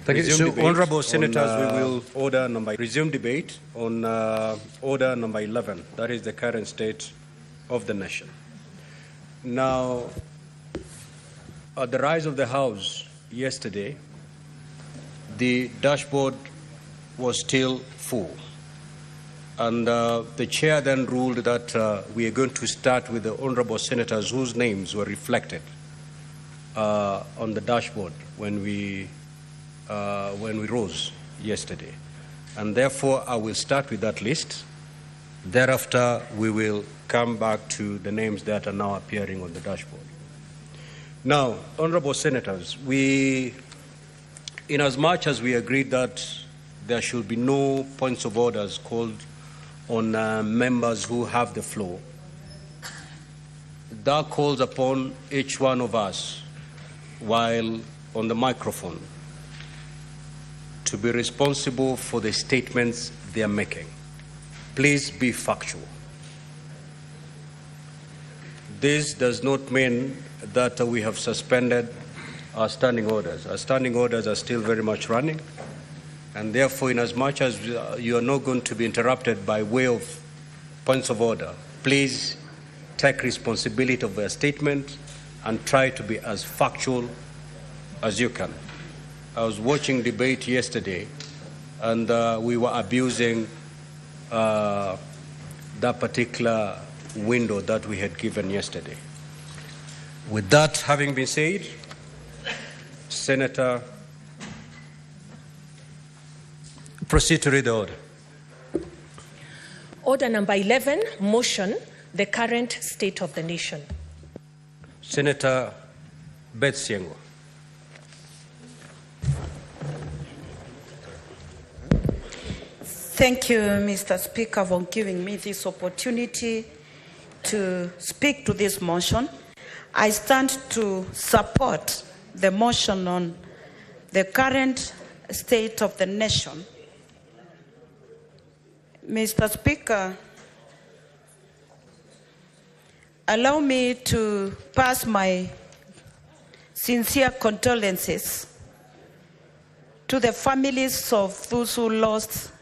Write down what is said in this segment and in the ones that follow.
Thank you. So, honourable senators, we will resume debate on order number 11. That is the current state of the nation. Now, at the rise of the House yesterday, the dashboard was still full. And the chair then ruled that we are going to start with the honourable senators whose names were reflected on the dashboard when we rose yesterday. And therefore, I will start with that list. Thereafter, we will come back to the names that are now appearing on the dashboard. Now, honourable senators, inasmuch as we agreed that there should be no points of orders called on members who have the floor, that calls upon each one of us while on the microphone to be responsible for the statements they are making. Please be factual. This does not mean that we have suspended our standing orders. Our standing orders are still very much running, and therefore, inasmuch as you are not going to be interrupted by way of points of order, please take responsibility of your statement and try to be as factual as you can. I was watching debate yesterday, and we were abusing that particular window that we had given yesterday. With that having been said, Senator, proceed to read the order. Order number 11, motion, the current state of the nation. Senator Beth Siengo. Thank you, Mr. Speaker, for giving me this opportunity to speak to this motion. I stand to support the motion on the current state of the nation. Mr. Speaker, allow me to pass my sincere condolences to the families of those who lost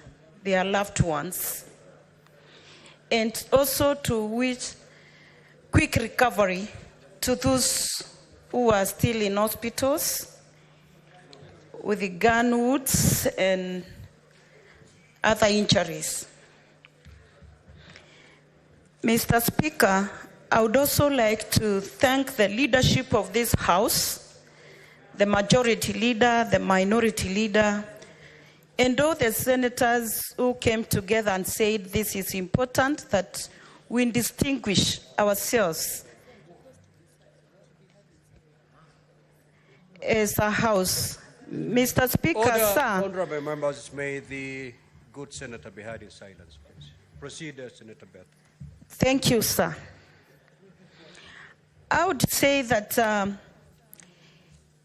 their loved ones, and also to wish quick recovery to those who are still in hospitals with the gun wounds and other injuries. Mr. Speaker, I would also like to thank the leadership of this House, the majority leader, the minority leader, and all the senators who came together and said this is important, that we distinguish ourselves as a House. Mr. Speaker, sir. Honourable members, may the good senator be heard in silence, please. Proceed, Senator Beth. Thank you, sir. I would say that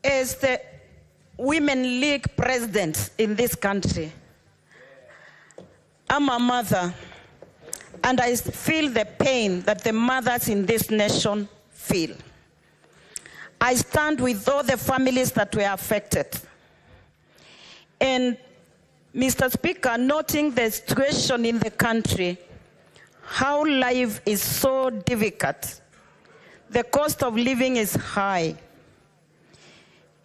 as the Women League president in this country, I'm a mother, and I feel the pain that the mothers in this nation feel. I stand with all the families that were affected. And Mr. Speaker, noting the situation in the country, how life is so difficult, the cost of living is high.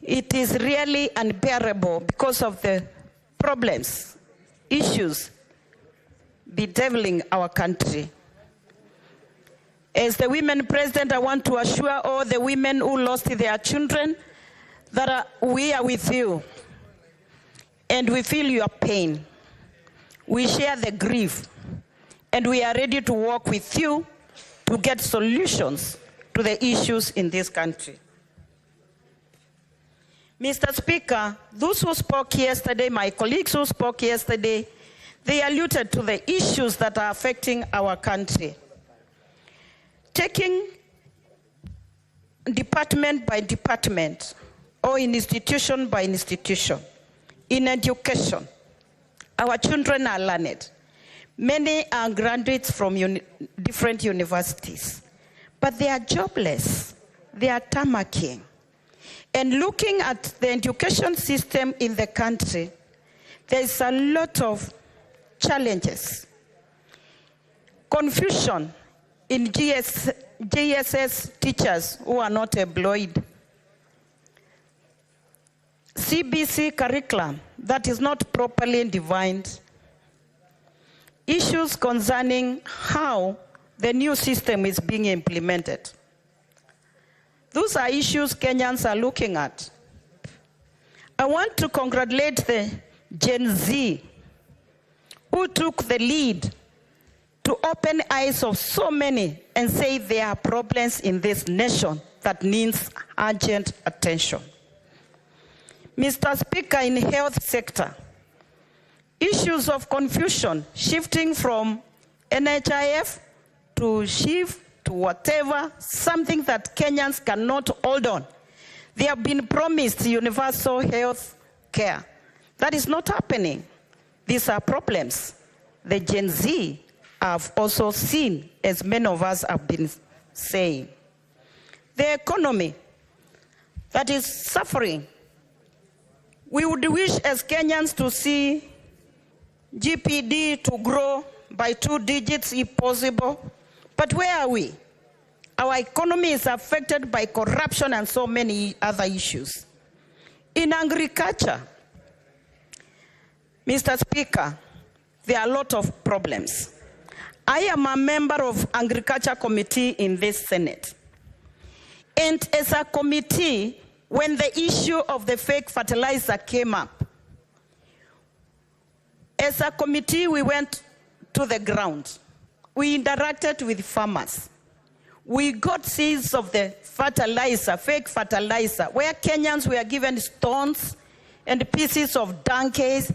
It is really unbearable because of the problems, issues bedeviling our country. As the women president, I want to assure all the women who lost their children that we are with you, and we feel your pain. We share the grief, and we are ready to work with you to get solutions to the issues in this country. Mr. Speaker, those who spoke yesterday, my colleagues who spoke yesterday, they alluded to the issues that are affecting our country. Taking department by department, or institution by institution, in education, our children are learned. Many are graduates from different universities, but they are jobless. They are tamarking. And looking at the education system in the country, there's a lot of challenges. Confusion in GSS teachers who are not employed. CBC curriculum that is not properly defined. Issues concerning how the new system is being implemented. Those are issues Kenyans are looking at. I want to congratulate the Gen Z who took the lead to open eyes of so many and say there are problems in this nation that needs urgent attention. Mr. Speaker, in the health sector, issues of confusion shifting from NHIF to SHIF to whatever, something that Kenyans cannot hold on. They have been promised universal health care. That is not happening. These are problems the Gen Z have also seen, as many of us have been saying. The economy that is suffering. We would wish as Kenyans to see GPD to grow by 2 digits if possible. But where are we? Our economy is affected by corruption and so many other issues. In agriculture, Mr. Speaker, there are a lot of problems. I am a member of Agriculture Committee in this Senate. And as a committee, when the issue of the fake fertilizer came up, as a committee, we went to the ground. We interacted with farmers. We got seeds of the fertilizer, fake fertilizer, where Kenyans were given stones and pieces of donkeys.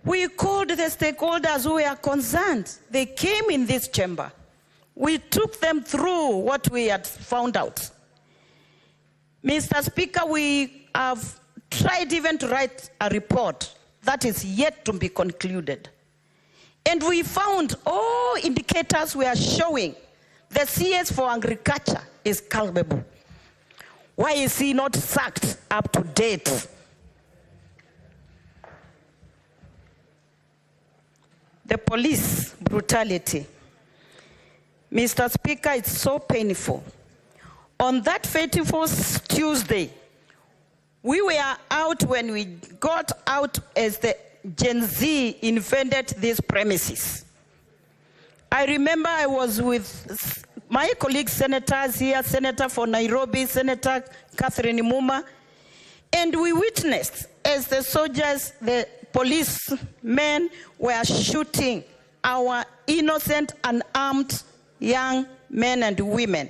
We called the stakeholders who were concerned. They came in this chamber. We took them through what we had found out. Mr. Speaker, we have tried even to write a report that is yet to be concluded. And we found all indicators were showing the CS for agriculture is culpable. Why is he not sacked up to date? The police brutality. Mr. Speaker, it's so painful. On that fateful Tuesday, we were out when we got out as the Gen Z invaded these premises. I remember I was with my colleague senators here, Senator for Nairobi, Senator Catherine Muma, and we witnessed as the soldiers, the policemen were shooting our innocent, unarmed young men and women.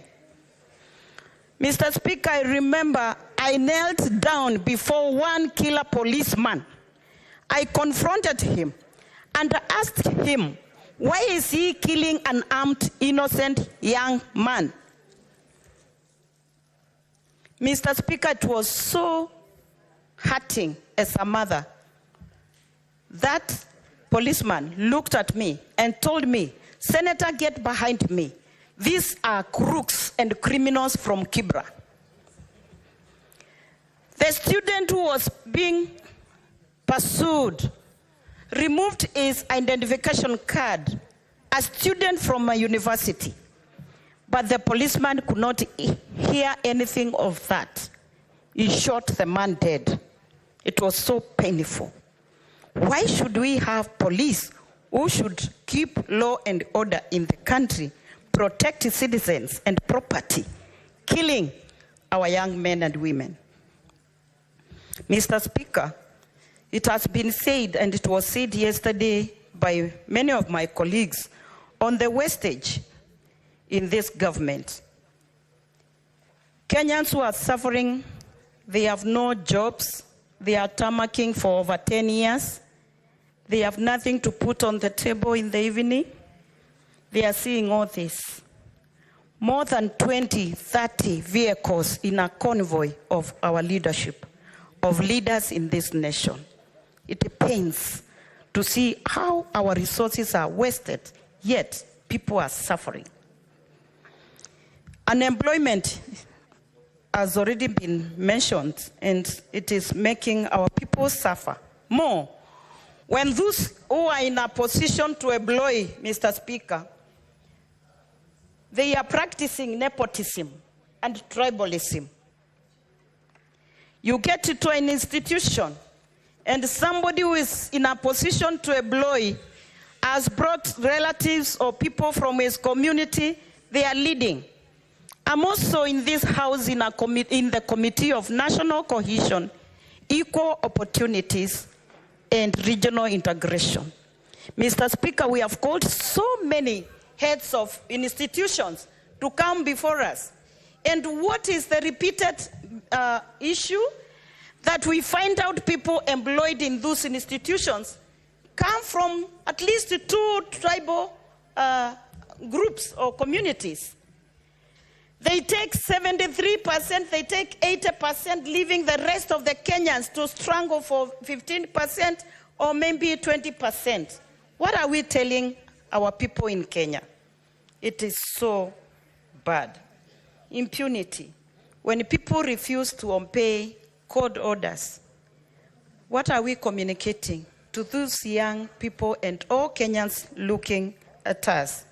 Mr. Speaker, I remember I knelt down before one killer policeman. I confronted him and asked him, why is he killing an armed, innocent young man? Mr. Speaker, it was so hurting as a mother. That policeman looked at me and told me, Senator, get behind me. These are crooks and criminals from Kibra. The student who was being pursued removed his identification card, a student from a university. But the policeman could not hear anything of that. He shot the man dead. It was so painful. Why should we have police who should keep law and order in the country, protect citizens and property, killing our young men and women? Mr. Speaker, it has been said, and it was said yesterday by many of my colleagues, on the wastage in this government. Kenyans who are suffering, they have no jobs, they are tarmacking for over 10 years, they have nothing to put on the table in the evening. They are seeing all this. More than 20, 30 vehicles in a convoy of our leadership, of leaders in this nation. It pains to see how our resources are wasted, yet people are suffering. Unemployment has already been mentioned, and it is making our people suffer more. When those who are in a position to employ, Mr. Speaker, they are practicing nepotism and tribalism. You get to an institution, and somebody who is in a position to employ has brought relatives or people from his community, they are leading. I'm also in this house in the Committee of National Cohesion, Equal Opportunities, and Regional Integration. Mr. Speaker, we have called so many heads of institutions to come before us. And what is the repeated issue? That we find out people employed in those institutions come from at least 2 tribal groups or communities. They take 73%, they take 80%, leaving the rest of the Kenyans to struggle for 15% or maybe 20%. What are we telling our people in Kenya? It is so bad. Impunity. When people refuse to obey court orders, what are we communicating to those young people and all Kenyans looking at us?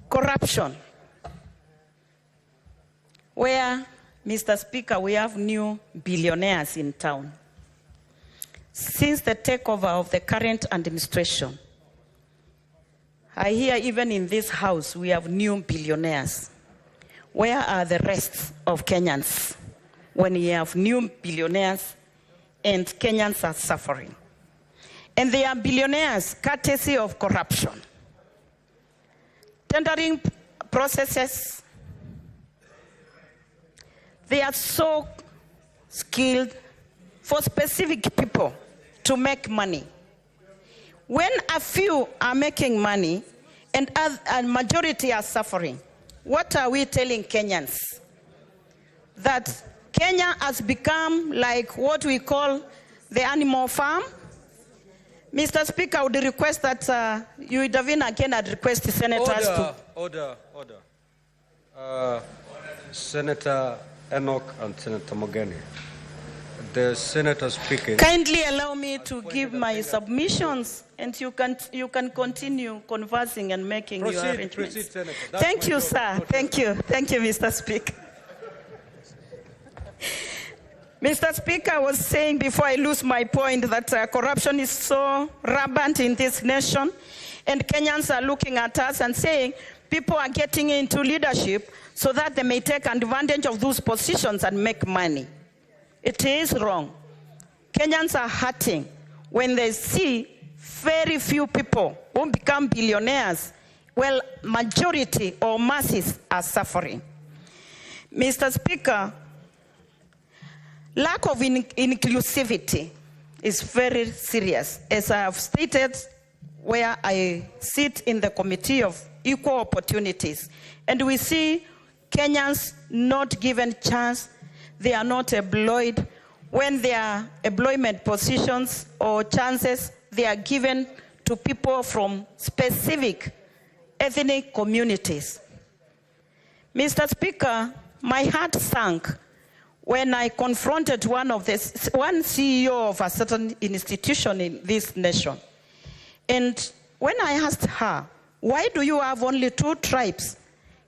Corruption. Where, Mr. Speaker, we have new billionaires in town. Since the takeover of the current administration, I hear even in this house we have new billionaires. Where are the rest of Kenyans when you have new billionaires and Kenyans are suffering? And they are billionaires courtesy of corruption. Tendering processes, they are so skilled for specific people to make money. When a few are making money and a majority are suffering, what are we telling Kenyans? That Kenya has become like what we call the animal farm? Mr. Speaker, I would request that you intervene again and request the senators to... Order. Senator Enoch and Senator Mogeni. The senator speaking. Kindly allow me to give my submissions, and you can continue conversing and making your arrangements. Proceed, Senator. Thank you, sir. Thank you, Mr. Speaker. Mr. Speaker, I was saying before I lose my point that corruption is so rampant in this nation, and Kenyans are looking at us and saying people are getting into leadership so that they may take advantage of those positions and make money. It is wrong. Kenyans are hurting when they see very few people who become billionaires, while majority or masses are suffering. Mr. Speaker, lack of inclusivity is very serious. As I have stated, where I sit in the Committee of Equal Opportunities, and we see Kenyans not given chance, they are not employed. When their employment positions or chances, they are given to people from specific ethnic communities. Mr. Speaker, my heart sank when I confronted one CEO of a certain institution in this nation. And when I asked her, why do you have only 2 tribes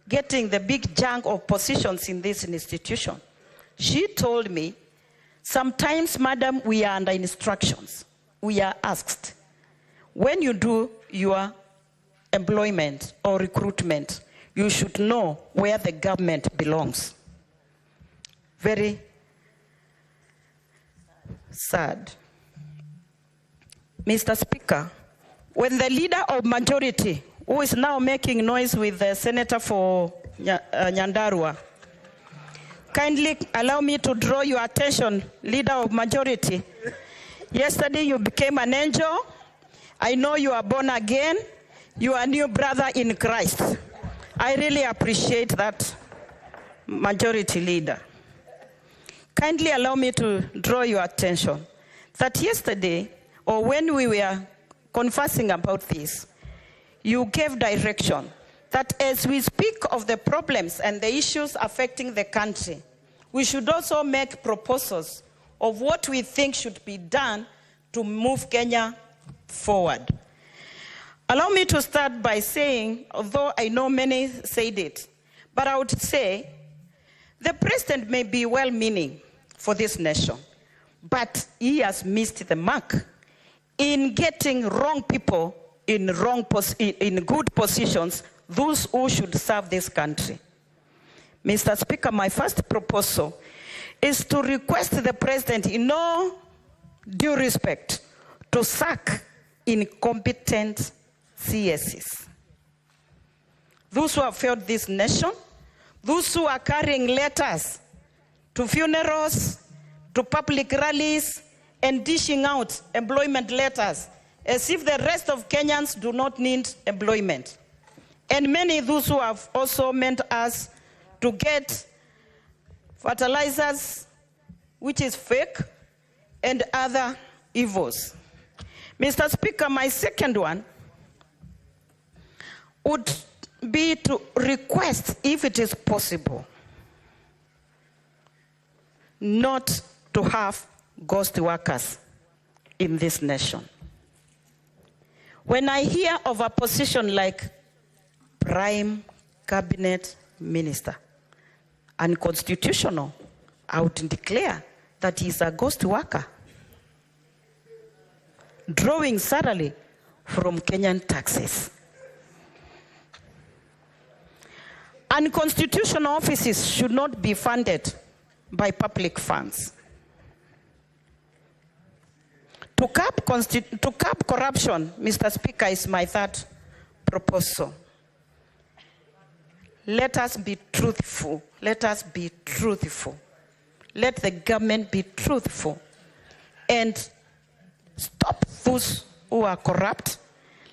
getting the big chunk of positions in this institution? She told me, sometimes, madam, we are under instructions. We are asked, when you do your employment or recruitment, you should know where the government belongs. Very sad. Mr. Speaker, when the leader of majority, who is now making noise with the senator for Nyandarua, kindly allow me to draw your attention, leader of majority. Yesterday you became an angel. I know you are born again. You are a new brother in Christ. I really appreciate that, majority leader. Kindly allow me to draw your attention that yesterday, or when we were conversing about this, you gave direction that as we speak of the problems and the issues affecting the country, we should also make proposals of what we think should be done to move Kenya forward. Allow me to start by saying, although I know many said it, but I would say the president may be well-meaning for this nation, but he has missed the mark in getting wrong people in good positions, those who should serve this country. Mr. Speaker, my first proposal is to request the president, in all due respect, to sack incompetent CSs. Those who have failed this nation, those who are carrying letters to funerals, to public rallies, and dishing out employment letters as if the rest of Kenyans do not need employment. And many those who have also meant us to get fertilizers, which is fake, and other evils. Mr. Speaker, my second one would be to request, if it is possible, not to have ghost workers in this nation. When I hear of a position like Prime Cabinet Minister, unconstitutional, I would declare that he is a ghost worker, drawing salary from Kenyan taxes. Unconstitutional offices should not be funded by public funds. To curb corruption, Mr. Speaker, is my third proposal. Let us be truthful. Let us be truthful. Let the government be truthful and stop those who are corrupt.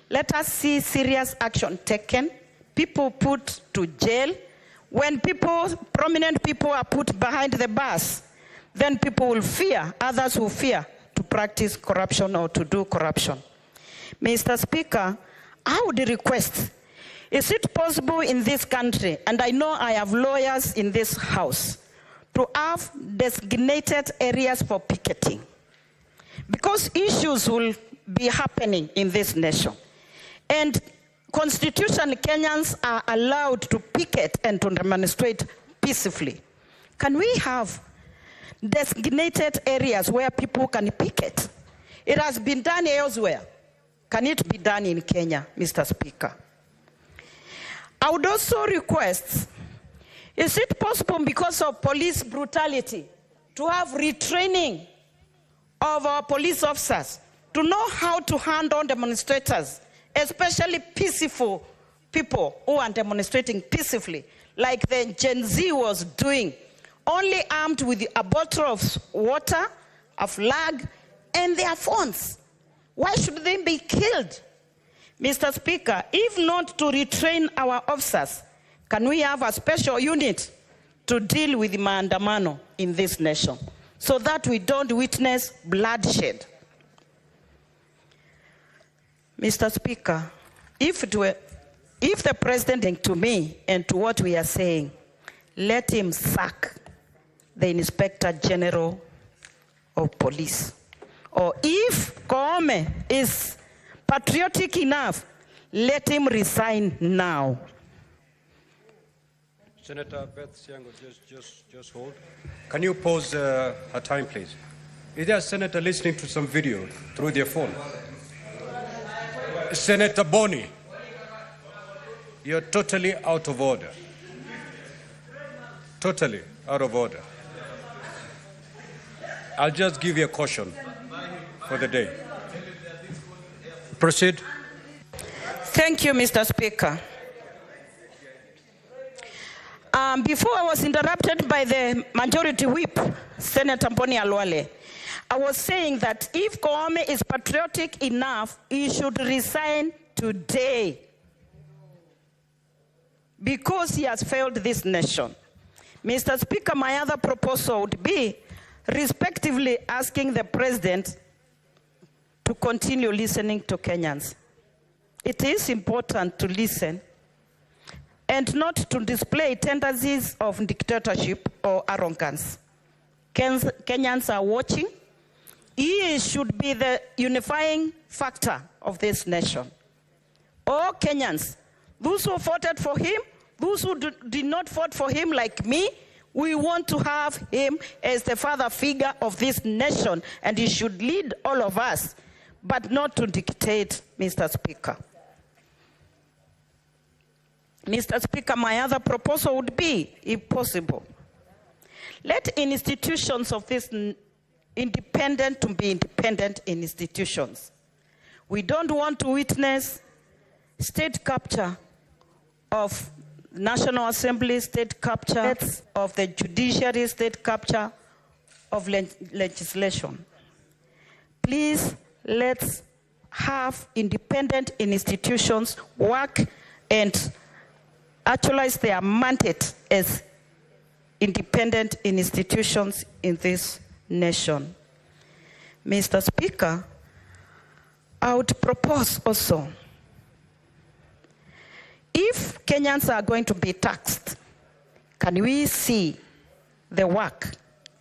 Let us see serious action taken, people put to jail. When prominent people are put behind the bars, then people will fear, others will fear to practice corruption or to do corruption. Mr. Speaker, I would request, is it possible in this country, and I know I have lawyers in this house, to have designated areas for picketing? Because issues will be happening in this nation. And constitutional Kenyans are allowed to picket and to demonstrate peacefully. Can we have designated areas where people can picket? It has been done elsewhere. Can it be done in Kenya, Mr. Speaker? I would also request, is it possible because of police brutality to have retraining of our police officers to know how to handle demonstrators, especially peaceful people who are demonstrating peacefully, like the Gen Z was doing, only armed with a bottle of water, a flag, and their phones? Why should they be killed? Mr. Speaker, if not to retrain our officers, can we have a special unit to deal with the maandamano in this nation so that we don't witness bloodshed? Mr. Speaker, if the president, to me and to what we are saying, let him sack the Inspector General of Police. Or if Koome is patriotic enough, let him resign now. Senator Beth Siango, just hold. Can you pause her time, please? Is there a senator listening to some video through their phone? Senator Boni, you're totally out of order. Totally out of order. I'll just give you a caution for the day. Proceed. Thank you, Mr. Speaker. Before I was interrupted by the majority whip, Senator Boni Alwale, I was saying that if Koome is patriotic enough, he should resign today because he has failed this nation. Mr. Speaker, my other proposal would be respectively asking the president to continue listening to Kenyans. It is important to listen. and not to display tendencies of dictatorship or arrogance. Kenyans are watching. He should be the unifying factor of this nation. All Kenyans, those who voted for him, those who did not vote for him like me, we want to have him as the father figure of this nation, and he should lead all of us, but not to dictate, Mr. Speaker. Mr. Speaker, my other proposal would be, if possible, let institutions of this independent to be independent institutions. We don't want to witness state capture of National Assembly, state capture of the judiciary, state capture of legislation. Please, let's have independent institutions work and actualize their mandate as independent institutions in this nation. Mr. Speaker, I would propose also, if Kenyans are going to be taxed, can we see the work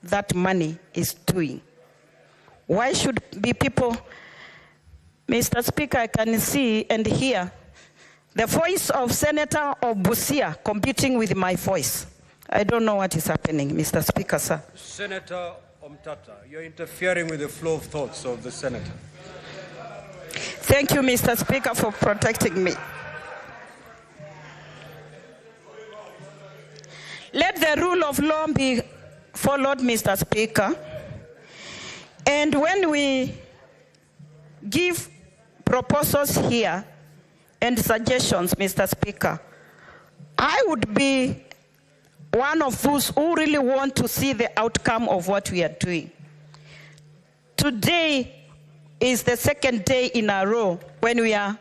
that money is doing? Why should be people, Mr. Speaker, I can see and hear the voice of Senator of Busia competing with my voice. I don't know what is happening, Mr. Speaker, sir. Senator Omtata, you're interfering with the flow of thoughts of the senator. Thank you, Mr. Speaker, for protecting me. Let the rule of law be followed, Mr. Speaker. And when we give proposals here and suggestions, Mr. Speaker, I would be one of those who really want to see the outcome of what we are doing. Today is the second day in a row when we are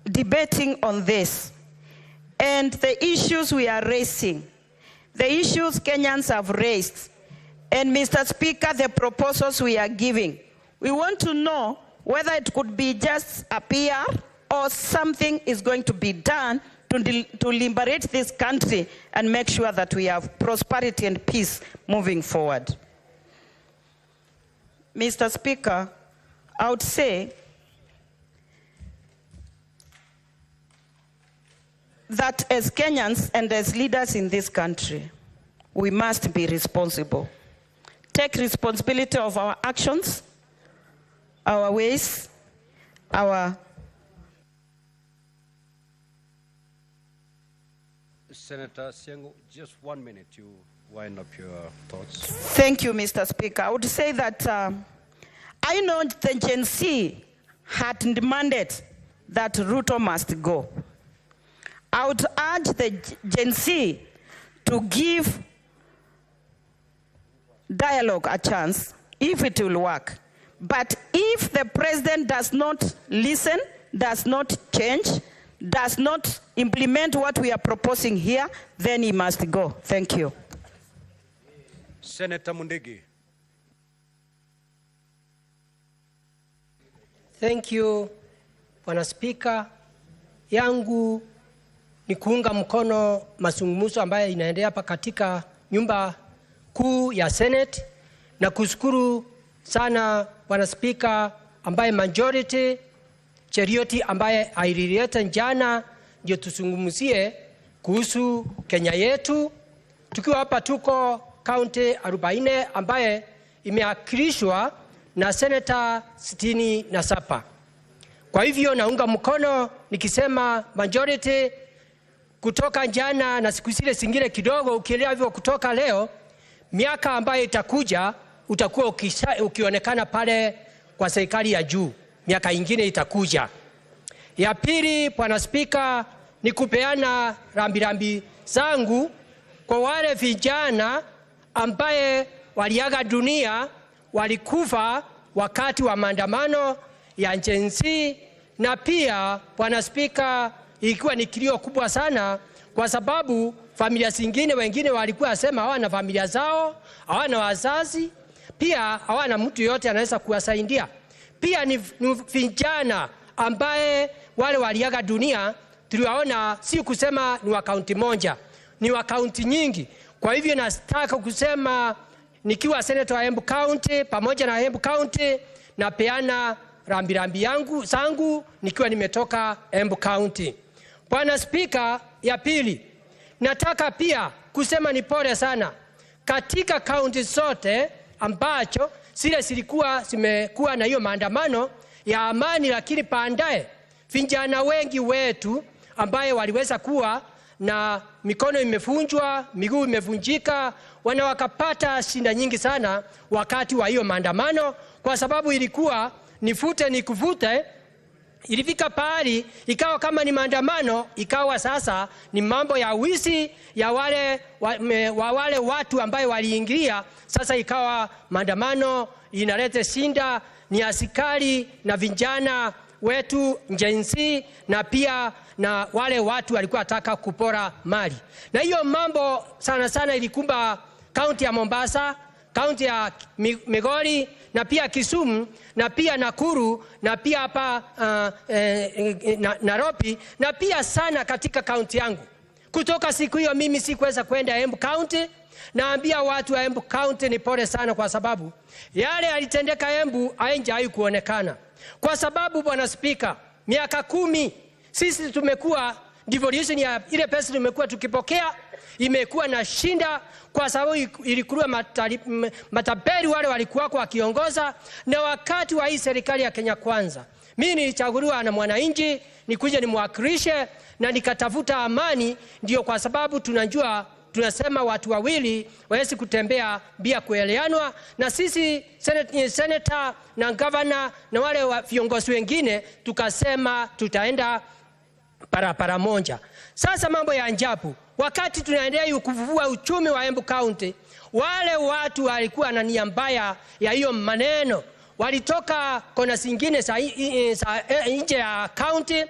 debating on this. And the issues we are raising, the issues Kenyans have raised, and Mr. Speaker, the proposals we are giving, we want to know whether it could be just a PR or something is going to be done to liberate this country and make sure that we have prosperity and peace moving forward. Mr. Speaker, I would say that as Kenyans and as leaders in this country, we must be responsible. Take responsibility of our actions, our ways, our... Senator Siango, just 1 minute to wind up your thoughts. Thank you, Mr. Speaker. I would say that I know the Gen Z had demanded that Ruto must go. I would urge the Gen Z to give dialogue a chance, if it will work. But if the president does not listen, does not change, does not implement what we are proposing here, then he must go. Thank you. Senator Mundigi. Thank you, Bwana Speaker. Yangu ni kuunga mkono mazungumzo ambayo inaendelea hapa katika nyumba kuu ya Senate, na kushukuru sana Bwana Speaker ambaye majority Cherioti ambaye ailileta jana ndio tuzungumzie kuhusu Kenya yetu. Tukiwa hapa tuko county 40 ambaye imeakilishwa na Senator 67. Kwa hivyo naunga mkono nikisema majority kutoka jana na siku zile zingine kidogo, ukielewa hivyo kutoka leo, miaka ambayo itakuja utakuwa ukionekana pale kwa serikali ya juu. Miaka ingine itakuja. Ya pili, Bwana Speaker, ni kupeana rambirambi zangu kwa wale vijana ambaye waliaga dunia, walikufa wakati wa maandamano ya Gen Z. Na pia Bwana Speaker, ilikuwa ni kilio kubwa sana kwa sababu familia zingine wengine walikuwa wasema hawana familia zao, hawana wazazi, pia hawana mtu yote anaweza kuwasaidia. Pia ni vijana ambaye wale waliaga dunia tuliwaona si kusema ni wa kaunti moja, ni wa kaunti nyingi. Kwa hivyo nataka kusema nikiwa senator wa Embu County pamoja na Embu County na peana rambirambi yangu zangu nikiwa nimetoka Embu County. Bwana Spika, ya pili nataka pia kusema ni pole sana katika kaunti zote ambacho zile zimekuwa na hiyo maandamano ya amani, lakini baadaye vijana wengi wetu ambaye waliweza kuwa na mikono imevunjwa, miguu imevunjika, wakapata shida nyingi sana wakati wa hiyo maandamano, kwa sababu ilikuwa nifute nikuvute. Ilifika pahali ikawa kama ni maandamano, ikawa sasa ni mambo ya wizi ya wale watu ambaye waliingia. Sasa ikawa maandamano inaleta shinda ni askari na vijana wetu njenzi, na pia na wale watu walikuwa wataka kupora mali. Na hiyo mambo sana sana ilikumba kaunti ya Mombasa, kaunti ya Migori, na pia Kisumu, na pia Nakuru, na pia hapa Nairobi, na pia sana katika kaunti yangu. Kutoka siku hiyo mimi sikuweza kwenda Embu County. Naambia watu wa Embu County ni pole sana, kwa sababu yale yalitendeka Embu haijai kuonekana. Kwa sababu Bwana Spika, miaka 10 sisi tumekuwa devolution ya ile pesa tumekuwa tukipokea imekuwa na shinda, kwa sababu ilikuwa matapeli wale walikuwa wakiongoza. Na wakati wa hii serikali ya Kenya Kwanza, mimi nilichaguliwa na mwananchi nikuje nimwakilishe na nikatafuta amani. Ndio kwa sababu tunasema watu wawili wawezi kutembea bila kuelewanwa, na sisi senator na governor na wale viongozi wengine tukasema tutaenda para moja. Sasa mambo ya ajabu, wakati tunaendelea kuvuvua uchumi wa Embu County, wale watu walikuwa na nia mbaya ya hiyo maneno, walitoka kona zingine nje ya county.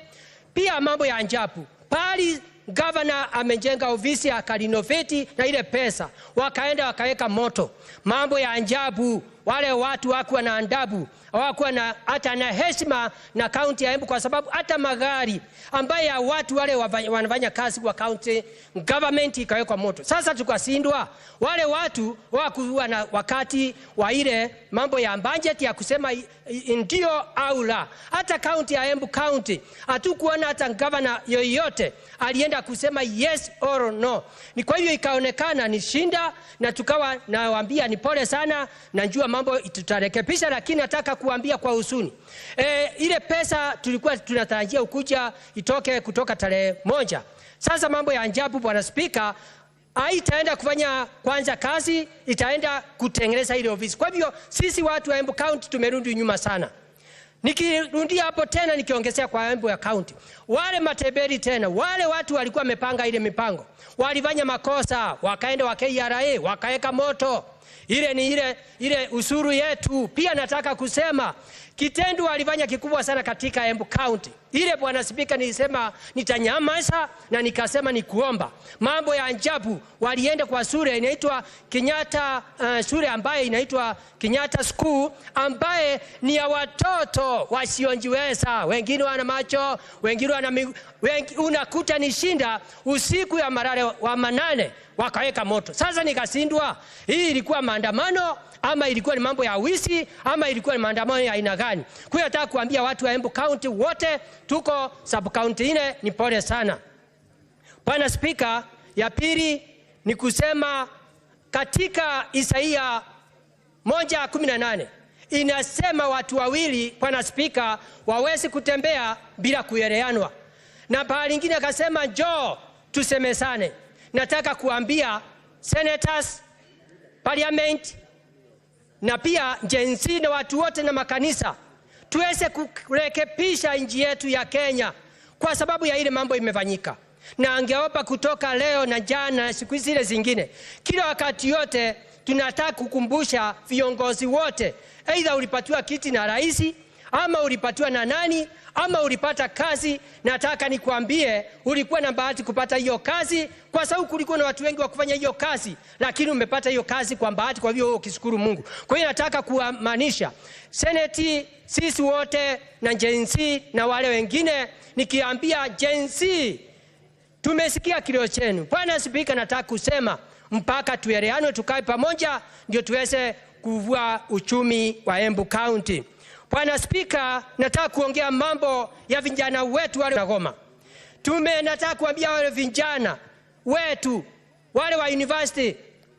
Pia mambo ya ajabu, pali governor amejenga ofisi akarinoveti na ile pesa wakaenda wakaweka moto. Mambo ya ajabu, wale watu hawakuwa na adabu, hawakuwa na hata na heshima na kaunti ya Embu, kwa sababu hata magari ambaye ya watu wale wanafanya kazi kwa county government ikawekwa moto. Sasa tukasindwa, wale watu hawakuwa na wakati wa ile mambo ya budget ya kusema ndio au la. Hata kaunti ya Embu County hatukuona hata governor yoyote alienda kusema yes or no. Ni kwa hiyo ikaonekana ni shinda, na tukawa nawaambia ni pole sana, najua mambo tutarekebisha, lakini nataka kuambia kwa huzuni. Ile pesa tulikuwa tunatarajia ukuja itoke kutoka tarehe 1. Sasa mambo ya ajabu Bwana Spika, haitaenda kufanya kwanza kazi, itaenda kutengeneza ile ofisi. Kwa hivyo sisi watu wa Embu County tumerudi nyuma sana. Nikirundia hapo tena nikiongezea kwa Embu ya County, wale matebeli tena, wale watu walikuwa wamepanga ile mipango, walifanya makosa, wakaenda wa KRA wakaeka moto. Ile ni ile usuru yetu. Pia nataka kusema kitendo walifanya kikubwa sana katika Embu County. Ile Bwana Spika nilisema nitanyamaza, na nikasema ni kuomba. Mambo ya ajabu, walienda kwa shule inaitwa Kenyatta, shule ambaye inaitwa Kenyatta School, ambaye ni ya watoto wasiojiweza. Wengine wana macho, wengine wana unakuta ni shinda usiku ya marare wa manane wakaweka moto. Sasa nikasindwa, hii ilikuwa maandamano ama ilikuwa ni mambo ya wizi ama ilikuwa ni maandamano ya aina gani? Kwa hiyo nataka kuambia watu wa Embu County wote, tuko sub county ile, ni pole sana. Bwana Spika, ya pili ni kusema katika Isaia 1:18 inasema watu wawili Bwana Spika wawezi kutembea bila kuelewanwa. Na pahali nyingine akasema njoo tusemesane. Nataka kuambia senators, parliament, na pia jensi na watu wote na makanisa, tuweze kurekebisha nchi yetu ya Kenya kwa sababu ya ile mambo imefanyika. Na angeomba kutoka leo na jana na siku zile zingine, kila wakati yote tunataka kukumbusha viongozi wote, aidha ulipatiwa kiti na rais ama ulipatiwa na nani ama ulipata kazi. Nataka nikwambie ulikuwa na bahati kupata hiyo kazi, kwa sababu kulikuwa na watu wengi wa kufanya hiyo kazi, lakini umepata hiyo kazi kwa bahati, kwa hivyo ukishukuru Mungu. Kwa hiyo nataka kuamaanisha Seneti, sisi wote na Gen Z na wale wengine, nikiambia Gen Z, tumesikia kilio chenu. Bwana Spika, nataka kusema mpaka tuelewane, tukae pamoja ndio tuweze kuvua uchumi wa Embu County. Bwana Spika, nataka kuongea mambo ya vijana wetu wale wa Goma. Nataka kuambia wale vijana wetu wale wa university,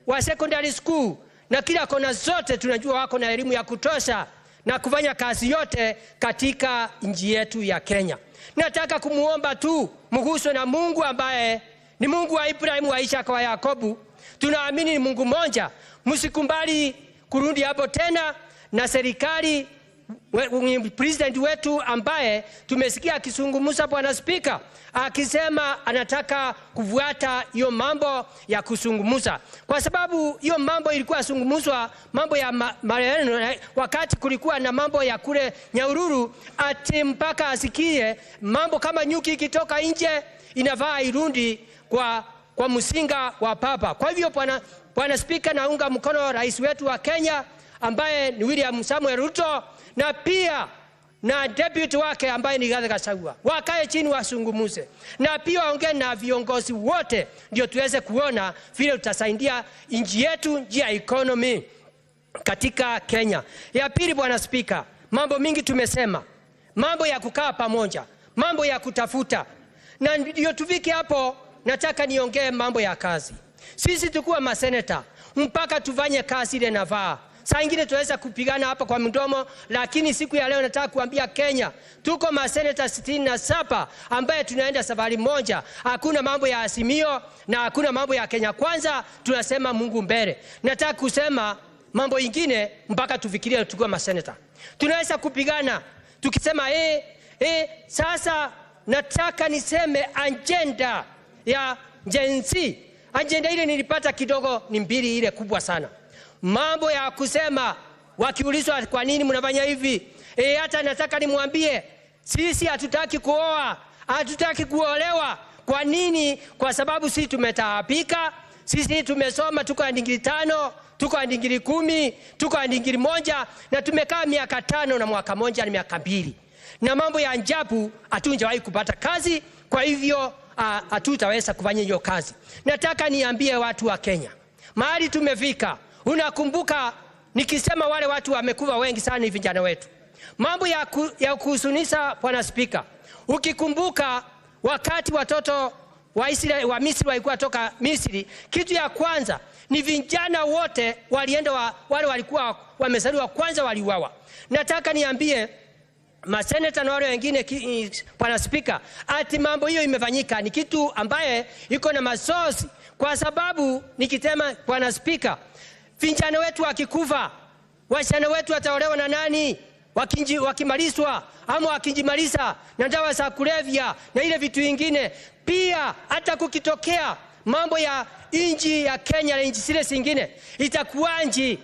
wa secondary school na kila kona zote, tunajua wako na elimu ya kutosha na kufanya kazi yote katika nchi yetu ya Kenya. Nataka kumuomba tu mguswe na Mungu ambaye ni Mungu wa Ibrahimu, wa Isaka, wa Yakobo. Tunaamini ni Mungu mmoja. Msikumbali kurudi hapo tena, na serikali president wetu ambaye tumesikia akizungumza, Bwana Spika, akisema anataka kufuata hiyo mambo ya kuzungumza, kwa sababu hiyo mambo ilikuwa zungumzwa mambo ya maneno wakati kulikuwa na mambo ya kule Nyahururu, ati mpaka asikie mambo kama nyuki ikitoka nje inavaa irundi kwa msinga wa papa. Kwa hivyo Bwana Spika, naunga mkono rais wetu wa Kenya ambaye ni William Samuel Ruto, na pia na deputy wake ambaye ni Rigathi Gachagua, wakae chini wasungumuze, na pia waongee na viongozi wote ndio tuweze kuona vile tutasaidia nchi yetu, njia economy katika Kenya. Ya pili, Bwana Spika, mambo mingi tumesema, mambo ya kukaa pamoja, mambo ya kutafuta, na ndio tufike hapo. Nataka niongee mambo ya kazi. Sisi tukua maseneta mpaka tufanye kazi ile nafaa. Saa ingine tuweza kupigana hapa kwa mdomo, lakini siku ya leo nataka kuambia Kenya, tuko maseneta 67 ambaye tunaenda safari moja. Hakuna mambo ya Azimio na hakuna mambo ya Kenya Kwanza, tunasema Mungu mbele. Nataka kusema mambo ingine mpaka tufikirie tukua maseneta. Tunaweza kupigana tukisema sasa nataka niseme agenda ya Gen Z. Agenda ile nilipata kidogo ni mbili, ile kubwa sana. Mambo ya kusema wakiulizwa kwa nini mnafanya hivi, hata nataka nimwambie sisi hatutaki kuoa, hatutaki kuolewa. Kwa nini? Kwa sababu sisi tumetaabika, sisi tumesoma, tuko na digrii 5, tuko na digrii 10, tuko na digrii 1, na tumekaa miaka 5 na mwaka moja na miaka 2. Na mambo ya ajabu hatujawahi kupata kazi, kwa hivyo hatutaweza kufanya hiyo kazi. Nataka niambie watu wa Kenya, mahali tumefika. Unakumbuka nikisema wale watu wamekufa wengi sana ni vijana wetu. Mambo ya kuhuzunisha, Bwana Spika. Ukikumbuka wakati watoto wa Israeli wa Misri walikuwa toka Misri, kitu ya kwanza ni vijana wote walienda wale walikuwa wamezaliwa kwanza waliuawa. Nataka niambie maseneta na wale wengine, Bwana Spika, ati mambo hiyo imefanyika ni kitu ambaye iko na masosi, kwa sababu nikitema, Bwana Spika, vijana wetu wakikufa, wasichana wetu wataolewa na nani? Wakimalizwa ama wakijimaliza na dawa za kulevya na ile vitu vingine. Pia hata kukitokea mambo ya nchi ya Kenya na nchi zile zingine, itakuanji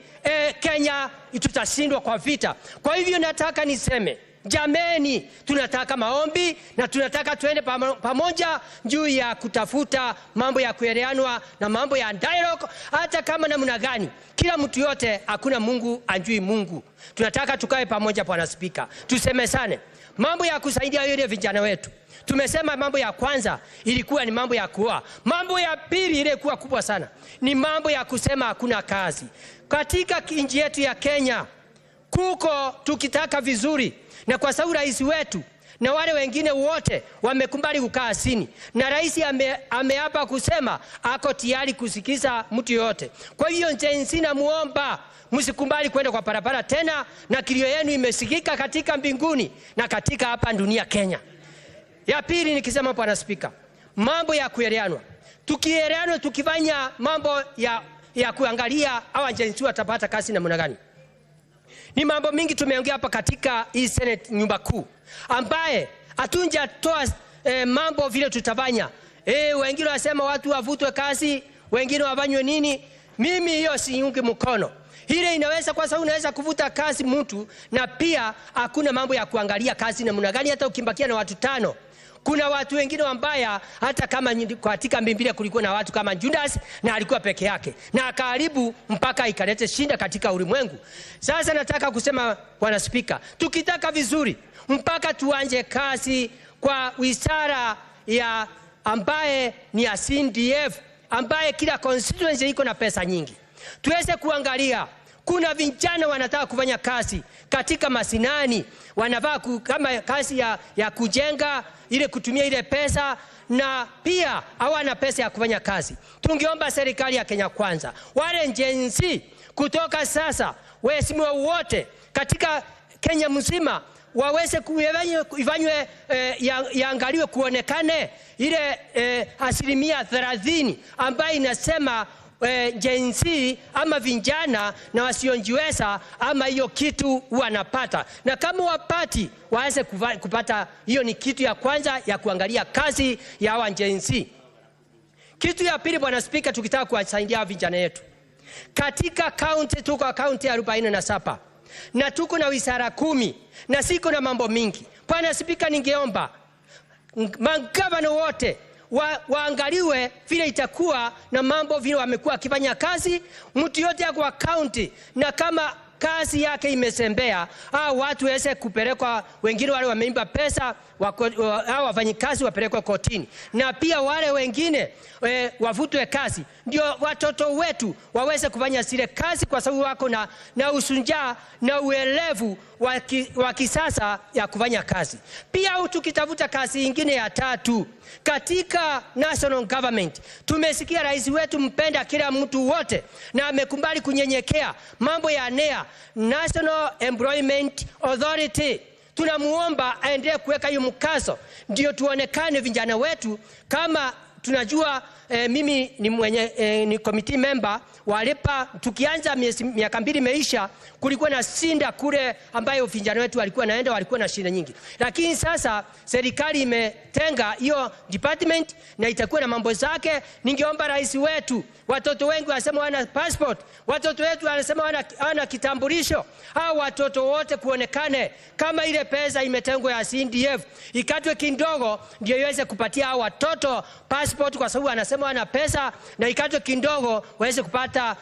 Kenya tutashindwa kwa vita. Kwa hivyo nataka niseme, jameni, tunataka maombi na tunataka tuende pamoja juu ya kutafuta mambo ya kuelewanwa na mambo ya dialogue, hata kama namna gani. Kila mtu yote, hakuna Mungu anjui Mungu. Tunataka tukae pamoja, Bwana Spika, tusemesane mambo ya kusaidia yule vijana wetu. Tumesema mambo ya kwanza ilikuwa ni mambo ya kuoa. Mambo ya pili ile kuwa kubwa sana ni mambo ya kusema hakuna kazi katika nchi yetu ya Kenya. Kuko tukitaka vizuri, na kwa sababu rais wetu na wale wengine wote wamekubali kukaa chini, na rais ameapa kusema ako tayari kusikiza mtu yote. Kwa hiyo njenzi na muomba msikubali kwenda kwa barabara tena, na kilio yenu imesikika katika mbinguni na katika hapa dunia Kenya. Ya pili nikisema, Bwana Spika, mambo ya kuelewanwa. Tukielewanwa, tukifanya mambo ya kuangalia hawa njenzi watapata kazi namna gani. Ni mambo mingi tumeongea hapa katika hii Senate nyumba kuu, ambaye hatunjatoa mambo vile tutafanya. Wengine wasema watu wavutwe kazi, wengine wafanywe nini. Mimi hiyo siungi mkono. Ile inaweza, kwa sababu unaweza kuvuta kazi mtu, na pia hakuna mambo ya kuangalia kazi namna gani. Hata ukimbakia na watu 5 Kuna watu wengine wambaya, hata kama katika Biblia kulikuwa na watu kama Judas na alikuwa peke yake na akaharibu mpaka ikalete shinda katika ulimwengu. Sasa nataka kusema Bwana Spika, tukitaka vizuri mpaka tuanje kazi kwa wizara ya ambaye ni ya CDF, ambaye kila constituency iko na pesa nyingi. Tuweze kuangalia, kuna vijana wanataka kufanya kazi katika masinani, wanavaa kama kazi ya kujenga, ile kutumia ile pesa, na pia hawana pesa ya kufanya kazi. Tungeomba serikali ya Kenya Kwanza, wale njenzi kutoka sasa, waheshimiwa wote katika Kenya mzima waweze kuifanywe yaangaliwe kuonekane ile 30% ambayo inasema jenzi ama vijana na wasionjiweza ama hiyo kitu wanapata, na kama wapati waweze kupata. Hiyo ni kitu ya kwanza ya kuangalia kazi ya hawa jenzi. Kitu ya pili, Bwana Spika, tukitaka kuwasaidia vijana yetu katika county, tuko county 47 na tuko na wizara 10 na siko na mambo mingi. Bwana Spika, ningeomba magavana wote waangaliwe vile itakuwa na mambo vile wamekuwa wakifanya kazi. Mtu yote kwa county na kama kazi yake imesembea, watu waweze kupelekwa, wengine wale wameimba pesa wafanyikazi wapelekwa kotini, na pia wale wengine wavutwe kazi, ndio watoto wetu waweze kufanya zile kazi, kwa sababu wako na usunja na uelevu wa kisasa ya kufanya kazi. Pia tukitafuta kazi nyingine ya tatu katika national government, tumesikia rais wetu mpenda kila mtu wote na amekubali kunyenyekea mambo ya NEA, National Employment Authority. Tunamuomba aendelee kuweka hiyo mkazo, ndio tuonekane vijana wetu. Kama tunajua mimi ni committee member walipa, tukianza miaka 2 imeisha, kulikuwa na shinda kule ambayo vijana wetu walikuwa naenda, walikuwa na shinda nyingi, lakini sasa serikali imetenga hiyo department na itakuwa na mambo zake. Ningeomba rais wetu, watoto wengi wanasema wana passport, watoto wetu wanasema wana kitambulisho, hao watoto wote kuonekane kama ile pesa imetengwa ya CDF ikatwe kidogo, ndio iweze kupatia hao watoto passport, kwa sababu wanasema wana pesa, na ikatwe kidogo waweze kupata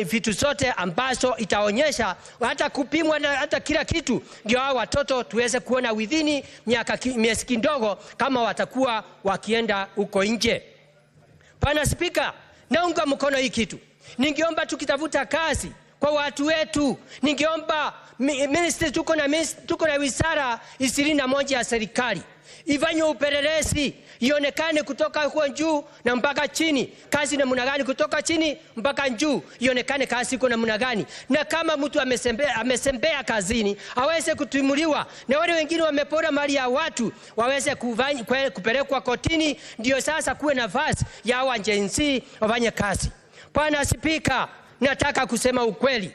vitu zote ambazo itaonyesha hata kupimwa na hata kila kitu, ndio hao watoto tuweze kuona within miezi kidogo kama watakuwa wakienda huko nje. Bwana Spika, naunga mkono hii kitu. Ningeomba tukitafuta kazi kwa watu wetu, ningeomba ministry, tuko na wizara 21 ya serikali, ifanye upelelezi ionekane kutoka huko juu na mpaka chini, kazi namna gani kutoka chini mpaka juu, ionekane kazi iko namna gani, na kama mtu amesembea kazini aweze kutimuliwa, na wale wengine wamepora mali ya watu waweze kupelekwa kotini, ndio sasa kuwe nafasi ya wajenzi wafanye kazi. Bwana Spika, nataka kusema ukweli,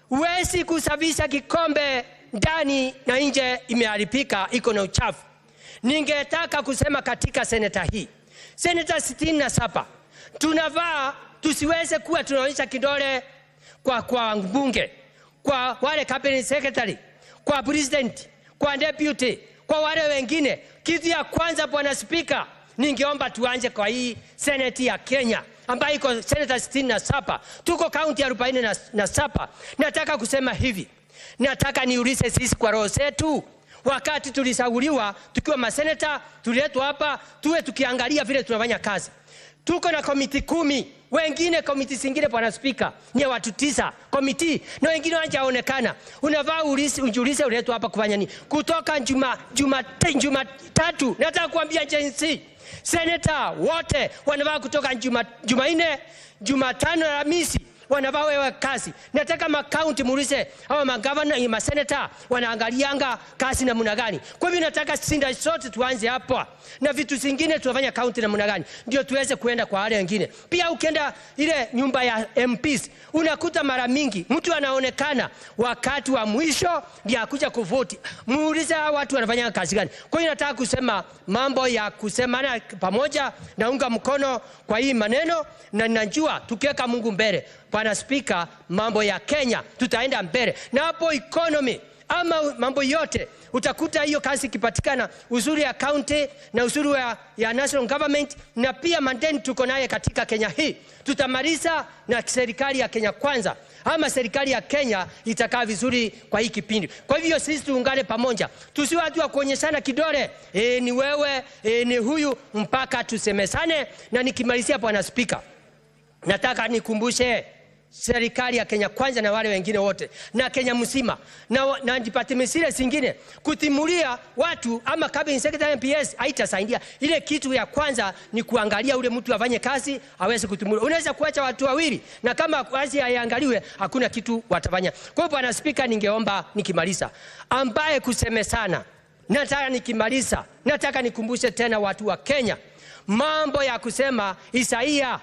huwezi kusafisha kikombe ndani na nje imeharibika, iko na uchafu. Ningetaka kusema katika seneta hii, seneta 67, tunavaa tusiweze kuwa tunaonyesha kidole kwa mbunge, kwa wale cabinet secretary, kwa president, kwa deputy, kwa wale wengine. Kitu ya kwanza, Bwana Spika, ningeomba tuanze kwa hii seneti ya Kenya ambayo iko seneta 67, tuko county 47. Nataka kusema hivi, nataka niulize sisi kwa roho zetu, wakati tulisaguliwa tukiwa maseneta, tuliletwa hapa tuwe tukiangalia vile tunafanya kazi. Tuko na komiti 10, wengine komiti zingine Bwana Spika ni watu 9 komiti, na wengine hawajaonekana. Unavaa ujiulize uletwa hapa kufanya nini? Kutoka Jumatatu, nataka kuambia JNC seneta wote wanavaa kutoka Jumanne, Jumatano na Alhamisi wanavaa wewe kazi. Nataka makaunti muulize au magavana na maseneta wanaangalianga kazi namna gani. Kwa hivyo nataka sinda sote tuanze hapa, na vitu zingine tunafanya kaunti namna gani, ndio tuweze kuenda kwa wale wengine. Pia ukienda ile nyumba ya MPs unakuta mara mingi mtu anaonekana wakati wa mwisho ndio akuja kuvoti. Muulize hao watu wanafanya kazi gani. Kwa hiyo nataka kusema mambo ya kusemana pamoja, naunga mkono kwa hii maneno, na ninajua tukiweka Mungu mbele, Bwana Spika, mambo ya Kenya tutaenda mbele, na hapo ama mambo yote, utakuta hiyo kazi ikipatikana, uzuri ya county na uzuri ya national government, na pia mandeni tuko naye katika Kenya hii, tutamaliza na serikali ya Kenya kwanza, ama serikali ya Kenya itakaa vizuri kwa hii kipindi. Kwa hivyo sisi tuungane pamoja, tusiwe watu wa kuonyeshana kidole, ni wewe, ni huyu, mpaka tusemesane. Na nikimalizia, Bwana Spika, nataka nikumbushe serikali ya Kenya kwanza na wale wengine wote na Kenya mzima na department zile zingine kutimulia watu ama cabinet secretary MPS haitasaidia. Ile kitu ya kwanza ni kuangalia ule mtu afanye kazi aweze kutimulia. Unaweza kuacha watu wawili na kama kazi haiangaliwe hakuna kitu watafanya. Kwa hiyo Bwana Spika, ningeomba nikimaliza, ambaye kusemesana, nataka nikimaliza, nataka nikumbushe tena watu wa Kenya mambo ya kusema Isaia,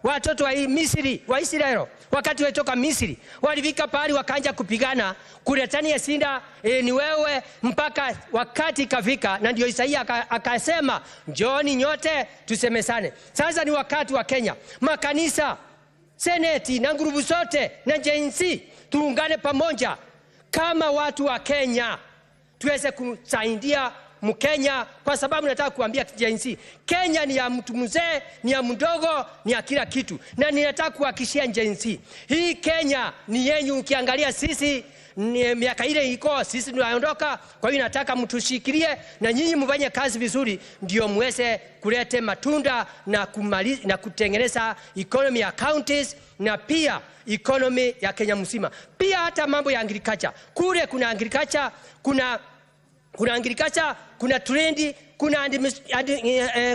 watoto wa Misri, wa Israeli, wakati watoka Misri, walifika pahali wakaanza kupigana, kuletania sinda, ni wewe, mpaka wakati kafika, na ndio Isaia akasema, njooni nyote tusemesane. Sasa ni wakati wa Kenya, makanisa, seneti na ngurubu zote na jensi, tuungane pamoja kama watu wa Kenya, tuweze kusaidia Mkenya, kwa sababu nataka kuambia jensi, Kenya ni ya mtu mzee, ni ya mdogo, ni ya kila kitu. Na ninataka kuhakikishia jensi, hii Kenya ni yenyu. Ukiangalia sisi miaka ile iko, sisi tunaondoka. Kwa hiyo nataka mtushikilie na nyinyi mfanye kazi vizuri, ndio muweze kulete matunda na na kutengeneza economy ya counties na pia economy ya Kenya mzima. Pia hata mambo ya agriculture, kule kuna agriculture, kuna agriculture, kuna trendi, kuna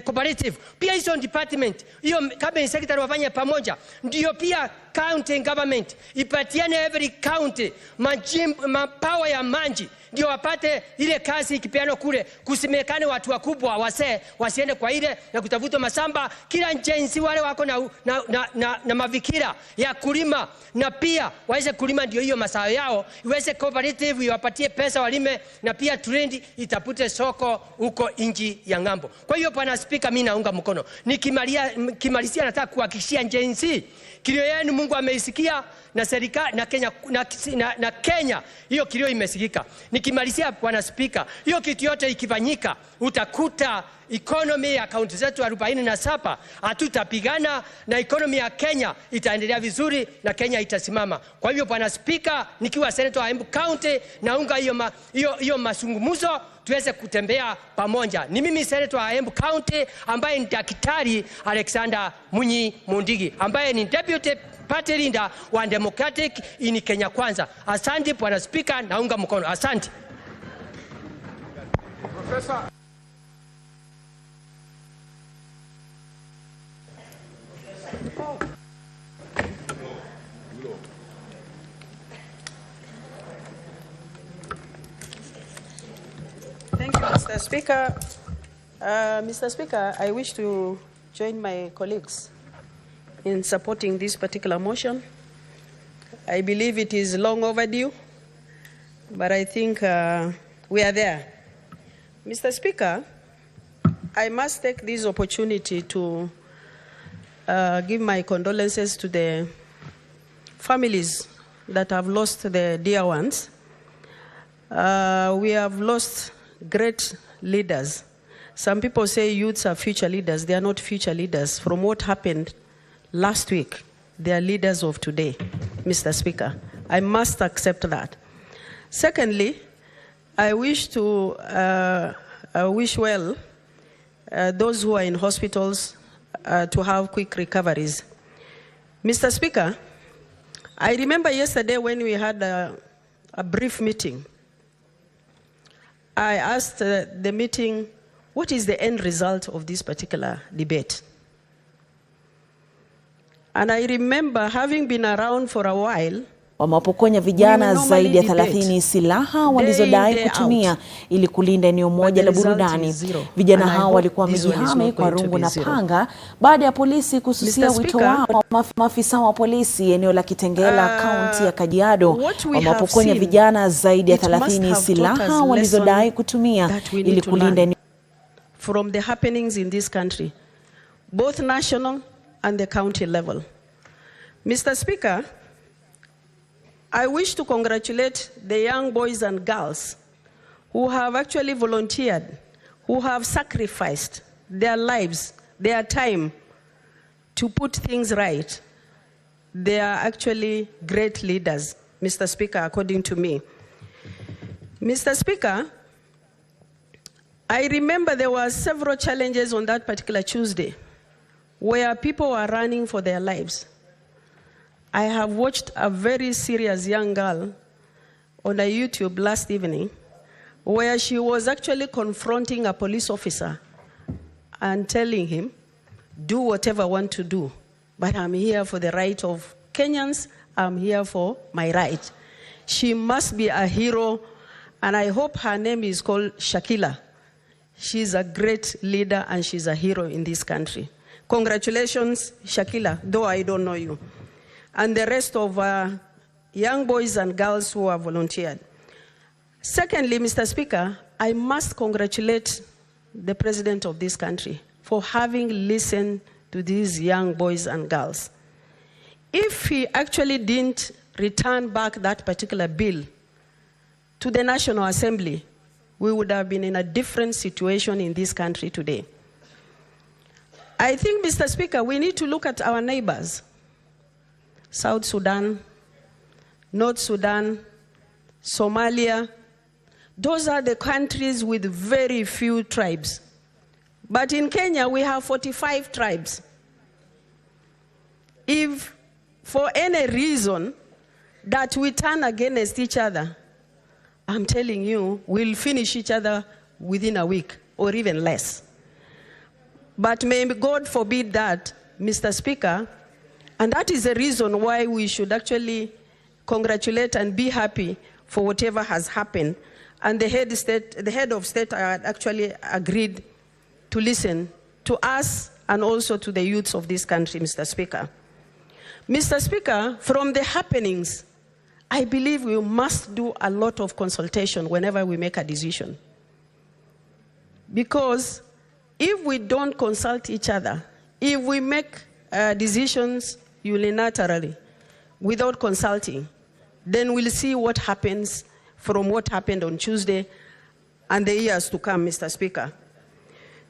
cooperative. Pia hizo department, hiyo cabinet secretary wafanye pamoja. Ndio pia county government ipatiane every county power ya manji, ndio wapate ile kazi ikipeano kule, kusimekane watu wakubwa wase wasiende kwa ile na kutafuta masamba. Kila njensi wale wako na mavikira ya kulima, na pia waweze kulima, ndio hiyo masao yao iweze cooperative iwapatie pesa walime, na pia trendi itapute soko huko inji ya ngambo. Kwa hiyo Bwana Spika, mimi naunga mkono. Nikimalizia nataka kuhakikishia njensi, kilio yenu Mungu ameisikia, na serikali na Kenya na Kenya hiyo kilio imesikika. Nikimalizia Bwana Spika, hiyo kitu yote ikifanyika, utakuta economy ya kaunti zetu 47 hatutapigana, na economy ya Kenya itaendelea vizuri na Kenya itasimama. Kwa hivyo Bwana Spika, nikiwa senator wa Embu County, naunga hiyo mazungumzo, tuweze kutembea pamoja. Ni mimi senator wa Embu County ambaye ni Daktari Alexander Munyi Mundigi, ambaye ni deputy party leader wa Democratic in Kenya kwanza. Asante Bwana Spika, naunga mkono. Asante. Professor. Thank you, Mr. Speaker. Mr. Speaker, I wish to join my colleagues in supporting this particular motion. I believe it is long overdue, but I think we are there. Mr. Speaker, I must take this opportunity to give my condolences to the families that have lost their dear ones. We have lost great leaders. Some people say youths are future leaders. They are not future leaders. From what happened last week, they are leaders of today, Mr. Speaker. I must accept that. Secondly, I wish to wish well those who are in hospitals to have quick recoveries. Mr. Speaker, I remember yesterday when we had a brief meeting, I asked the meeting, what is the end result of this particular debate? And I remember having been around for a while, wamewapokonya vijana zaidi ya 30 silaha walizodai kutumia ili kulinda eneo moja la burudani. Vijana hao walikuwa wamejihami kwa rungu na panga baada ya polisi kususia wito wao. Maafisa wa polisi eneo la Kitengela, kaunti ya Kajiado, wamewapokonya vijana zaidi ya 30 silaha walizodai kutumia ili kulinda eneo. From the happenings in this country, both national and the county level. Mr. Speaker, I wish to congratulate the young boys and girls who have actually volunteered, who have sacrificed their lives, their time to put things right. They are actually great leaders, Mr. Speaker, according to me. Mr. Speaker, I remember there were several challenges on that particular Tuesday where people were running for their lives. I have watched a very serious young girl on a YouTube last evening where she was actually confronting a police officer and telling him, do whatever I want to do, but I'm here for the right of Kenyans, I'm here for my right. She must be a hero, and I hope her name is called Shakila. She's a great leader and she's a hero in this country. Congratulations, Shakila, though I don't know you. And the rest of young boys and girls who have volunteered. Secondly, Mr. Speaker, I must congratulate the President of this country for having listened to these young boys and girls. If he actually didn't return back that particular bill to the National Assembly, we would have been in a different situation in this country today. I think, Mr. Speaker, we need to look at our neighbors. South Sudan, North Sudan, Somalia. Those are the countries with very few tribes. But in Kenya, we have 45 tribes. If for any reason that we turn against each other, I'm telling you, we'll finish each other within a week or even less. But may God forbid that, Mr. Speaker, and that is the reason why we should actually congratulate and be happy for whatever has happened. And the head of state actually agreed to listen to us and also to the youths of this country, Mr. Speaker. Mr. Speaker, from the happenings, I believe we must do a lot of consultation whenever we make a decision. Because if we don't consult each other, if we make decisions unilaterally without consulting, then we'll see what happens from what happened on Tuesday and the years to come, Mr. Speaker.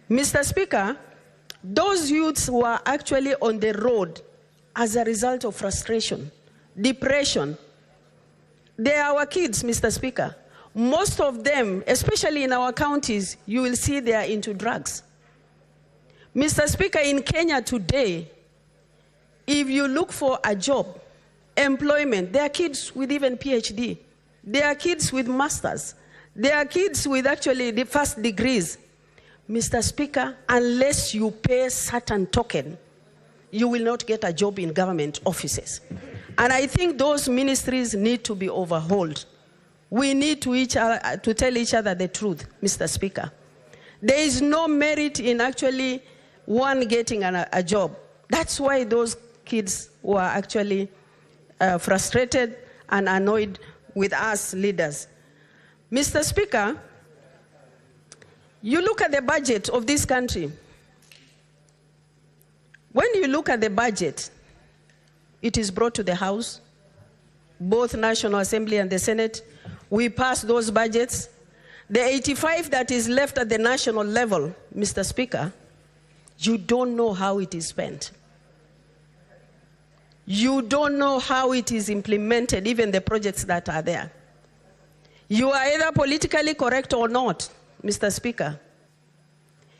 Mr. Speaker, those youths who are actually on the road as a result of frustration, depression, they are our kids, Mr. Speaker. Most of them, especially in our counties, you will see they are into drugs. Mr. Speaker, in Kenya today, if you look for a job, employment, there are kids with even PhD. There are kids with masters. There are kids with actually the first degrees. Mr. Speaker, unless you pay certain token, you will not get a job in government offices. And I think those ministries need to be overhauled. We need to tell each other the truth, Mr. Speaker. There is no merit in actually one getting a job. That's why those kids were actually frustrated and annoyed with us leaders. Mr. Speaker, you look at the budget of this country. When you look at the budget, it is brought to the House, both National Assembly and the Senate. We pass those budgets. The 85 that is left at the national level, Mr. Speaker, you don't know how it is spent. You don't know how it is implemented, even the projects that are there. You are either politically correct or not, Mr. Speaker.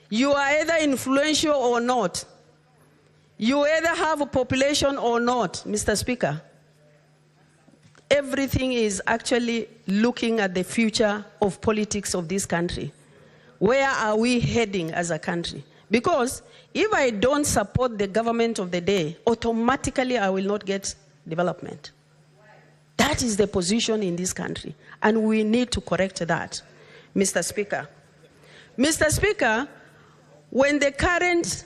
You are either influential or not. You either have a population or not, Mr. Speaker. Everything is actually looking at the future of politics of this country. Where are we heading as a country? Because if I don't support the government of the day, automatically I will not get development. That is the position in this country, and we need to correct that, Mr. Speaker. Mr. Speaker, when the current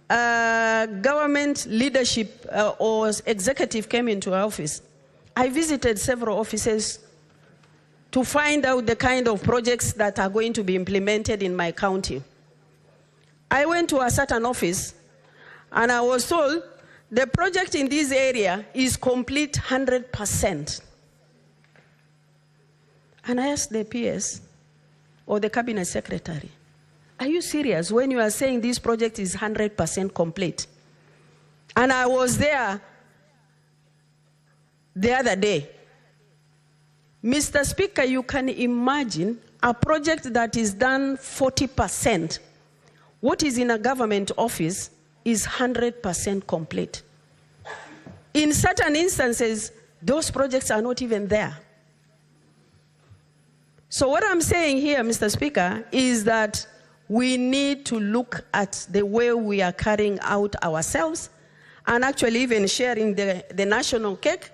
government leadership or executive came into office, I visited several offices to find out the kind of projects that are going to be implemented in my county. I went to a certain office and I was told the project in this area is complete 100%. And I asked the PS or the cabinet secretary, are you serious when you are saying this project is 100% complete? And I was there the other day. Mr. Speaker, you can imagine a project that is done 40%. What is in a government office is 100% complete. In certain instances, those projects are not even there. So what I'm saying here, Mr. Speaker, is that we need to look at the way we are carrying out ourselves and actually even sharing the national cake.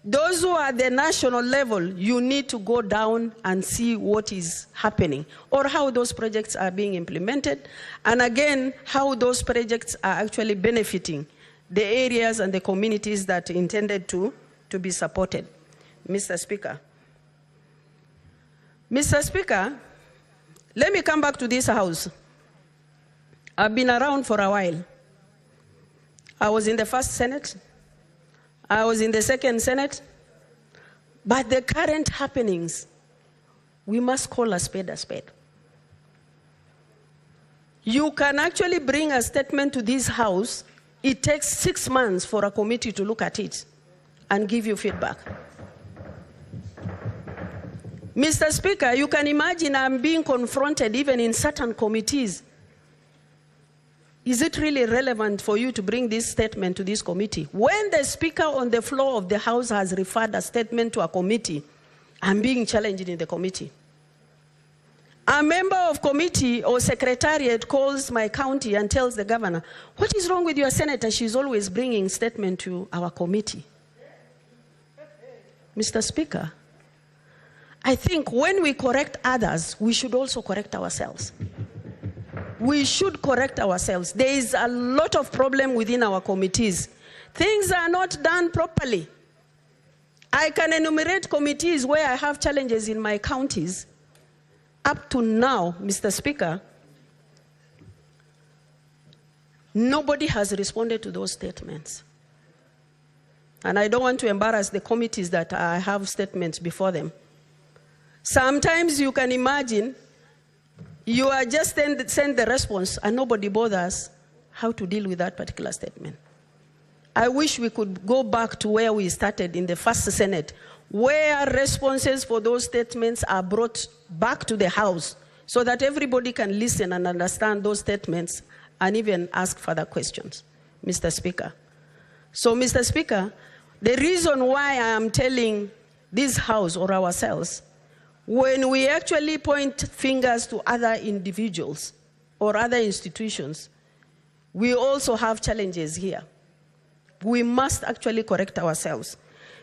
Those who are at the national level, you need to go down and see what is happening or how those projects are being implemented. And again, how those projects are actually benefiting the areas and the communities that are intended to be supported. Mr. Speaker. Mr. Speaker, let me come back to this house. I've been around for a while. I was in the first Senate. I was in the second Senate. But the current happenings, we must call a spade a spade. You can actually bring a statement to this house. It takes 6 months for a committee to look at it and give you feedback. Mr. Speaker, you can imagine I'm being confronted even in certain committees. Is it really relevant for you to bring this statement to this committee? When the Speaker on the floor of the House has referred a statement to a committee, I'm being challenged in the committee. A member of committee or secretariat calls my county and tells the governor, what is wrong with your senator? She's always bringing statement to our committee. Mr. Speaker, I think when we correct others, we should also correct ourselves. We should correct ourselves. There is a lot of problem within our committees. Things are not done properly. I can enumerate committees where I have challenges in my counties. Up to now, Mr. Speaker, nobody has responded to those statements. And I don't want to embarrass the committees that I have statements before them. Sometimes you can imagine you are just send the response and nobody bothers how to deal with that particular statement. I wish we could go back to where we started in the first Senate, where responses for those statements are brought back to the House so that everybody can listen and understand those statements and even ask further questions, Mr. Speaker. So, Mr. Speaker, the reason why I am telling this House or ourselves, when we actually point fingers to other individuals or other institutions, we also have challenges here. We must actually correct ourselves.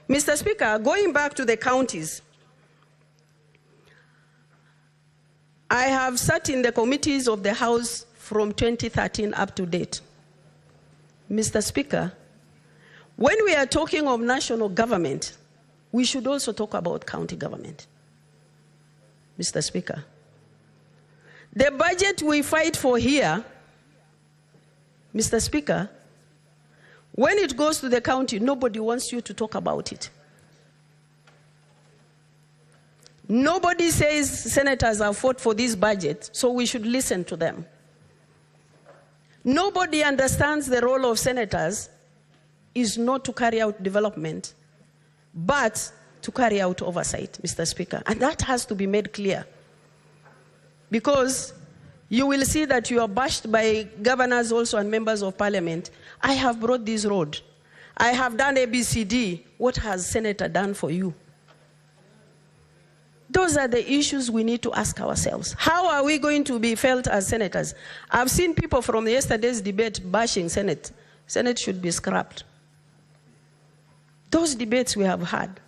Mr. Speaker, going back to the counties, I have sat in the committees of the House from 2013 up to date. Mr. Speaker, when we are talking of national government, we should also talk about county government. Mr. Speaker, the budget we fight for here, Mr. Speaker, when it goes to the county, nobody wants you to talk about it. Nobody says senators have fought for this budget, so we should listen to them. Nobody understands the role of senators is not to carry out development, but to carry out oversight, Mr. Speaker. And that has to be made clear. Because you will see that you are bashed by governors also and members of parliament. I have brought this road. I have done ABCD. What has Senator done for you? Those are the issues we need to ask ourselves. How are we going to be felt as senators? I've seen people from yesterday's debate bashing Senate. Senate should be scrapped. Those debates we have had.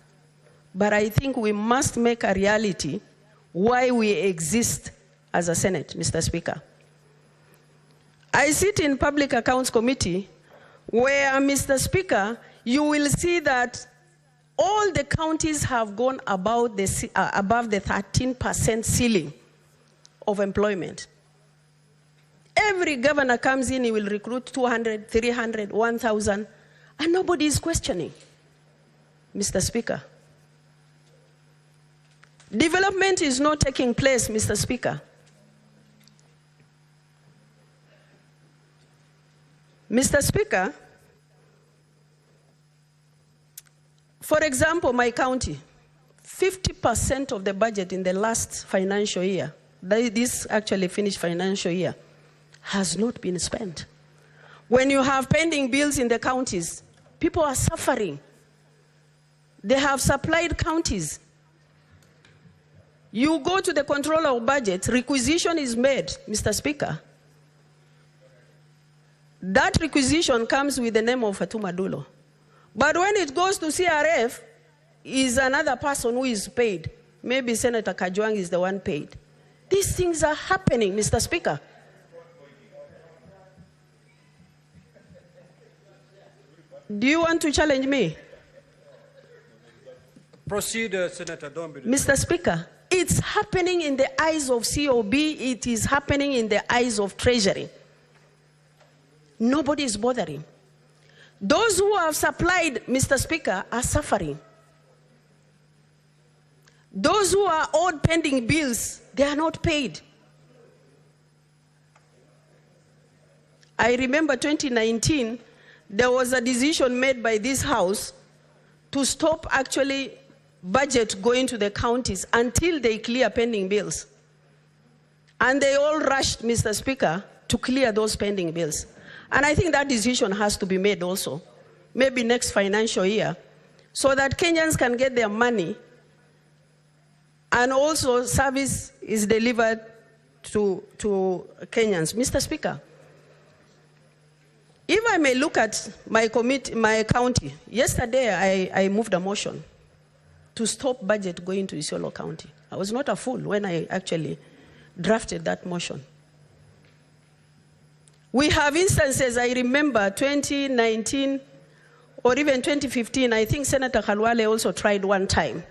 But I think we must make a reality why we exist as a Senate, Mr. Speaker. I sit in Public Accounts Committee where, Mr. Speaker, you will see that all the counties have gone above the 13% ceiling of employment. Every governor comes in, he will recruit 200, 300, 1,000, and nobody is questioning, Mr. Speaker. Development is not taking place, Mr. Speaker. Mr. Speaker, for example, my county, 50% of the budget in the last financial year, this actually finished financial year, has not been spent. When you have pending bills in the counties, people are suffering. They have supplied counties. You go to the controller of budget, requisition is made, Mr. Speaker. That requisition comes with the name of Fatuma Dulo. But when it goes to CRF, is another person who is paid. Maybe Senator Kajwang is the one paid. These things are happening, Mr. Speaker. Do you want to challenge me? Proceed, Senator. Don't be Mr. Speaker, it's happening in the eyes of COB, it is happening in the eyes of Treasury. Nobody is bothering. Those who have supplied, Mr. Speaker, are suffering. Those who are owed pending bills, they are not paid. I remember 2019, there was a decision made by this House to stop actually budget going to the counties until they clear pending bills. And they all rushed, Mr. Speaker, to clear those pending bills. And I think that decision has to be made also, maybe next financial year, so that Kenyans can get their money and also service is delivered to Kenyans. Mr. Speaker, if I may look at my county, yesterday I moved a motion to stop budget going to Isiolo County. I was not a fool when I actually drafted that motion. We have instances, I remember 2019 or even 2015, I think Senator Khalwale also tried one time.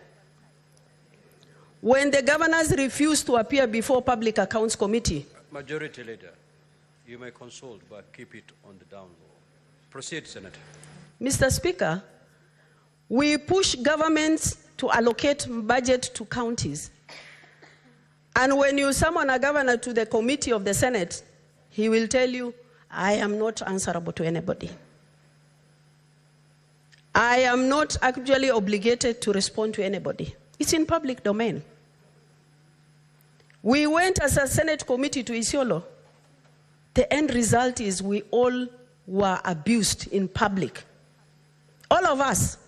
When the governors refused to appear before Public Accounts Committee. Majority Leader, you may consult, but keep it on the down low. Proceed, Senator. Mr. Speaker, we push governments to allocate budget to counties. And when you summon a governor to the committee of the Senate, he will tell you, I am not answerable to anybody. I am not actually obligated to respond to anybody. It's in public domain. We went as a Senate committee to Isiolo. The end result is we all were abused in public. All of us.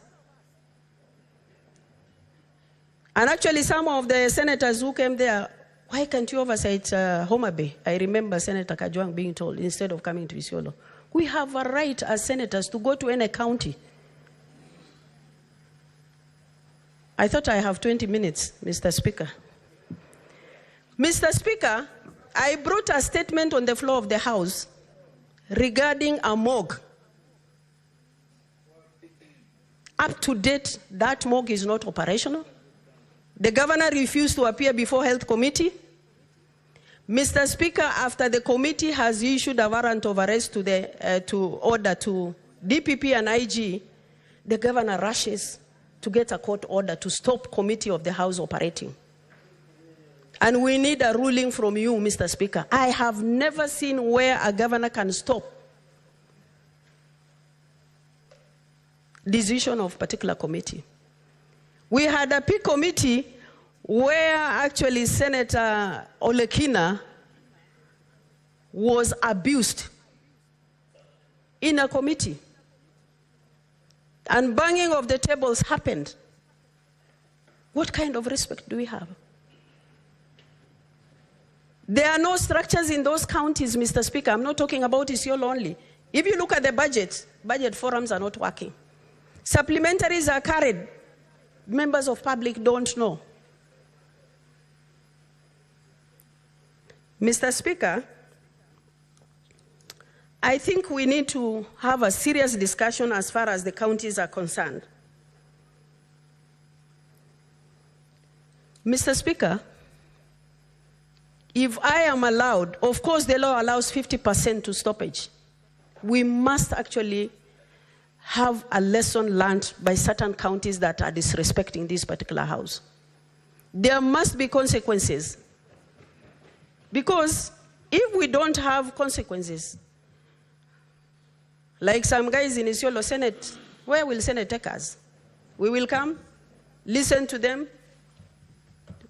And actually some of the senators who came there, why can't you oversight Homa Bay? I remember Senator Kajwang being told, instead of coming to Isiolo. We have a right as senators to go to any county. I thought I have 20 minutes, Mr. Speaker. Mr. Speaker, I brought a statement on the floor of the House regarding a morgue. Up to date, that morgue is not operational. The governor refused to appear before Health Committee. Mr. Speaker, after the committee has issued a warrant of arrest to order to DPP and IG, the governor rushes to get a court order to stop committee of the House operating. And we need a ruling from you, Mr. Speaker. I have never seen where a governor can stop decision of particular committee. We had a P committee where actually Senator Olekina was abused in a committee. And banging of the tables happened. What kind of respect do we have? There are no structures in those counties, Mr. Speaker. I'm not talking about Isiolo only. If you look at the budget forums are not working. Supplementaries are carried. Members of public don't know. Mr. Speaker, I think we need to have a serious discussion as far as the counties are concerned. Mr. Speaker, if I am allowed, of course the law allows 50% to stoppage. We must actually have a lesson learned by certain counties that are disrespecting this particular House. There must be consequences. Because if we don't have consequences, like some guys in Isiolo Senate, where will Senate take us? We will come, listen to them,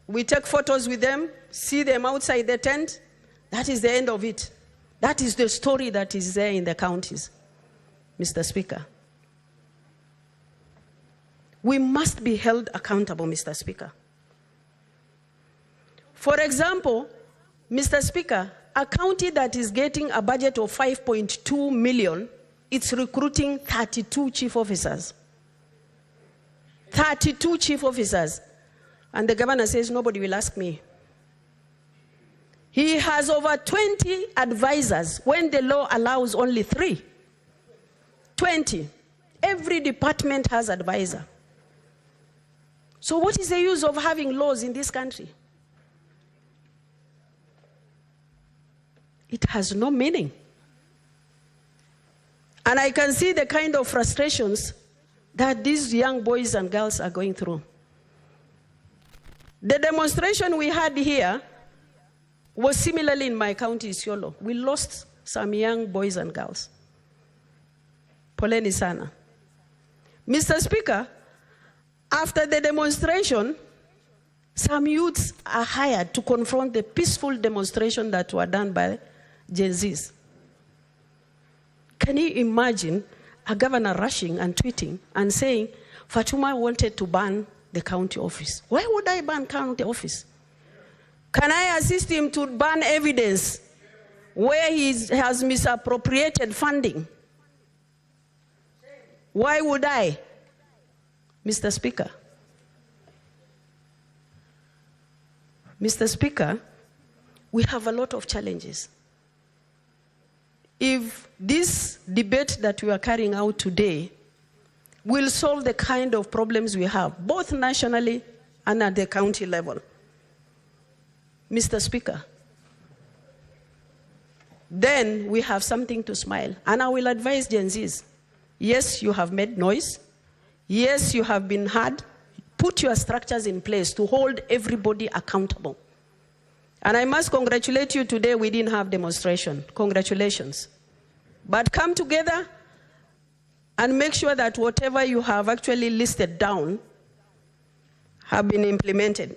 we take photos with them, see them outside the tent. That is the end of it. That is the story that is there in the counties, Mr. Speaker. We must be held accountable, Mr. Speaker. For example, Mr. Speaker, a county that is getting a budget of 5.2 million, it's recruiting 32 chief officers. 32 chief officers. And the governor says, nobody will ask me. He has over 20 advisors when the law allows only 3. 20. Every department has advisor. So what is the use of having laws in this country? It has no meaning. And I can see the kind of frustrations that these young boys and girls are going through. The demonstration we had here was similarly in my county, Isiolo. We lost some young boys and girls. Poleni sana. Mr. Speaker, after the demonstration, some youths are hired to confront the peaceful demonstration that were done by Gen Zs. Can you imagine a governor rushing and tweeting and saying, Fatuma wanted to ban the county office? Why would I ban county office? Can I assist him to ban evidence where he has misappropriated funding? Why would I? Mr. Speaker. Mr. Speaker, we have a lot of challenges. If this debate that we are carrying out today will solve the kind of problems we have, both nationally and at the county level, Mr. Speaker, then we have something to smile. And I will advise Gen Zs, yes, you have made noise. Yes, you have been heard. Put your structures in place to hold everybody accountable. And I must congratulate you today, we didn't have demonstration. Congratulations. But come together and make sure that whatever you have actually listed down have been implemented.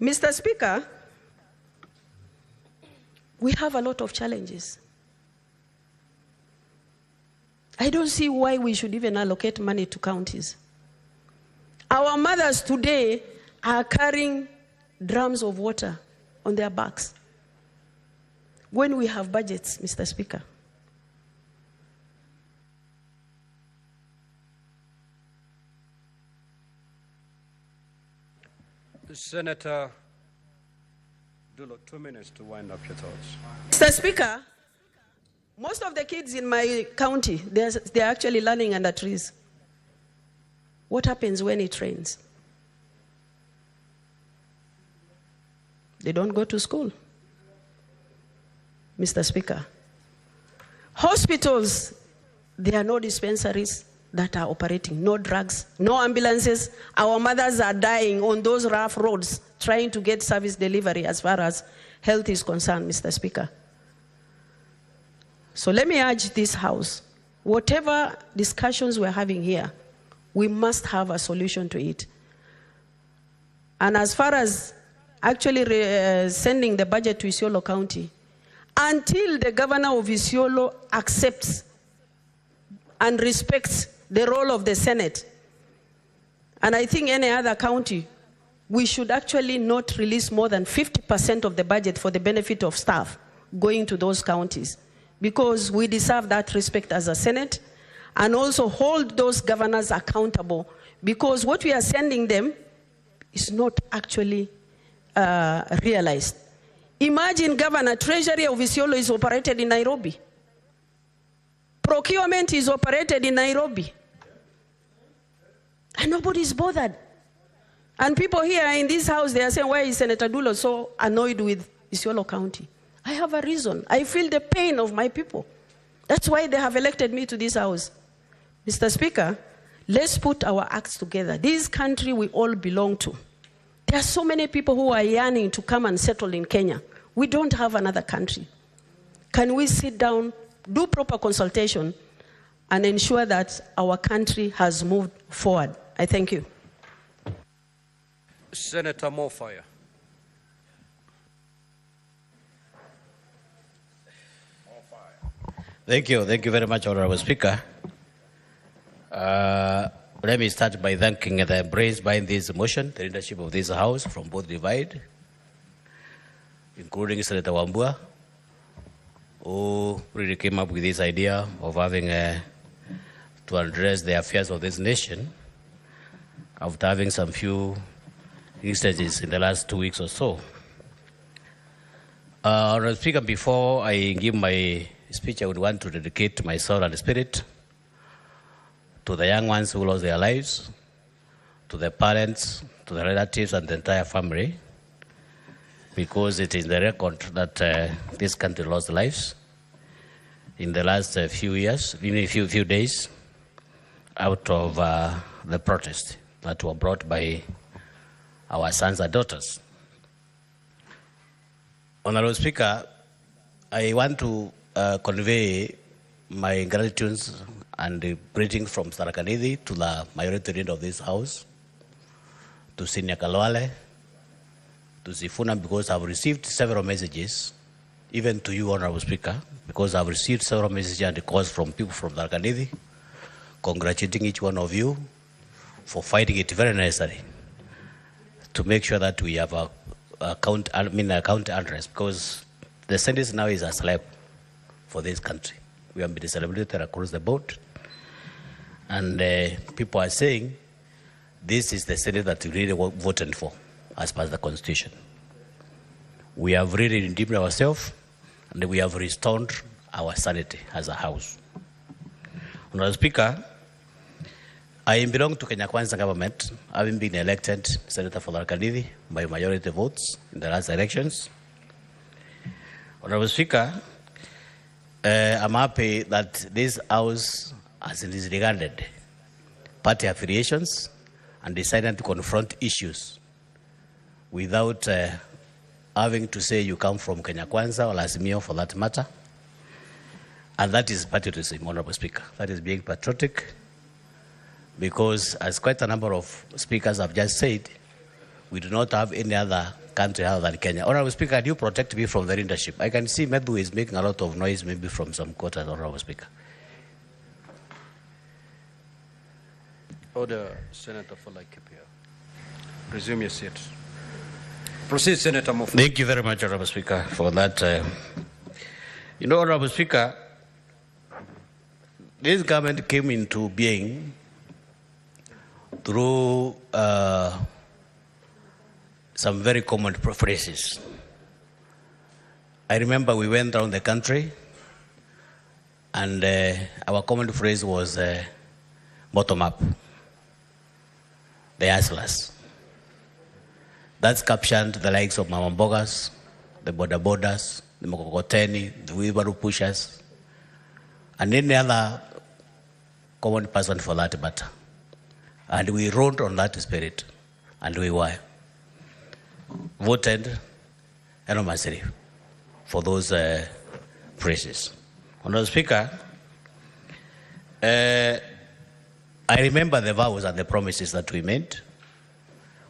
Mr. Speaker, we have a lot of challenges. I don't see why we should even allocate money to counties. Our mothers today are carrying drums of water on their backs when we have budgets, Mr. Speaker. Senator Dulo, 2 minutes to wind up your thoughts. Mr. Speaker, most of the kids in my county, they're actually learning under trees. What happens when it rains? They don't go to school. Mr. Speaker, hospitals, there are no dispensaries that are operating, no drugs, no ambulances. Our mothers are dying on those rough roads trying to get service delivery as far as health is concerned, Mr. Speaker. So let me urge this House, whatever discussions we're having here, we must have a solution to it. And as far as actually sending the budget to Isiolo County, until the governor of Isiolo accepts and respects the role of the Senate, and I think any other county, we should actually not release more than 50% of the budget for the benefit of staff going to those counties, because we deserve that respect as a Senate, and also hold those governors accountable, because what we are sending them is not actually realized. Imagine, Governor, Treasury of Isiolo is operated in Nairobi. Procurement is operated in Nairobi. And nobody is bothered. And people here in this house, they are saying, why is Senator Dulo so annoyed with Isiolo County? I have a reason. I feel the pain of my people. That's why they have elected me to this house. Mr. Speaker, Let's put our acts together. This country we all belong to. There are so many people who are yearning to come and settle in Kenya. We don't have another country. Can we sit down, do proper consultation, and ensure that our country has moved forward? I thank you. Senator Mofire. Thank you very much, Honorable Speaker. Let me start by thanking the brains behind this motion, the leadership of this House from both divide, including Senator Wambua, who really came up with this idea of having to address the affairs of this nation after having some few instances in the last 2 weeks or so. Honorable Speaker, before I give my speech, I would want to dedicate my soul and spirit to the young ones who lost their lives, to the parents, to the relatives, and the entire family, because it is the record that this country lost lives in the last few years, in a few days, out of the protests that were brought by our sons and daughters. Honorable Speaker, I want to convey my gratitude and greetings from Tharaka-Nithi to the majority leader of this House, to Senior Kalwale, to Sifuna, because I've received several messages, even to you, Honorable Speaker, because I've received several messages and calls from people from Tharaka-Nithi, congratulating each one of you for fighting it very necessary to make sure that we have a counter address, because the sentence now is a slap for this country. We have been celebrated across the board, and people are saying this is the Senate that we really voted for as per the Constitution. We have really redeemed ourselves, and we have restored our sanity as a House. Honorable Speaker, I belong to Kenya Kwanza government, having been elected Senator for Tharaka-Nithi by majority votes in the last elections. Honorable Speaker, I'm happy that this House has disregarded party affiliations and decided to confront issues without having to say you come from Kenya Kwanza or Azimio for that matter. And that is patriotism, Honorable Speaker. That is being patriotic, because as quite a number of speakers have just said, we do not have any other country other than Kenya. Honorable Speaker, do you protect me from the leadership? I can see Medhu is making a lot of noise, maybe from some quarters, Honorable Speaker. Order, Senator for Laikipia. Resume your seat. Proceed, Senator Mofire. Thank you very much, Honorable Speaker, for that. You know, Honorable Speaker, this government came into being through some very common phrases. I remember we went around the country, and our common phrase was bottom up, the hustlers. That's captioned the likes of Mama Mbogas, the border borders, the Mokokoteni, the wheelbarrow pushers, and any other common person for that matter. And we rode on that spirit, and we were voted enormously for those phrases. Honorable Speaker, I remember the vows and the promises that we made.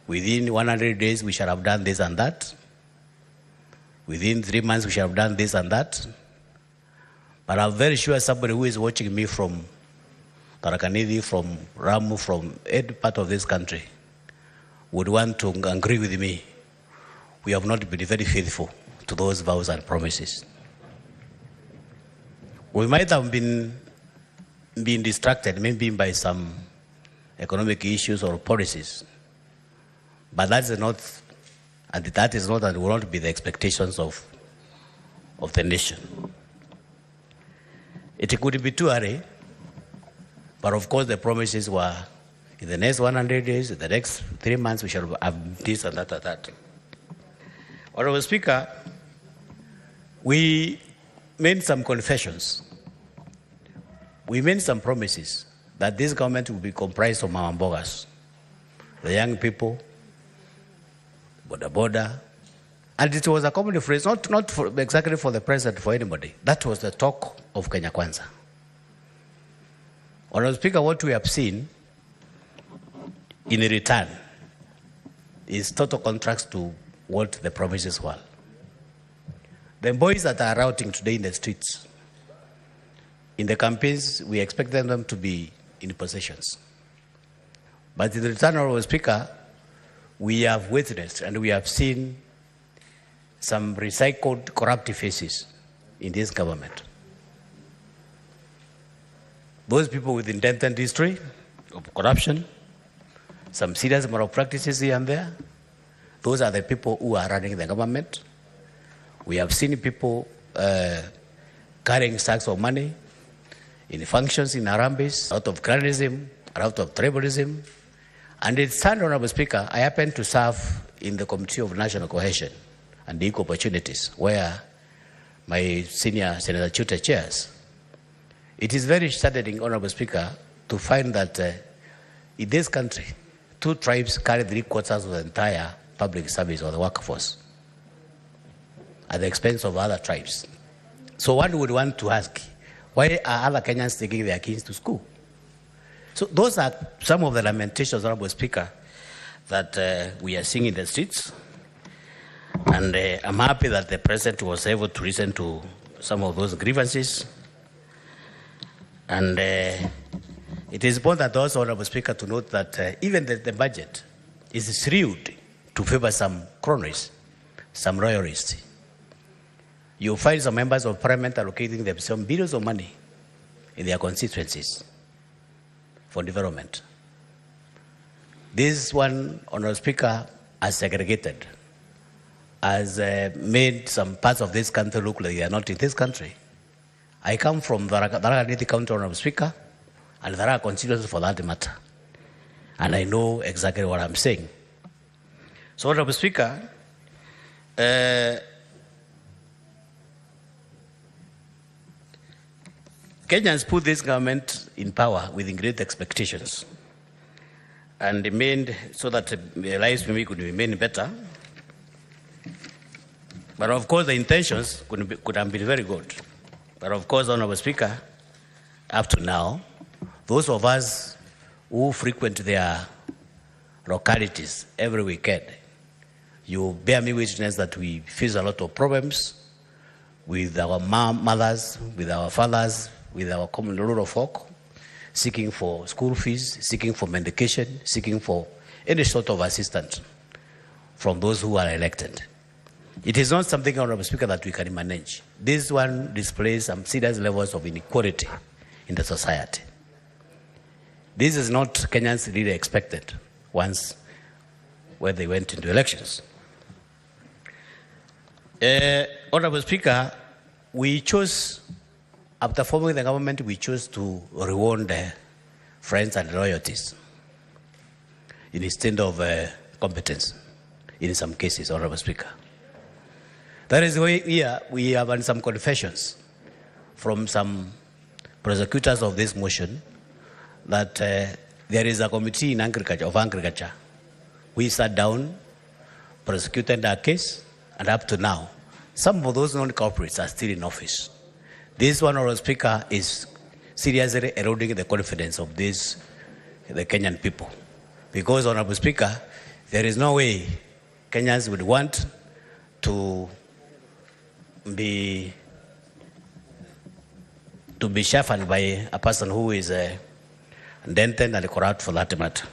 Within 100 days, we shall have done this and that. Within 3 months, we shall have done this and that. But I'm very sure somebody who is watching me from Tharaka-Nithi, from Ramu, from any part of this country, would want to agree with me. We have not been very faithful to those vows and promises. We might have been distracted maybe by some economic issues or policies, but that is not and will not be the expectations of the nation. It could be too early, but of course the promises were in the next 100 days, in the next 3 months, we shall have this and that and that. Honorable Speaker, we made some confessions. We made some promises that this government will be comprised of mamambogas, the young people, border. And it was a common phrase, not exactly for the president, for anybody. That was the talk of Kenya Kwanza. Honorable Speaker, what we have seen in return is total contrast to what the promises were. The boys that are routing today in the streets, in the campaigns, we expect them to be in positions. But in return, Honorable Speaker, we have witnessed and we have seen some recycled corrupt faces in this government. Those people with indented history of corruption, some serious moral practices here and there, those are the people who are running the government. We have seen people carrying sacks of money in functions in Harambes, out of cronyism, out of tribalism. And it's time, Honorable Speaker, I happen to serve in the Committee of National Cohesion and Equal Opportunities, where my senior Senator Chuta chairs. It is very saddening, Honorable Speaker, to find that in this country, 2 tribes carry 3/4 of the entire public service or the workforce at the expense of other tribes. So one would want to ask, why are other Kenyans taking their kids to school? So those are some of the lamentations, Honorable Speaker, that we are seeing in the streets. And I'm happy that the President was able to listen to some of those grievances. And it is important also, Honorable Speaker, to note that even the budget is skewed to favor some cronies, some royalists. You find some members of parliament allocating them some billions of money in their constituencies for development. This one, Honorable Speaker, has segregated, has made some parts of this country look like they are not in this country. I come from Tharaka County, Honorable Speaker, and there are constituencies for that matter. And I know exactly what I'm saying. So, Honorable Speaker, Kenyans put this government in power with great expectations and remained so that their lives maybe could remain better. But of course, the intentions could have been very good. But of course, Honorable Speaker, up to now, those of us who frequent their localities every weekend, you bear me witness that we face a lot of problems with our mothers, with our fathers, with our common rural folk, seeking for school fees, seeking for medication, seeking for any sort of assistance from those who are elected. It is not something, Honorable Speaker, that we can manage. This one displays some serious levels of inequality in the society. This is not Kenyans really expected once when they went into elections. Honorable Speaker, we chose, after forming the government, we chose to reward the friends and loyalties instead of competence in some cases, Honorable Speaker. That is why we have had some confessions from some prosecutors of this motion that there is a committee in agriculture. We sat down, prosecuted our case, and up to now, some of those non-corporates are still in office. This one, Honorable Speaker, is seriously eroding the confidence of the Kenyan people. Because, Honorable Speaker, there is no way Kenyans would want to be shuffled by a person who is dented and corrupt for that matter.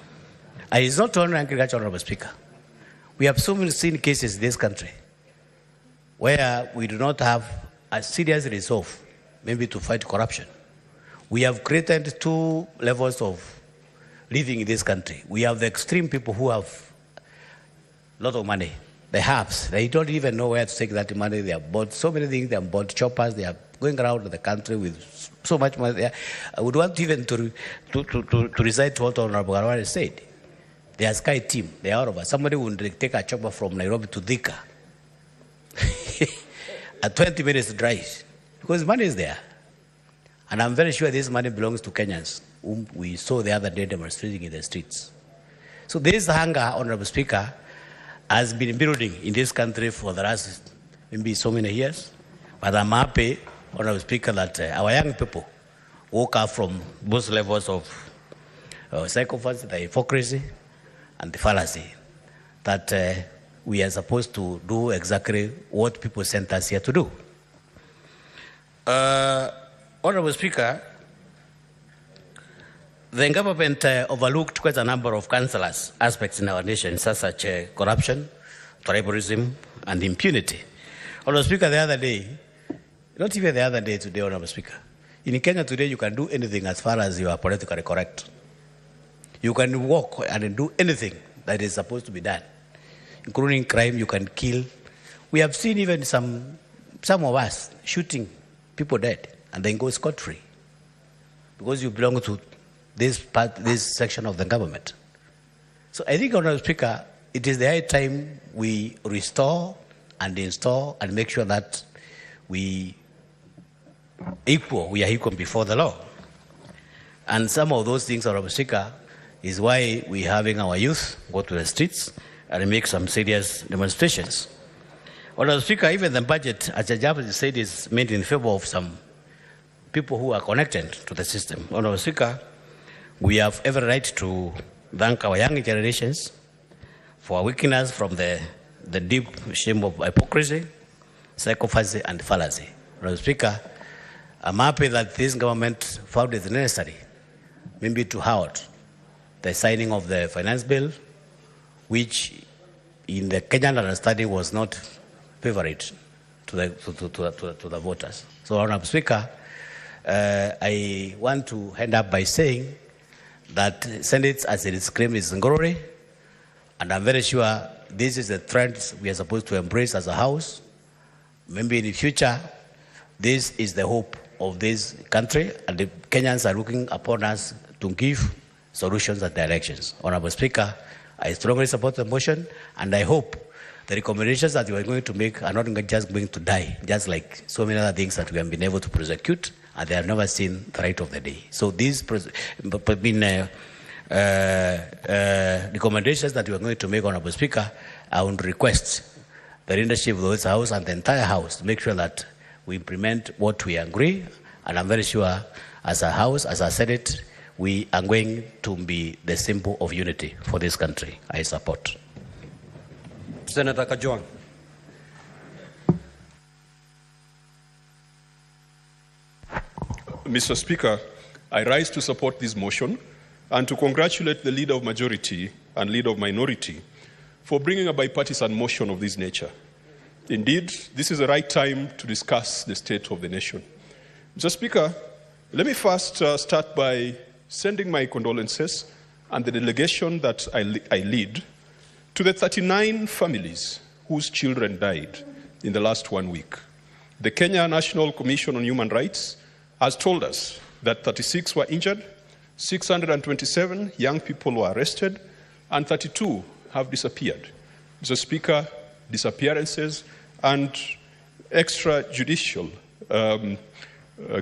And it's not only agriculture, Honorable Speaker. We have so many seen cases in this country where we do not have a serious resolve, maybe to fight corruption. We have created 2 levels of living in this country. We have the extreme people who have a lot of money. The haves, they don't even know where to take that money. They have bought so many things. They have bought choppers. They are going around the country with so much money. I would want even to recite what Honorable Garwari said. They are Sky team. They are out of us. Somebody would take a chopper from Nairobi to Thika. A 20 minutes drive. Because money is there. And I'm very sure this money belongs to Kenyans. whom we saw the other day demonstrating in the streets. So this hunger, Honorable Speaker, has been building in this country for the last maybe so many years. But I'm happy, Honorable Speaker, that our young people woke up from both levels of psychopathy, the hypocrisy, and the fallacy, that we are supposed to do exactly what people sent us here to do. Honorable Speaker, the government overlooked quite a number of cancerous aspects in our nation, such as corruption, tribalism, and impunity. Honorable Speaker, the other day, not even the other day, today, Honorable Speaker, in Kenya today, you can do anything as far as you are politically correct. You can walk and do anything that is supposed to be done, including crime. You can kill. We have seen even some of us shooting people dead and then go scot-free because you belong to this section of the government. So I think, Honorable Speaker, it is the high time we restore and install and make sure that we are equal before the law. And some of those things, Honorable Speaker, is why we're having our youth go to the streets and make some serious demonstrations. Honorable Speaker, even the budget, as the Judge said, is made in favor of some people who are connected to the system. Honorable Speaker, we have every right to thank our young generations for waking us from the deep shame of hypocrisy, psychopathy, and fallacy. Honorable Speaker, I'm happy that this government found it necessary maybe to halt the signing of the finance bill, which in the Kenyan understanding was not favorite to the voters. So, Honorable Speaker, I want to end up by saying that Senate, as it is claimed, is in glory, and I'm very sure this is the trend we are supposed to embrace as a House. Maybe in the future, this is the hope of this country, and the Kenyans are looking upon us to give solutions and directions. Honorable Speaker, I strongly support the motion, and I hope the recommendations that we are going to make are not just going to die, just like so many other things that we have been able to prosecute, and they have never seen the light of the day. So these recommendations that we are going to make, Honorable Speaker, I would request the leadership of this House and the entire House to make sure that we implement what we agree, and I'm very sure as a House, as a Senate, we are going to be the symbol of unity for this country. I support. Senator Kajwang. Mr. Speaker, I rise to support this motion and to congratulate the Leader of Majority and Leader of Minority for bringing a bipartisan motion of this nature. Indeed, this is the right time to discuss the state of the nation. Mr. Speaker, let me first start by sending my condolences and the delegation that I lead to the 39 families whose children died in the last 1 week. The Kenya National Commission on Human Rights has told us that 36 were injured, 627 young people were arrested, and 32 have disappeared. Mr. Speaker, disappearances and extrajudicial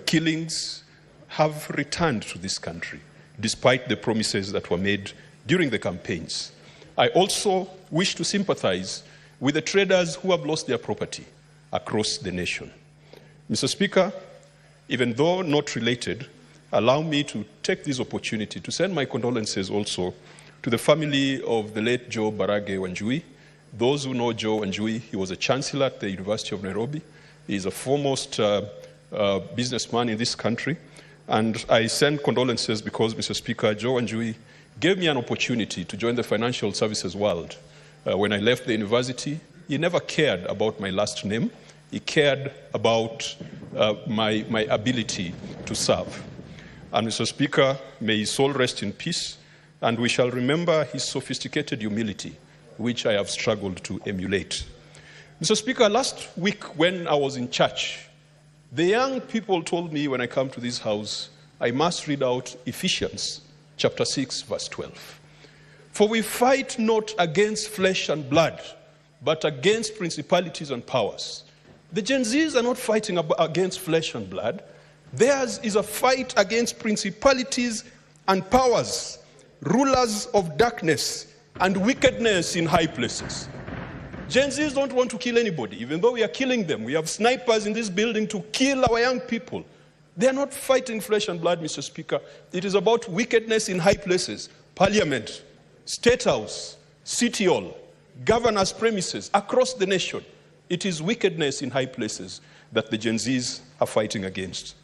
killings have returned to this country, despite the promises that were made during the campaigns. I also wish to sympathize with the traders who have lost their property across the nation. Mr. Speaker, even though not related, allow me to take this opportunity to send my condolences also to the family of the late Joe Barage Wanjui. Those who know Joe Wanjui, he was a chancellor at the University of Nairobi. He is a foremost businessman in this country. And I send condolences because, Mr. Speaker, Joe Wanjui gave me an opportunity to join the financial services world. When I left the university, he never cared about my last name. He cared about my ability to serve. And Mr. Speaker, may his soul rest in peace, and we shall remember his sophisticated humility, which I have struggled to emulate. Mr. Speaker, last week when I was in church, the young people told me when I come to this house, I must read out Ephesians chapter 6, verse 12. For we fight not against flesh and blood, but against principalities and powers. The Gen Zs are not fighting against flesh and blood. Theirs is a fight against principalities and powers, rulers of darkness and wickedness in high places. Gen Zs don't want to kill anybody, even though we are killing them. We have snipers in this building to kill our young people. They are not fighting flesh and blood, Mr. Speaker. It is about wickedness in high places. Parliament, State House, City Hall, governors' premises, across the nation. It is wickedness in high places that the Gen Zs are fighting against.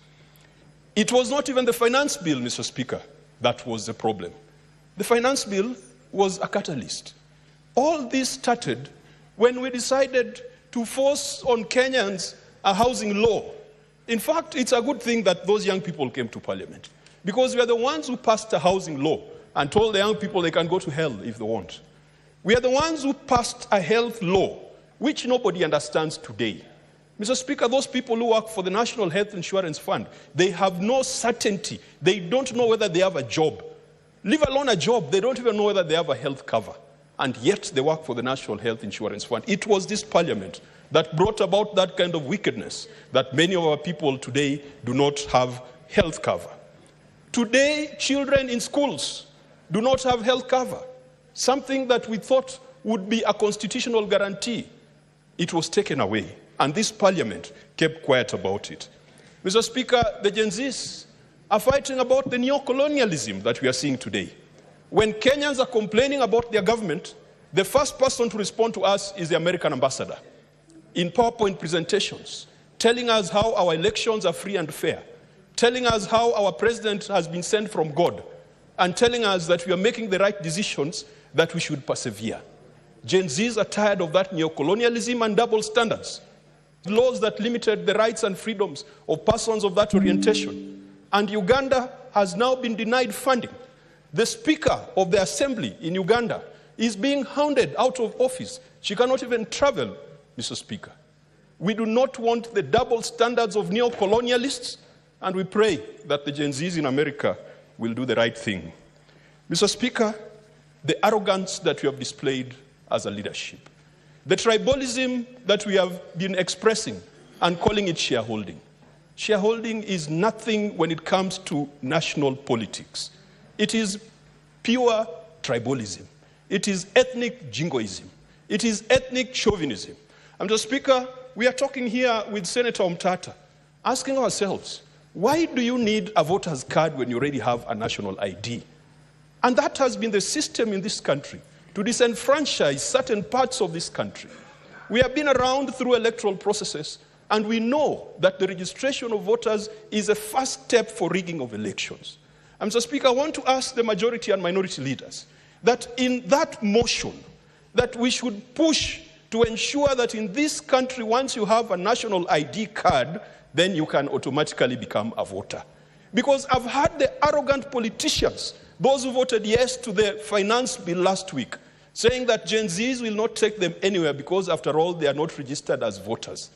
It was not even the finance bill, Mr. Speaker, that was the problem. The finance bill was a catalyst. All this started when we decided to force on Kenyans a housing law. In fact, it's a good thing that those young people came to Parliament, because we are the ones who passed a housing law and told the young people they can go to hell if they want. We are the ones who passed a health law, which nobody understands today. Mr. Speaker, those people who work for the National Health Insurance Fund, they have no certainty. They don't know whether they have a job. Leave alone a job, they don't even know whether they have a health cover. And yet they work for the National Health Insurance Fund. It was this Parliament that brought about that kind of wickedness, that many of our people today do not have health cover. Today, children in schools do not have health cover, something that we thought would be a constitutional guarantee. It was taken away, and this Parliament kept quiet about it. Mr. Speaker, the Gen Zs are fighting about the neo-colonialism that we are seeing today. When Kenyans are complaining about their government, the first person to respond to us is the American ambassador in PowerPoint presentations, telling us how our elections are free and fair, telling us how our president has been sent from God, and telling us that we are making the right decisions, that we should persevere. Gen Zs are tired of that neo-colonialism and double standards, laws that limited the rights and freedoms of persons of that orientation. And Uganda has now been denied funding. The Speaker of the Assembly in Uganda is being hounded out of office. She cannot even travel, Mr. Speaker. We do not want the double standards of neo-colonialists, and we pray that the Gen Zs in America will do the right thing. Mr. Speaker, the arrogance that we have displayed as a leadership, the tribalism that we have been expressing and calling it shareholding. Shareholding is nothing when it comes to national politics. It is pure tribalism. It is ethnic jingoism. It is ethnic chauvinism. And Mr. Speaker, we are talking here with Senator Omtata, asking ourselves, why do you need a voter's card when you already have a national ID? And that has been the system in this country, to disenfranchise certain parts of this country. We have been around through electoral processes, and we know that the registration of voters is a first step for rigging of elections. And Mr. Speaker, I want to ask the majority and minority leaders that in that motion, that we should push to ensure that in this country, once you have a national ID card, then you can automatically become a voter. Because I've heard the arrogant politicians, those who voted yes to the finance bill last week, saying that Gen Zs will not take them anywhere because, after all, they are not registered as voters.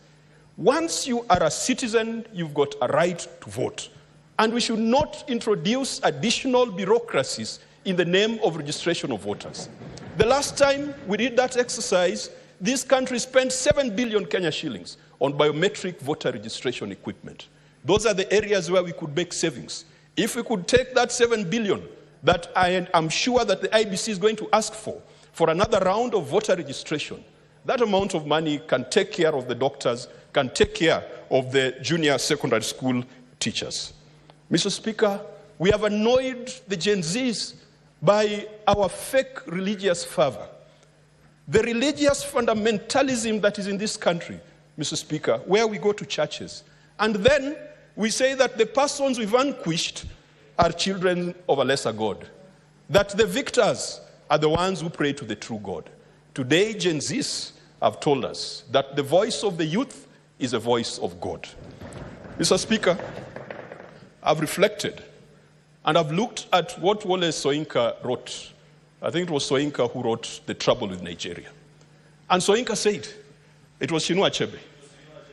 Once you are a citizen, you've got a right to vote. And we should not introduce additional bureaucracies in the name of registration of voters. The last time we did that exercise, this country spent 7 billion Kenya shillings on biometric voter registration equipment. Those are the areas where we could make savings. If we could take that 7 billion that I am sure that the IBC is going to ask for another round of voter registration, that amount of money can take care of the doctors, can take care of the junior secondary school teachers. Mr. Speaker, we have annoyed the Gen Zs by our fake religious fervor. The religious fundamentalism that is in this country, Mr. Speaker, where we go to churches, and then we say that the persons we vanquished are children of a lesser God, that the victors are the ones who pray to the true God. Today, Gen Zs have told us that the voice of the youth is a voice of God. Mr. Speaker, I've reflected and I've looked at what Wole Soyinka wrote. I think it was Soyinka who wrote The Trouble with Nigeria. And Soyinka said, it was Chinua Achebe.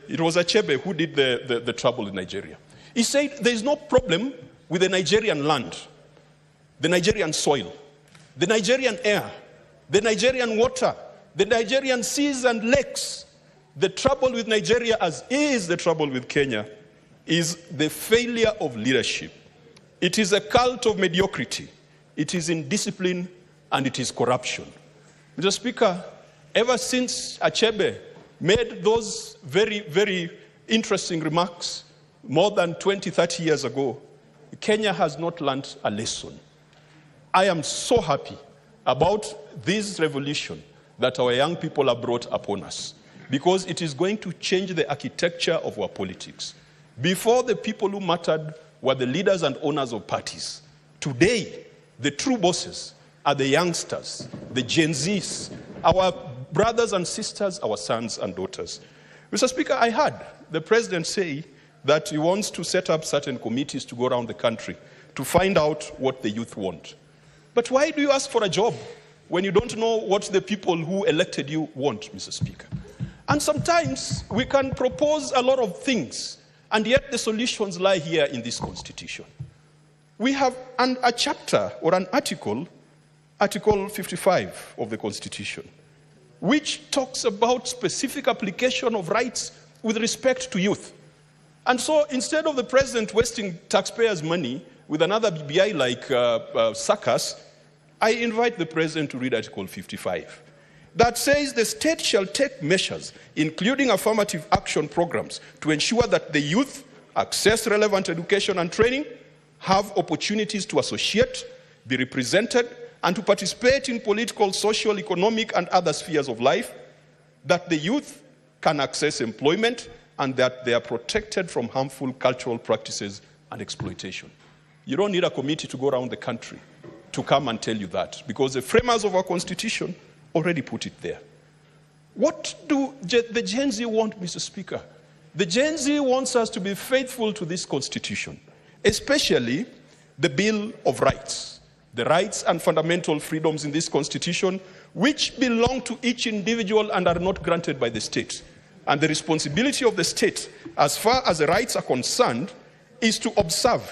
It was Achebe who did the Trouble with Nigeria. He said there is no problem with the Nigerian land, the Nigerian soil, the Nigerian air, the Nigerian water, the Nigerian seas and lakes. The trouble with Nigeria, as is the trouble with Kenya, is the failure of leadership. It is a cult of mediocrity. It is indiscipline and it is corruption. Mr. Speaker, ever since Achebe made those very, very interesting remarks more than 20, 30 years ago, Kenya has not learned a lesson. I am so happy about this revolution that our young people have brought upon us, because it is going to change the architecture of our politics. Before, the people who mattered were the leaders and owners of parties. Today, the true bosses are the youngsters, the Gen Zs, our brothers and sisters, our sons and daughters. Mr. Speaker, I heard the president say that he wants to set up certain committees to go around the country to find out what the youth want. But why do you ask for a job when you don't know what the people who elected you want, Mr. Speaker? And sometimes we can propose a lot of things, and yet the solutions lie here in this Constitution. We have a chapter or an article, Article 55 of the Constitution, which talks about specific application of rights with respect to youth. And so instead of the president wasting taxpayers' money with another BBI like circus, I invite the president to read Article 55. That says the state shall take measures, including affirmative action programs, to ensure that the youth access relevant education and training, have opportunities to associate, be represented, and to participate in political, social, economic, and other spheres of life, that the youth can access employment, and that they are protected from harmful cultural practices and exploitation. You don't need a committee to go around the country to come and tell you that, because the framers of our Constitution already put it there. What do the Gen Z want, Mr. Speaker? The Gen Z wants us to be faithful to this Constitution, especially the Bill of Rights, the rights and fundamental freedoms in this Constitution, which belong to each individual and are not granted by the state. And the responsibility of the state, as far as the rights are concerned, is to observe,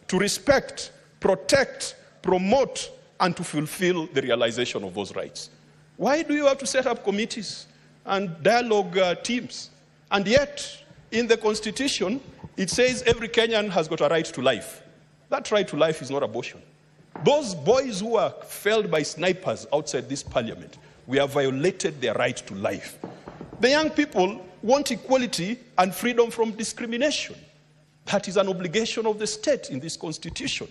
to respect, protect, promote, and to fulfill the realization of those rights. Why do you have to set up committees and dialogue teams? And yet, in the Constitution, it says every Kenyan has got a right to life. That right to life is not abortion. Those boys who are felled by snipers outside this parliament, we have violated their right to life. The young people want equality and freedom from discrimination. That is an obligation of the state in this Constitution.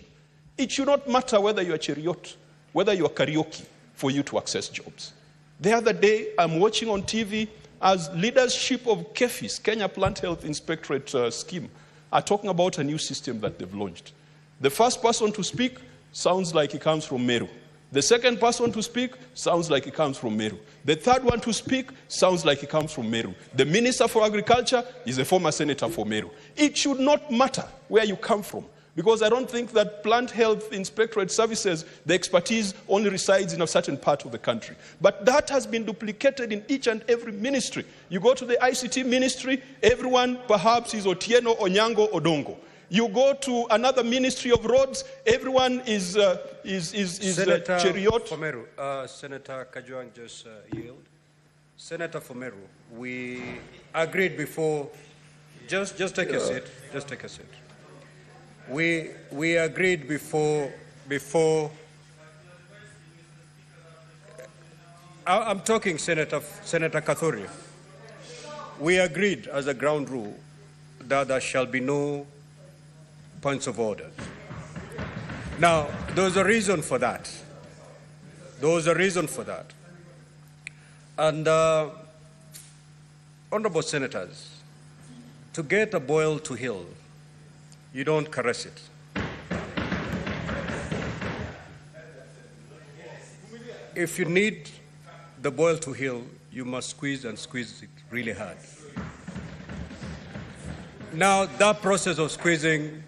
It should not matter whether you are chariot, whether you are karaoke, for you to access jobs. The other day, I'm watching on TV as leadership of KEFIS, Kenya Plant Health Inspectorate Scheme, are talking about a new system that they've launched. The first person to speak sounds like he comes from Meru. The second person to speak sounds like he comes from Meru. The third one to speak sounds like he comes from Meru. The Minister for Agriculture is a former senator for Meru. It should not matter where you come from, because I don't think that Plant Health Inspectorate Services, the expertise only resides in a certain part of the country. But that has been duplicated in each and every ministry. You go to the ICT ministry, everyone perhaps is Otieno, Onyango, Odongo. You go to another ministry of roads, everyone is Senator Cheriot. Fomeru, Senator Kajwang just yield. Senator Fomeru, we agreed before, just take a seat, just take a seat. We agreed before, I'm talking Senator Kathuri. We agreed as a ground rule that there shall be no points of order. Now, there's a reason for that. There's a reason for that. And honorable senators, to get a boil to heal, you don't caress it. If you need the boil to heal, you must squeeze and squeeze it really hard. Now, that process of squeezing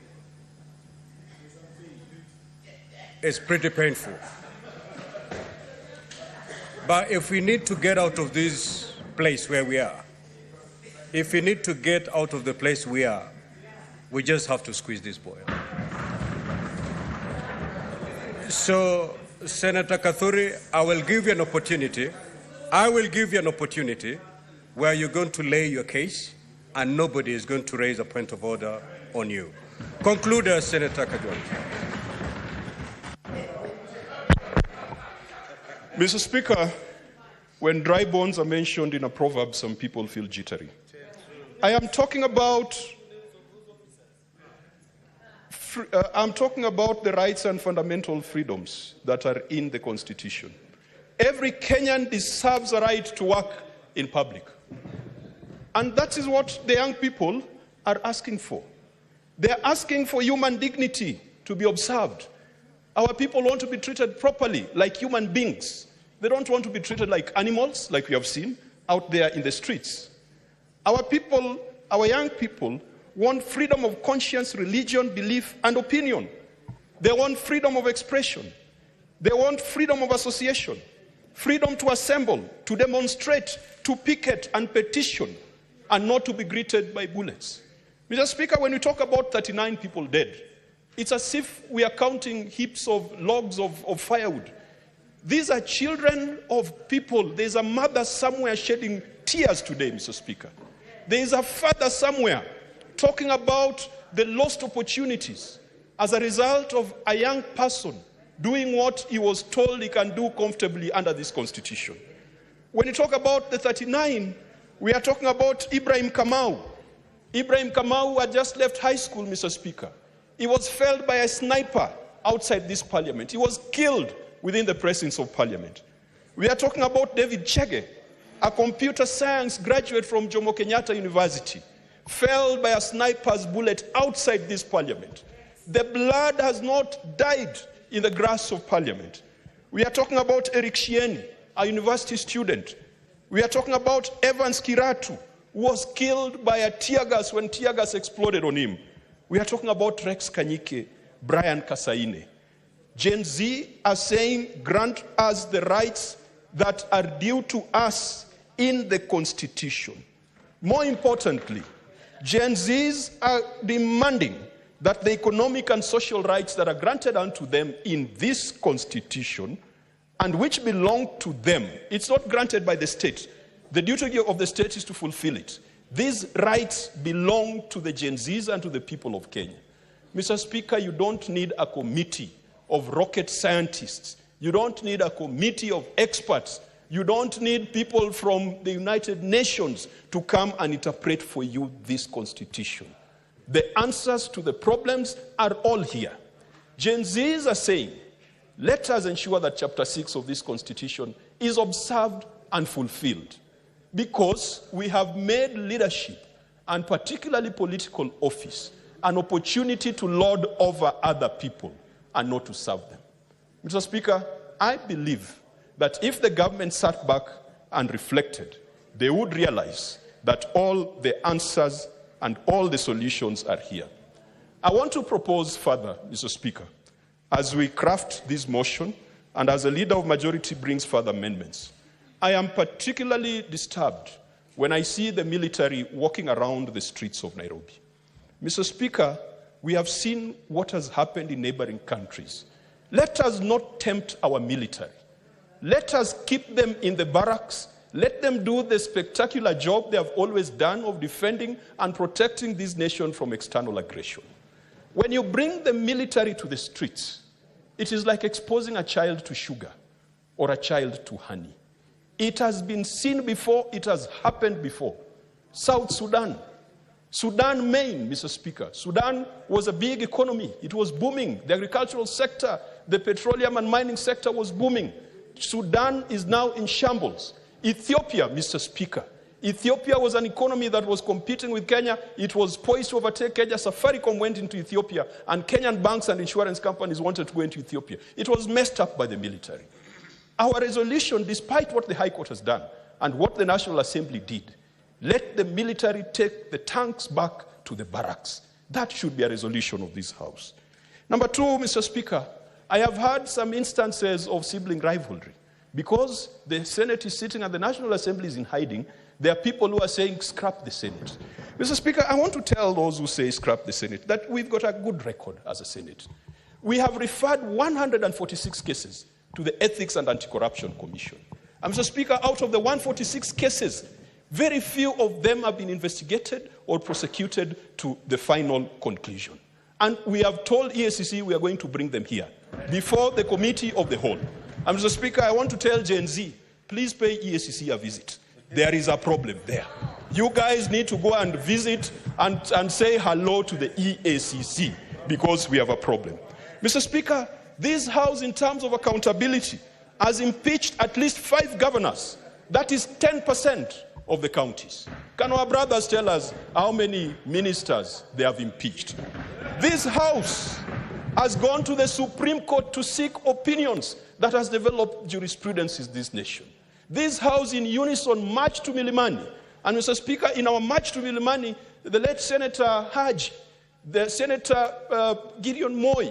is pretty painful. But if we need to get out of this place where we are, if we need to get out of the place we are, we just have to squeeze this boil. So, Senator Kathuri, I will give you an opportunity. I will give you an opportunity where you're going to lay your case and nobody is going to raise a point of order on you. Conclude, Senator Kajwang. Mr. Speaker, when dry bones are mentioned in a proverb, some people feel jittery. I am talking about the rights and fundamental freedoms that are in the Constitution. Every Kenyan deserves a right to work in public. And that is what the young people are asking for. They are asking for human dignity to be observed. Our people want to be treated properly, like human beings. They don't want to be treated like animals, like we have seen out there in the streets. Our people, our young people, want freedom of conscience, religion, belief, and opinion. They want freedom of expression. They want freedom of association, freedom to assemble, to demonstrate, to picket and petition, and not to be greeted by bullets. Mr. Speaker, when we talk about 39 people dead, it's as if we are counting heaps of logs of firewood. These are children of people. There's a mother somewhere shedding tears today, Mr. Speaker. There is a father somewhere talking about the lost opportunities as a result of a young person doing what he was told he can do comfortably under this Constitution. When you talk about the 39, we are talking about Ibrahim Kamau. Ibrahim Kamau had just left high school, Mr. Speaker. He was felled by a sniper outside this parliament. He was killed within the presence of parliament. We are talking about David Chege, a computer science graduate from Jomo Kenyatta University, felled by a sniper's bullet outside this parliament. The blood has not died in the grass of parliament. We are talking about Eric Shieni, a university student. We are talking about Evans Kiratu, who was killed by a tear gas when tear gas exploded on him. We are talking about Rex Kanyike, Brian Kasaine. Gen Z are saying, grant us the rights that are due to us in the Constitution. More importantly, Gen Zs are demanding that the economic and social rights that are granted unto them in this Constitution and which belong to them, it's not granted by the state. The duty of the state is to fulfill it. These rights belong to the Gen Zs and to the people of Kenya. Mr. Speaker, you don't need a committee of rocket scientists. You don't need a committee of experts. You don't need people from the United Nations to come and interpret for you this Constitution. The answers to the problems are all here. Gen Zs are saying, let us ensure that Chapter 6 of this Constitution is observed and fulfilled, because we have made leadership, and particularly political office, an opportunity to lord over other people and not to serve them. Mr. Speaker, I believe that if the government sat back and reflected, they would realize that all the answers and all the solutions are here. I want to propose further, Mr. Speaker, as we craft this motion and as a leader of majority brings further amendments. I am particularly disturbed when I see the military walking around the streets of Nairobi. Mr. Speaker, we have seen what has happened in neighboring countries. Let us not tempt our military. Let us keep them in the barracks. Let them do the spectacular job they have always done of defending and protecting this nation from external aggression. When you bring the military to the streets, it is like exposing a child to sugar or a child to honey. It has been seen before, it has happened before. South Sudan, Maine, Mr. Speaker. Sudan was a big economy. It was booming. The agricultural sector, the petroleum and mining sector was booming. Sudan is now in shambles. Ethiopia, Mr. Speaker. Ethiopia was an economy that was competing with Kenya. It was poised to overtake Kenya. Safaricom went into Ethiopia, and Kenyan banks and insurance companies wanted to go into Ethiopia. It was messed up by the military. Our resolution, despite what the High Court has done and what the National Assembly did, let the military take the tanks back to the barracks. That should be a resolution of this House. Number two, Mr. Speaker, I have heard some instances of sibling rivalry. Because the Senate is sitting and the National Assembly is in hiding, there are people who are saying, scrap the Senate. Mr. Speaker, I want to tell those who say scrap the Senate that we've got a good record as a Senate. We have referred 146 cases to the Ethics and Anti-Corruption Commission. And Mr. Speaker, out of the 146 cases, very few of them have been investigated or prosecuted to the final conclusion. And we have told EACC we are going to bring them here before the committee of the whole. And Mr. Speaker, I want to tell Gen Z, please pay EACC a visit. There is a problem there. You guys need to go and visit and say hello to the EACC because we have a problem. Mr. Speaker, this House, in terms of accountability, has impeached at least 5 governors. That is 10% of the counties. Can our brothers tell us how many ministers they have impeached? This House has gone to the Supreme Court to seek opinions that has developed jurisprudence in this nation. This House in unison marched to Milimani. And Mr. Speaker, in our march to Milimani, the late Senator Haji, the Senator Gideon Moi,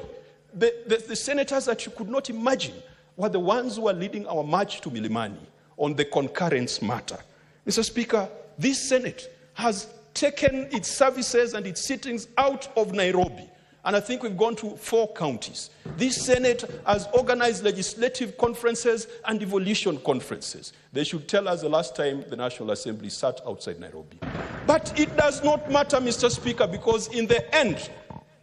the senators that you could not imagine were the ones who were leading our march to Milimani on the concurrence matter. Mr. Speaker, this Senate has taken its services and its sittings out of Nairobi. And I think we've gone to 4 counties. This Senate has organized legislative conferences and devolution conferences. They should tell us the last time the National Assembly sat outside Nairobi. But it does not matter, Mr. Speaker, because in the end,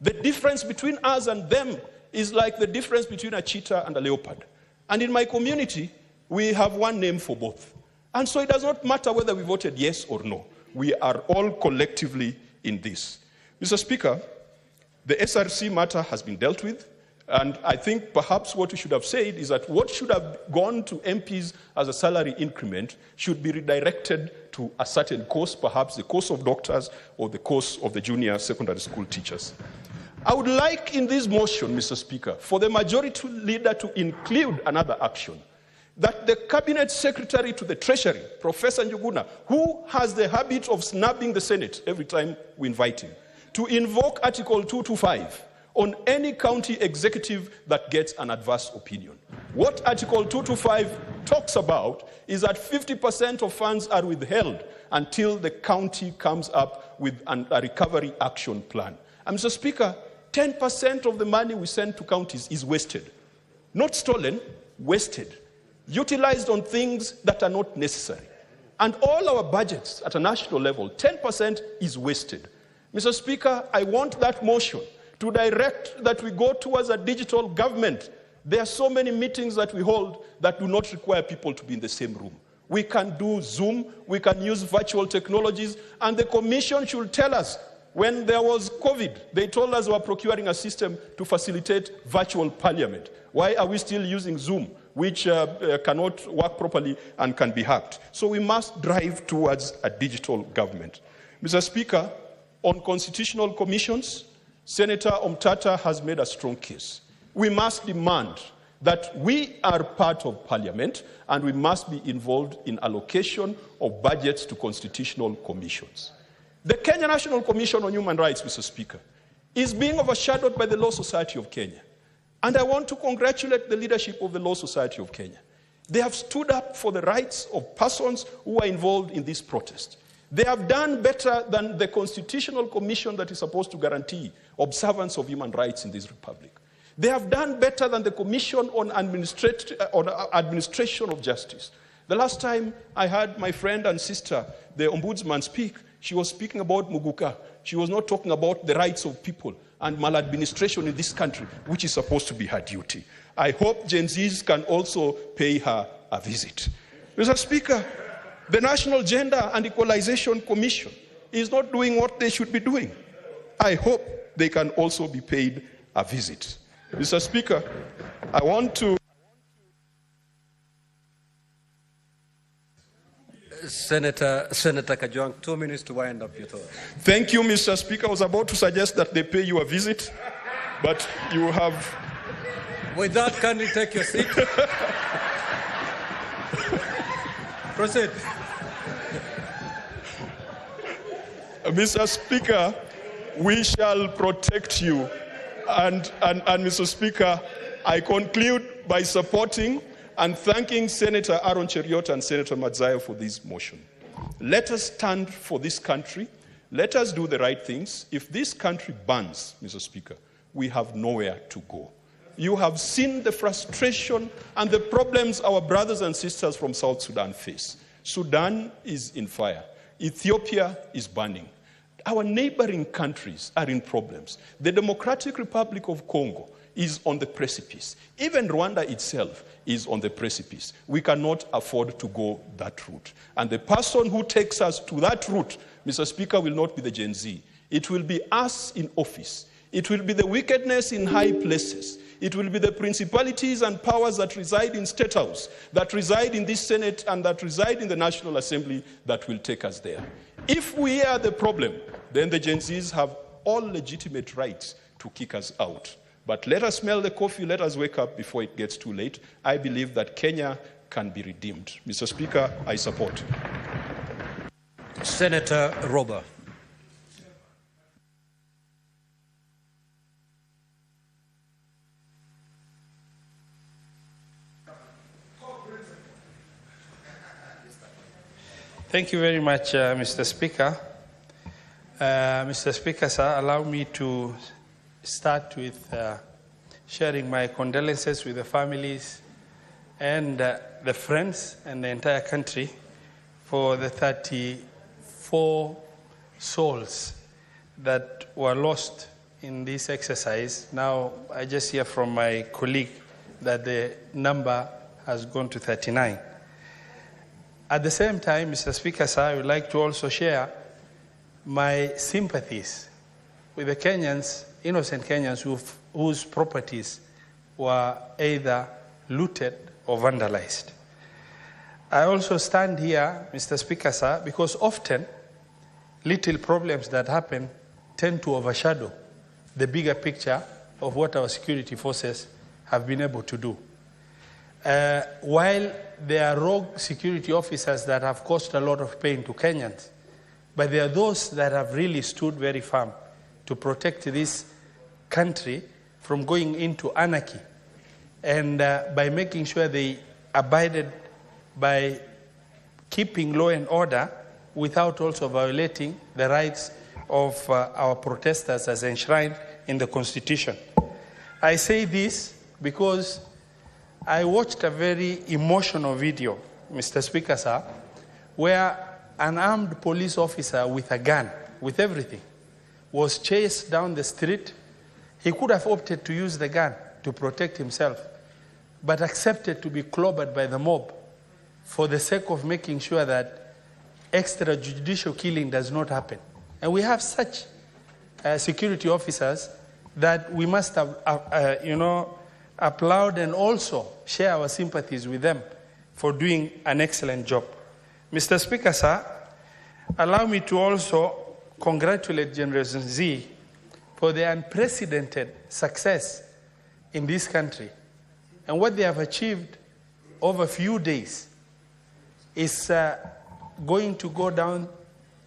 the difference between us and them is like the difference between a cheetah and a leopard. And in my community, we have one name for both. And so it does not matter whether we voted yes or no. We are all collectively in this. Mr. Speaker, the SRC matter has been dealt with, and I think perhaps what we should have said is that what should have gone to MPs as a salary increment should be redirected to a certain course, perhaps the course of doctors or the course of the junior secondary school teachers. I would like in this motion, Mr. Speaker, for the majority leader to include another action, that the Cabinet Secretary to the Treasury, Professor Njuguna, who has the habit of snubbing the Senate every time we invite him, to invoke Article 225 on any county executive that gets an adverse opinion. What Article 225 talks about is that 50% of funds are withheld until the county comes up with a recovery action plan. And Mr. Speaker, 10% of the money we send to counties is wasted. Not stolen, wasted. Utilized on things that are not necessary. And all our budgets at a national level, 10% is wasted. Mr. Speaker, I want that motion to direct that we go towards a digital government. There are so many meetings that we hold that do not require people to be in the same room. We can do Zoom, we can use virtual technologies, and the Commission should tell us, when there was COVID, they told us we were procuring a system to facilitate virtual parliament. Why are we still using Zoom, which cannot work properly and can be hacked? So we must drive towards a digital government. Mr. Speaker, on constitutional commissions, Senator Omtata has made a strong case. We must demand that we are part of Parliament and we must be involved in allocation of budgets to constitutional commissions. The Kenya National Commission on Human Rights, Mr. Speaker, is being overshadowed by the Law Society of Kenya. And I want to congratulate the leadership of the Law Society of Kenya. They have stood up for the rights of persons who are involved in this protest. They have done better than the Constitutional Commission that is supposed to guarantee observance of human rights in this republic. They have done better than the Commission on Administration of Justice. The last time I heard my friend and sister, the Ombudsman, speak, she was speaking about Muguka. She was not talking about the rights of people and maladministration in this country, which is supposed to be her duty. I hope Gen Zs can also pay her a visit. Mr. Speaker, the National Gender and Equalization Commission is not doing what they should be doing. I hope they can also be paid a visit. Mr. Speaker, I want to... Senator Kajwang, 2 minutes to wind up your thought. Thank you, Mr. Speaker. I was about to suggest that they pay you a visit, but you have... With that, can you take your seat? Proceed. Mr. Speaker, we shall protect you. And Mr. Speaker, I conclude by supporting and thanking Senator Aaron Cheriot and Senator Madziah for this motion. Let us stand for this country. Let us do the right things. If this country burns, Mr. Speaker, we have nowhere to go. You have seen the frustration and the problems our brothers and sisters from South Sudan face. Sudan is in fire. Ethiopia is burning. Our neighboring countries are in problems. The Democratic Republic of Congo is on the precipice. Even Rwanda itself is on the precipice. We cannot afford to go that route. And the person who takes us to that route, Mr. Speaker, will not be the Gen Z. It will be us in office. It will be the wickedness in high places. It will be the principalities and powers that reside in State House, that reside in this Senate, and that reside in the National Assembly that will take us there. If we are the problem, then the Gen Zs have all legitimate rights to kick us out. But let us smell the coffee, let us wake up before it gets too late. I believe that Kenya can be redeemed. Mr. Speaker, I support. Senator Roba. Thank you very much, Mr. Speaker. Mr. Speaker, sir, allow me to start with sharing my condolences with the families and the friends and the entire country for the 34 souls that were lost in this exercise. Now, I just hear from my colleague that the number has gone to 39. At the same time, Mr. Speaker, sir, I would like to also share my sympathies with the Kenyans, innocent Kenyans whose properties were either looted or vandalized. I also stand here, Mr. Speaker, sir, because often little problems that happen tend to overshadow the bigger picture of what our security forces have been able to do. While there are rogue security officers that have caused a lot of pain to Kenyans, but there are those that have really stood very firm to protect this country from going into anarchy, and by making sure they abided by keeping law and order without also violating the rights of our protesters as enshrined in the Constitution. I say this because I watched a very emotional video, Mr. Speaker, sir, where an armed police officer with a gun, with everything, was chased down the street. He could have opted to use the gun to protect himself, but accepted to be clobbered by the mob for the sake of making sure that extrajudicial killing does not happen. And we have such security officers that we must have, applaud and also share our sympathies with them for doing an excellent job. Mr. Speaker, sir, allow me to also congratulate Generation Z for their unprecedented success in this country. And what they have achieved over a few days is going to go down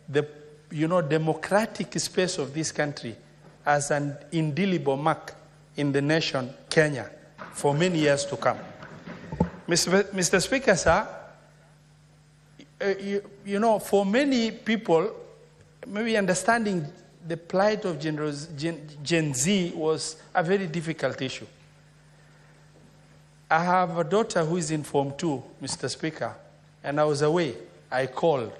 the democratic space of this country as an indelible mark in the nation, Kenya, for many years to come. Mr. Speaker, sir, for many people, maybe understanding the plight of Gen Z was a very difficult issue. I have a daughter who is in Form 2, Mr. Speaker, and I was away. I called.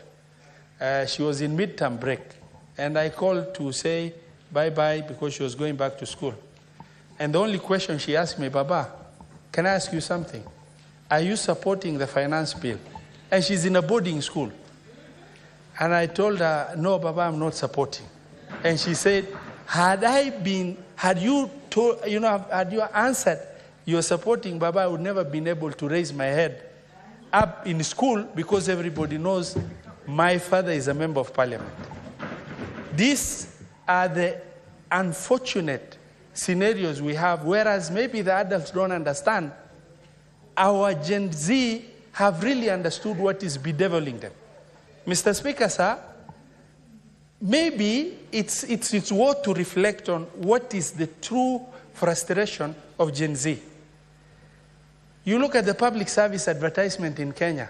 She was in midterm break, and I called to say bye-bye because she was going back to school. And the only question she asked me, Baba, can I ask you something? Are you supporting the finance bill? And she's in a boarding school. And I told her, no, Baba, I'm not supporting. And she said, had you answered you're supporting Baba, I would never been able to raise my head up in school because everybody knows my father is a member of parliament. These are the unfortunate scenarios we have, whereas maybe the adults don't understand. Our Gen Z have really understood what is bedeviling them. Mr. Speaker, sir, maybe it's worth to reflect on what is the true frustration of Gen Z. You look at the public service advertisement in Kenya.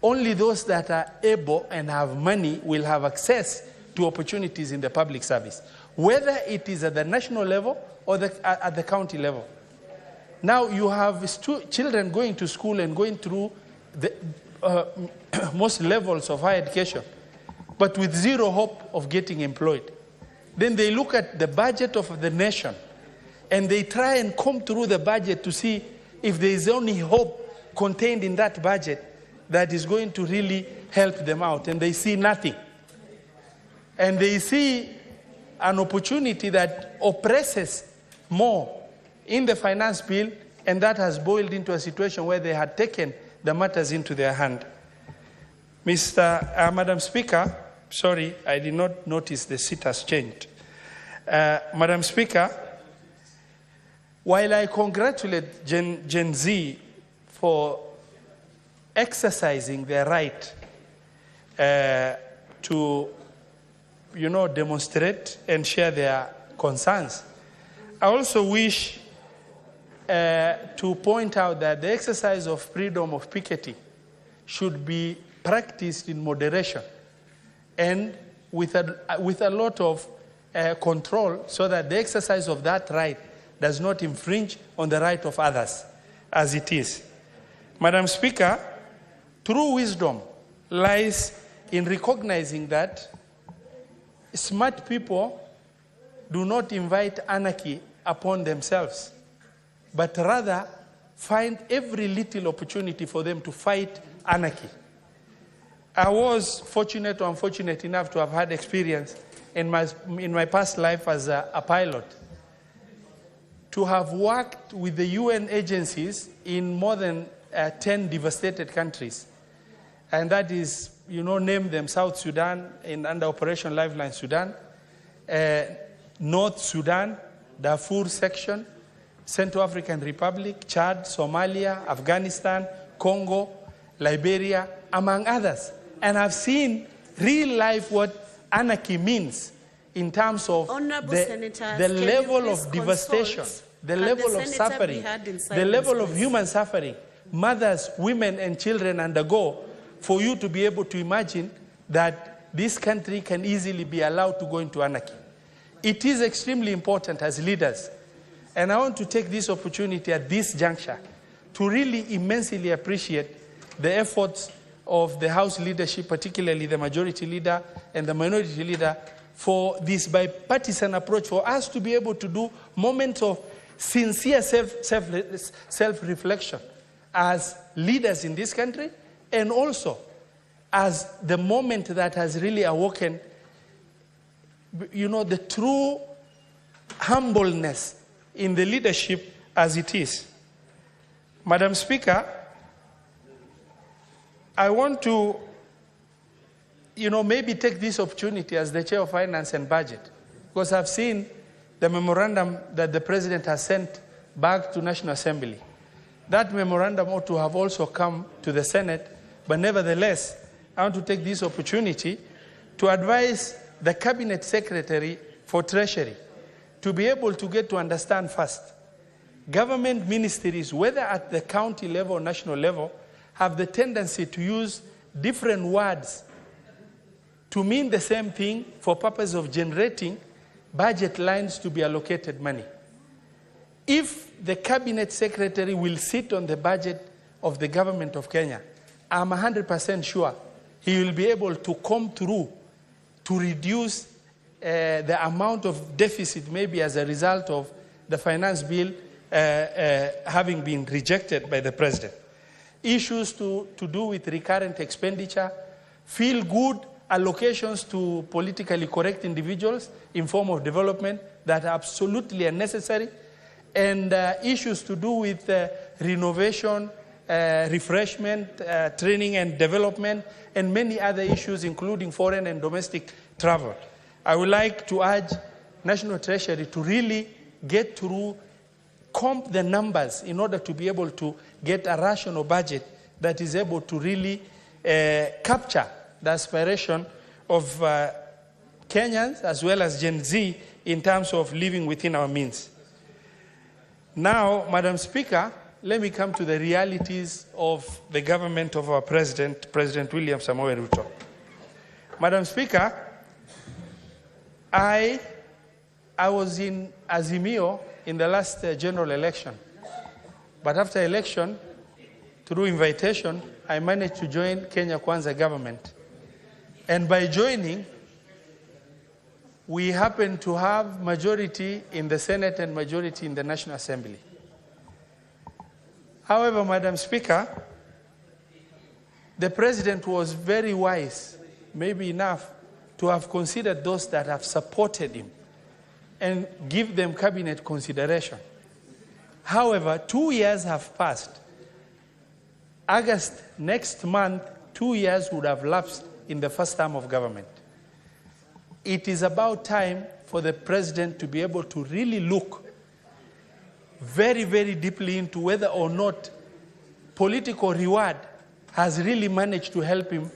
Only those that are able and have money will have access to opportunities in the public service, whether it is at the national level or at the county level. Now you have children going to school and going through the most levels of higher education. but with zero hope of getting employed. Then they look at the budget of the nation and they try and comb through the budget to see if there is only hope contained in that budget that is going to really help them out. And they see nothing. And they see an opportunity that oppresses more in the finance bill, and that has boiled into a situation where they had taken the matters into their hand. Madam Speaker, sorry, I did not notice the seat has changed. Madam Speaker, while I congratulate Gen Z for exercising their right to, demonstrate and share their concerns, I also wish to point out that the exercise of freedom of picketing should be practiced in moderation and with a lot of control, so that the exercise of that right does not infringe on the right of others, as it is. Madam Speaker, true wisdom lies in recognizing that smart people do not invite anarchy upon themselves, but rather find every little opportunity for them to fight anarchy. I was fortunate or unfortunate enough to have had experience in my past life as a pilot, to have worked with the UN agencies in more than 10 devastated countries. And that is, name them: South Sudan under Operation Lifeline Sudan, North Sudan, Darfur section, Central African Republic, Chad, Somalia, Afghanistan, Congo, Liberia, among others. And I've seen real life what anarchy means in terms of the level of devastation, the level of suffering, the level of human suffering mothers, women, and children undergo, for you to be able to imagine that this country can easily be allowed to go into anarchy. It is extremely important as leaders, and I want to take this opportunity at this juncture to really immensely appreciate the efforts of the House leadership, particularly the majority leader and the minority leader, for this bipartisan approach, for us to be able to do moments of sincere self-reflection as leaders in this country, and also as the moment that has really awoken, the true humbleness in the leadership as it is. Madam Speaker, I want to, maybe take this opportunity as the Chair of Finance and Budget, because I've seen the memorandum that the President has sent back to National Assembly. That memorandum ought to have also come to the Senate, but nevertheless, I want to take this opportunity to advise the Cabinet Secretary for Treasury to be able to get to understand first. Government ministries, whether at the county level or national level, have the tendency to use different words to mean the same thing for purpose of generating budget lines to be allocated money. If the Cabinet Secretary will sit on the budget of the government of Kenya, I'm 100% sure he will be able to come through to reduce the amount of deficit, maybe as a result of the finance bill having been rejected by the President. Issues to do with recurrent expenditure, feel-good allocations to politically correct individuals in form of development that are absolutely unnecessary, and issues to do with renovation, refreshment, training and development, and many other issues, including foreign and domestic travel. I would like to urge National Treasury to really get through, comp the numbers in order to be able to get a rational budget that is able to really capture the aspiration of Kenyans as well as Gen Z in terms of living within our means. Now, Madam Speaker, let me come to the realities of the government of our President, President William Samoei Ruto. Madam Speaker, I was in Azimio in the last general election. But after election, through invitation, I managed to join Kenya Kwanza government. And by joining, we happen to have majority in the Senate and majority in the National Assembly. However, Madam Speaker, the President was very wise, maybe enough, to have considered those that have supported him and give them cabinet consideration. However, 2 years have passed. August next month, 2 years would have lapsed in the first term of government. It is about time for the President to be able to really look very, very deeply into whether or not political reward has really managed to help him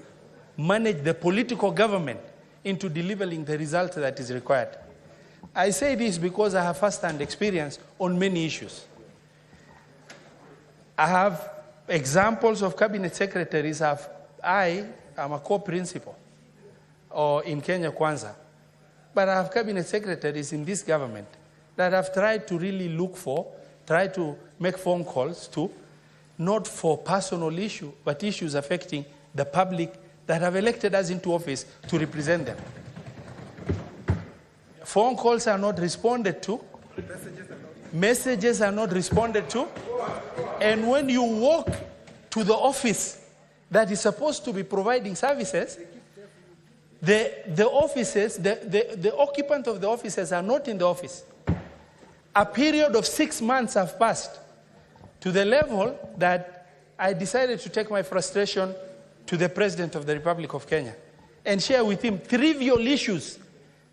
manage the political government into delivering the result that is required. I say this because I have first-hand experience on many issues. I have examples of cabinet secretaries. I am a co-principal or in Kenya Kwanza, but I have cabinet secretaries in this government that have tried to really look for, try to make phone calls to, not for personal issue, but issues affecting the public that have elected us into office to represent them. Phone calls are not responded to. Messages are not responded to. And when you walk to the office that is supposed to be providing services, the offices, the occupant of the offices are not in the office. A period of 6 months have passed to the level that I decided to take my frustration to the President of the Republic of Kenya and share with him trivial issues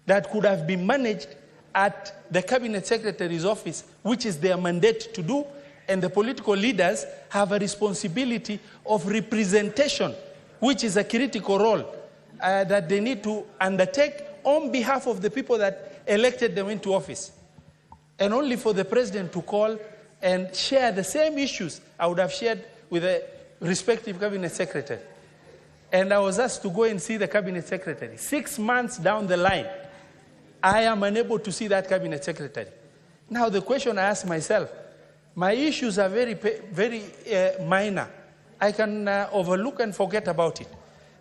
that could have been managed at the Cabinet Secretary's office, which is their mandate to do, and the political leaders have a responsibility of representation, which is a critical role that they need to undertake on behalf of the people that elected them into office. And only for the President to call and share the same issues I would have shared with the respective Cabinet Secretary. And I was asked to go and see the Cabinet Secretary. 6 months down the line, I am unable to see that Cabinet Secretary. Now the question I ask myself, my issues are very minor. I can overlook and forget about it.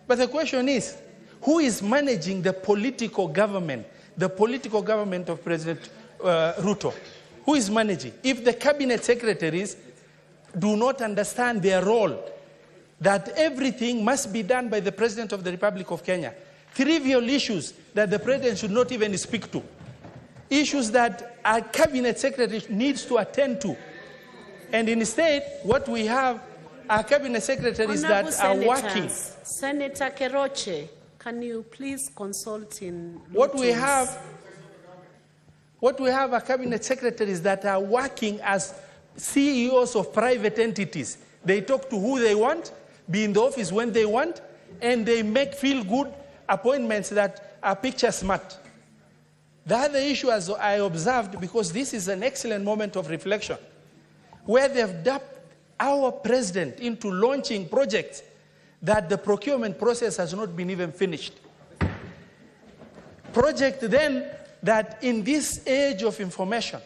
But the question is, who is managing the political government of President Ruto? Who is managing? If the Cabinet Secretaries do not understand their role, that everything must be done by the President of the Republic of Kenya, trivial issues that the President should not even speak to, issues that a Cabinet Secretary needs to attend to. And instead, what we have are Cabinet Secretaries that are working. Senator Keroche, can you please consult in What we have are Cabinet Secretaries that are working as CEOs of private entities. They talk to who they want, be in the office when they want, and they make feel-good appointments that are picture smart. The other issue, as I observed, because this is an excellent moment of reflection, where they've dubbed our president into launching projects that the procurement process has not been even finished. Project then that in this age of information,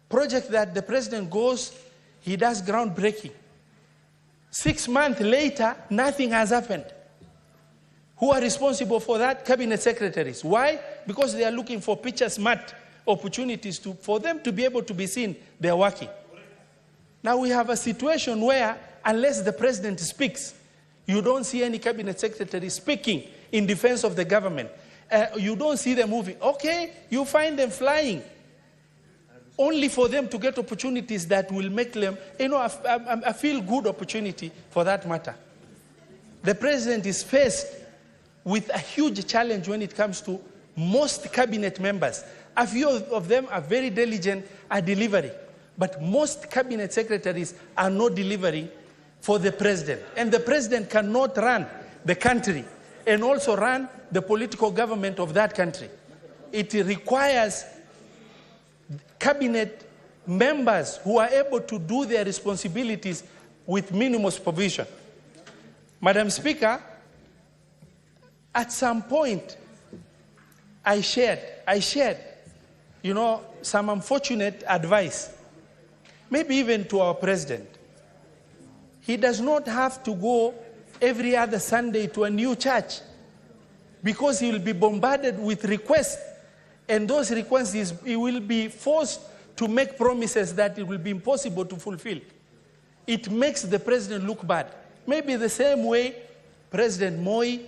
project that the president goes, he does groundbreaking. 6 months later, nothing has happened. Who are responsible for that? Cabinet secretaries. Why? Because they are looking for picture smart opportunities for them to be able to be seen they are working. Now we have a situation where unless the president speaks, you don't see any cabinet secretary speaking in defense of the government. You don't see them moving. Okay, you find them flying, only for them to get opportunities that will make them, a feel-good opportunity for that matter. The president is faced with a huge challenge when it comes to most cabinet members. A few of them are very diligent at delivering, but most cabinet secretaries are not delivering for the president. And the president cannot run the country and also run the political government of that country. It requires cabinet members who are able to do their responsibilities with minimum supervision. Madam Speaker, at some point, I shared, some unfortunate advice, maybe even to our president. He does not have to go every other Sunday to a new church because he will be bombarded with requests, and those requests he will be forced to make promises that it will be impossible to fulfill. It makes the president look bad. Maybe the same way President Moi,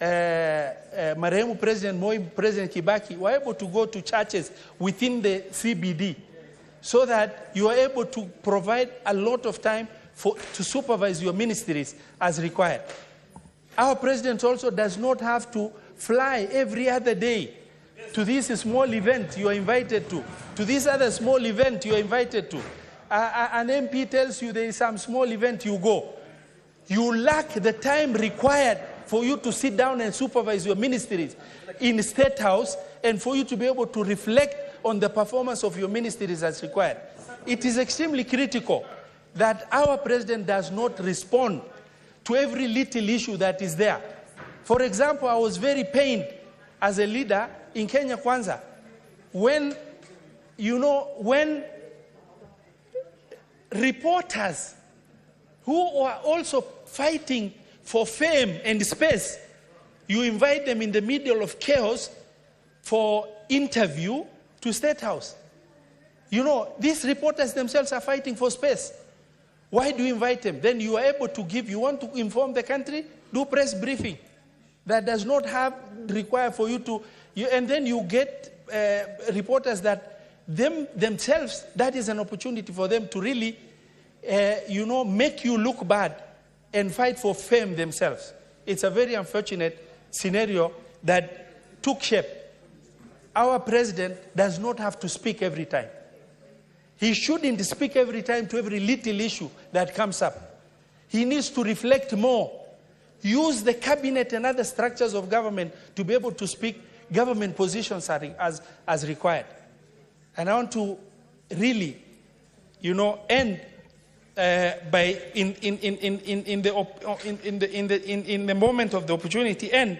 Marehemu President Moi, President Kibaki were able to go to churches within the CBD so that you are able to provide a lot of time to supervise your ministries as required. Our president also does not have to fly every other day to this small event you are invited to this other small event you are invited to. An MP tells you there is some small event, you go. You lack the time required for you to sit down and supervise your ministries in State House and for you to be able to reflect on the performance of your ministries as required. It is extremely critical that our president does not respond to every little issue that is there. For example, I was very pained as a leader in Kenya Kwanza when, when reporters who are also fighting for fame and space, you invite them in the middle of chaos for interview to State House. These reporters themselves are fighting for space. Why do you invite them? Then you are able to you want to inform the country, do press briefing. That does not require for you to, and then you get reporters that themselves, that is an opportunity for them to really, make you look bad and fight for fame themselves. It's a very unfortunate scenario that took shape. Our president does not have to speak every time. He shouldn't speak every time to every little issue that comes up. He needs to reflect more. Use the cabinet and other structures of government to be able to speak government positions as required. And I want to really, end by in the moment of the opportunity, end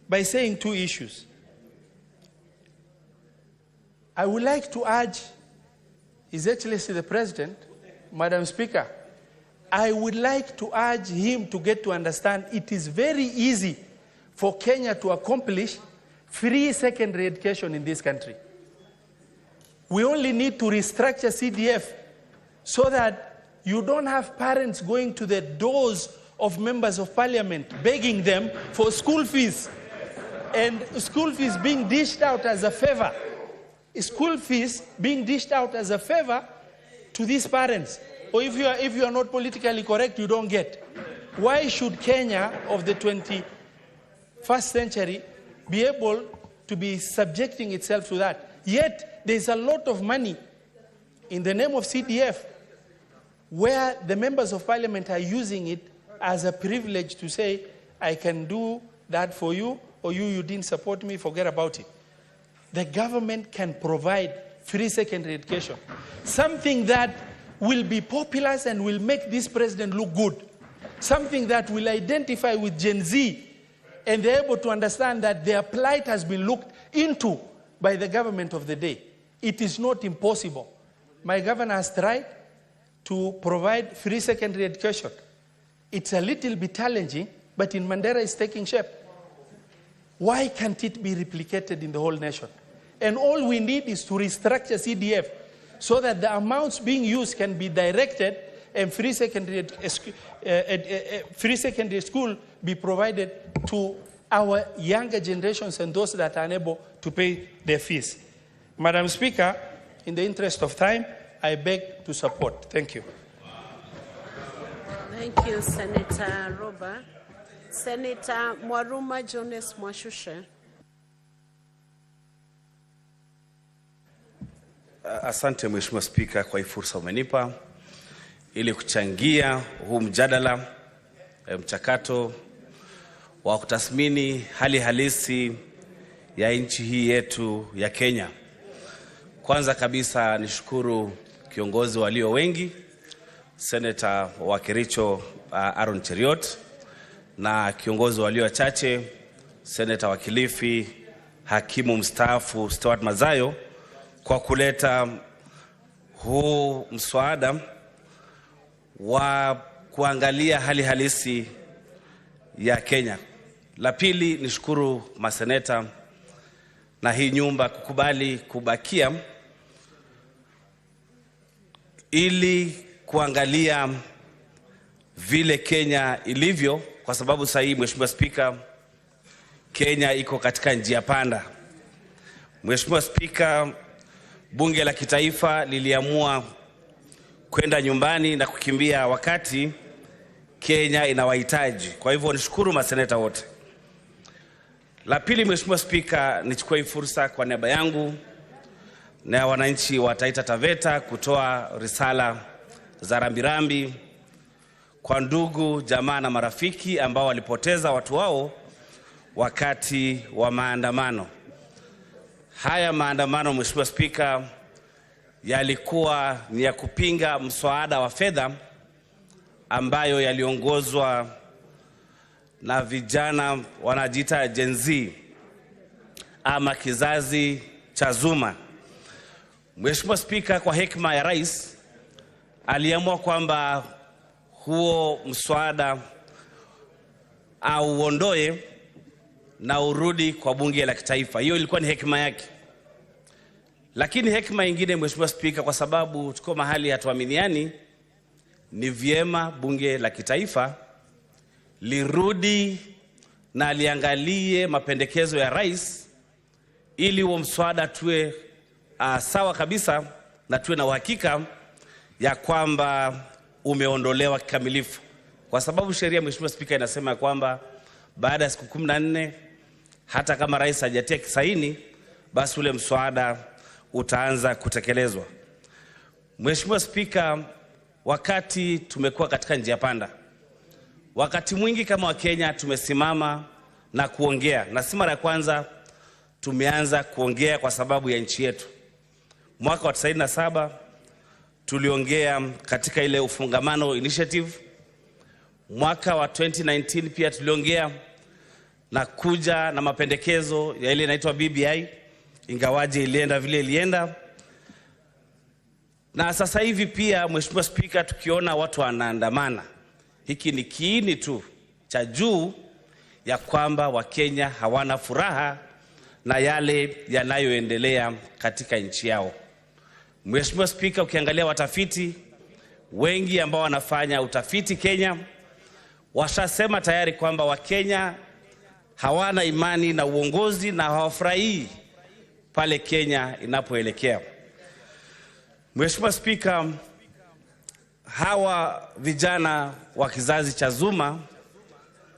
by saying two issues. I would like to urge His Excellency the President, Madam Speaker, I would like to urge him to get to understand it is very easy for Kenya to accomplish free secondary education in this country. We only need to restructure CDF so that you don't have parents going to the doors of members of parliament begging them for school fees, and school fees being dished out as a favor. School fees being dished out as a favor to these parents. Or if you are not politically correct, you don't get. Why should Kenya of the 21st century be able to be subjecting itself to that? Yet, there's a lot of money in the name of CDF where the members of parliament are using it as a privilege to say, I can do that for you, or you didn't support me, forget about it. The government can provide free secondary education, something that will be popular and will make this president look good, something that will identify with Gen Z, and they're able to understand that their plight has been looked into by the government of the day. It is not impossible. My governor has tried to provide free secondary education. It's a little bit challenging, but in Mandera it's taking shape. Why can't it be replicated in the whole nation? And all we need is to restructure CDF so that the amounts being used can be directed and free secondary school be provided to our younger generations and those that are unable to pay their fees. Madam Speaker, in the interest of time, I beg to support. Thank you. Thank you, Senator Robert. Senator Mwaruma Jones Mwashushe. Asante Mheshimiwa Spika kwa hii fursa umenipa ili kuchangia huu mjadala mchakato wa kutathmini hali halisi ya nchi hii yetu ya Kenya. Kwanza kabisa nishukuru kiongozi walio wengi, Senator wa Kericho Aaron Cheriot, na kiongozi walio wachache, Senator wa Kilifi hakimu mstaafu Stuart Mazayo, kwa kuleta huu mswada wa kuangalia hali halisi ya Kenya. La pili, nishukuru maseneta na hii nyumba kukubali kubakia ili kuangalia vile Kenya ilivyo, kwa sababu sasa hii Mheshimiwa Spika, Kenya iko katika njia panda. Mheshimiwa Spika, bunge la kitaifa liliamua kwenda nyumbani na kukimbia wakati Kenya inawahitaji. Kwa hivyo nishukuru maseneta wote. La pili, Mheshimiwa Spika, nichukue fursa kwa niaba yangu na wananchi wa Taita Taveta kutoa risala za rambirambi kwa ndugu, jamaa na marafiki ambao walipoteza watu wao wakati wa maandamano. Haya maandamano, Mheshimiwa Spika, yalikuwa ni ya kupinga mswada wa fedha ambayo yaliongozwa na vijana wanajiita Gen Z ama kizazi cha Zuma. Mheshimiwa Spika, kwa hekima ya Rais, aliamua kwamba huo mswada au uondoe na urudi kwa bunge la kitaifa. Hiyo ilikuwa ni hekima yake. Lakini hekima nyingine, Mheshimiwa Spika, kwa sababu tuko mahali hatuaminiani, ni vyema bunge la kitaifa lirudi na liangalie mapendekezo ya Rais ili huo mswada tuwe sawa kabisa na tuwe na uhakika ya kwamba umeondolewa kikamilifu. Kwa sababu sheria, Mheshimiwa Spika, inasema ya kwamba baada ya siku 14 hata kama Rais hajatia kisaini, basi ule mswada utaanza kutekelezwa. Mheshimiwa Spika, wakati tumekuwa katika njia panda, wakati mwingi kama Wakenya tumesimama na kuongea, na si mara ya kwanza tumeanza kuongea kwa sababu ya nchi yetu. Mwaka wa 97 tuliongea katika ile ufungamano initiative. Mwaka wa 2019 pia tuliongea na kuja na mapendekezo ya ile inaitwa BBI, ingawaje ilienda vile ilienda. Na sasa hivi pia, Mheshimiwa Spika, tukiona watu wanaandamana, hiki ni kiini tu cha juu ya kwamba Wakenya hawana furaha na yale yanayoendelea katika nchi yao. Mheshimiwa Spika, ukiangalia watafiti wengi ambao wanafanya utafiti Kenya, washasema tayari kwamba Wakenya hawana imani na uongozi na hawafurahii pale Kenya inapoelekea. Mheshimiwa Spika, hawa vijana wa kizazi cha Zuma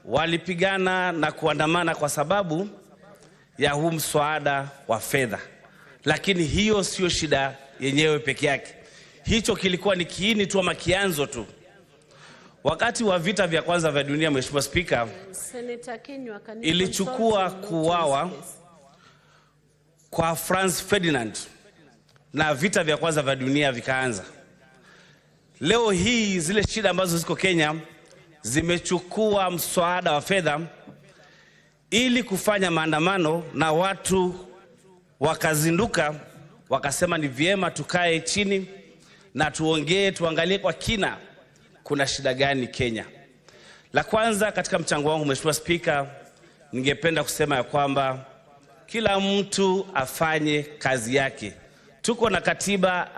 walipigana na kuandamana kwa sababu ya huu mswada wa fedha. Lakini hiyo sio shida yenyewe peke yake. Hicho kilikuwa ni kiini tu ama kianzo tu. Wakati wa vita vya kwanza vya dunia, Mheshimiwa Spika, ilichukua kuuawa kwa Franz Ferdinand na vita vya kwanza vya dunia vikaanza. Leo hii zile shida ambazo ziko Kenya zimechukua mswada wa fedha ili kufanya maandamano, na watu wakazinduka wakasema ni vyema tukae chini na tuongee, tuangalie kwa kina kuna shida gani Kenya. La kwanza, katika mchango wangu Mheshimiwa Spika, ningependa kusema ya kwamba kila mtu afanye kazi yake. Tuko na katiba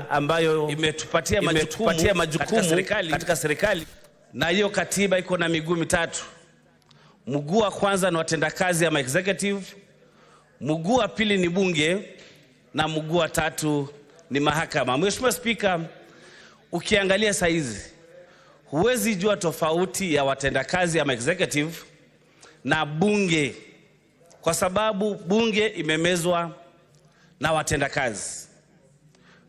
ambayo imetupatia majukumu katika serikali, na hiyo katiba iko na miguu mitatu. Mguu wa kwanza ni watendakazi ama executive, mguu wa pili ni bunge, na mguu wa tatu ni mahakama. Mheshimiwa Spika, ukiangalia saizi huwezi jua tofauti ya watendakazi ama executive na bunge, kwa sababu bunge imemezwa na watendakazi.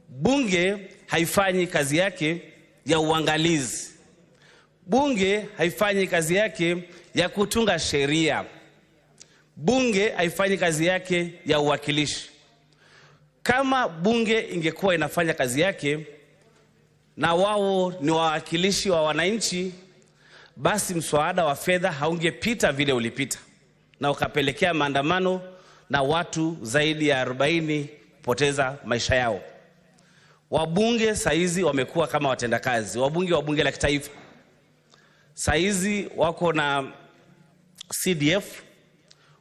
Bunge haifanyi kazi yake ya uangalizi. Bunge haifanyi kazi yake ya kutunga sheria. Bunge haifanyi kazi yake ya uwakilishi. Kama bunge ingekuwa inafanya kazi yake na wao ni wawakilishi wa wananchi, basi mswada wa fedha haungepita vile ulipita na ukapelekea maandamano na watu zaidi ya 40 poteza maisha yao. Wabunge saizi wamekuwa kama watendakazi. Wabunge wa bunge la kitaifa saizi wako na CDF,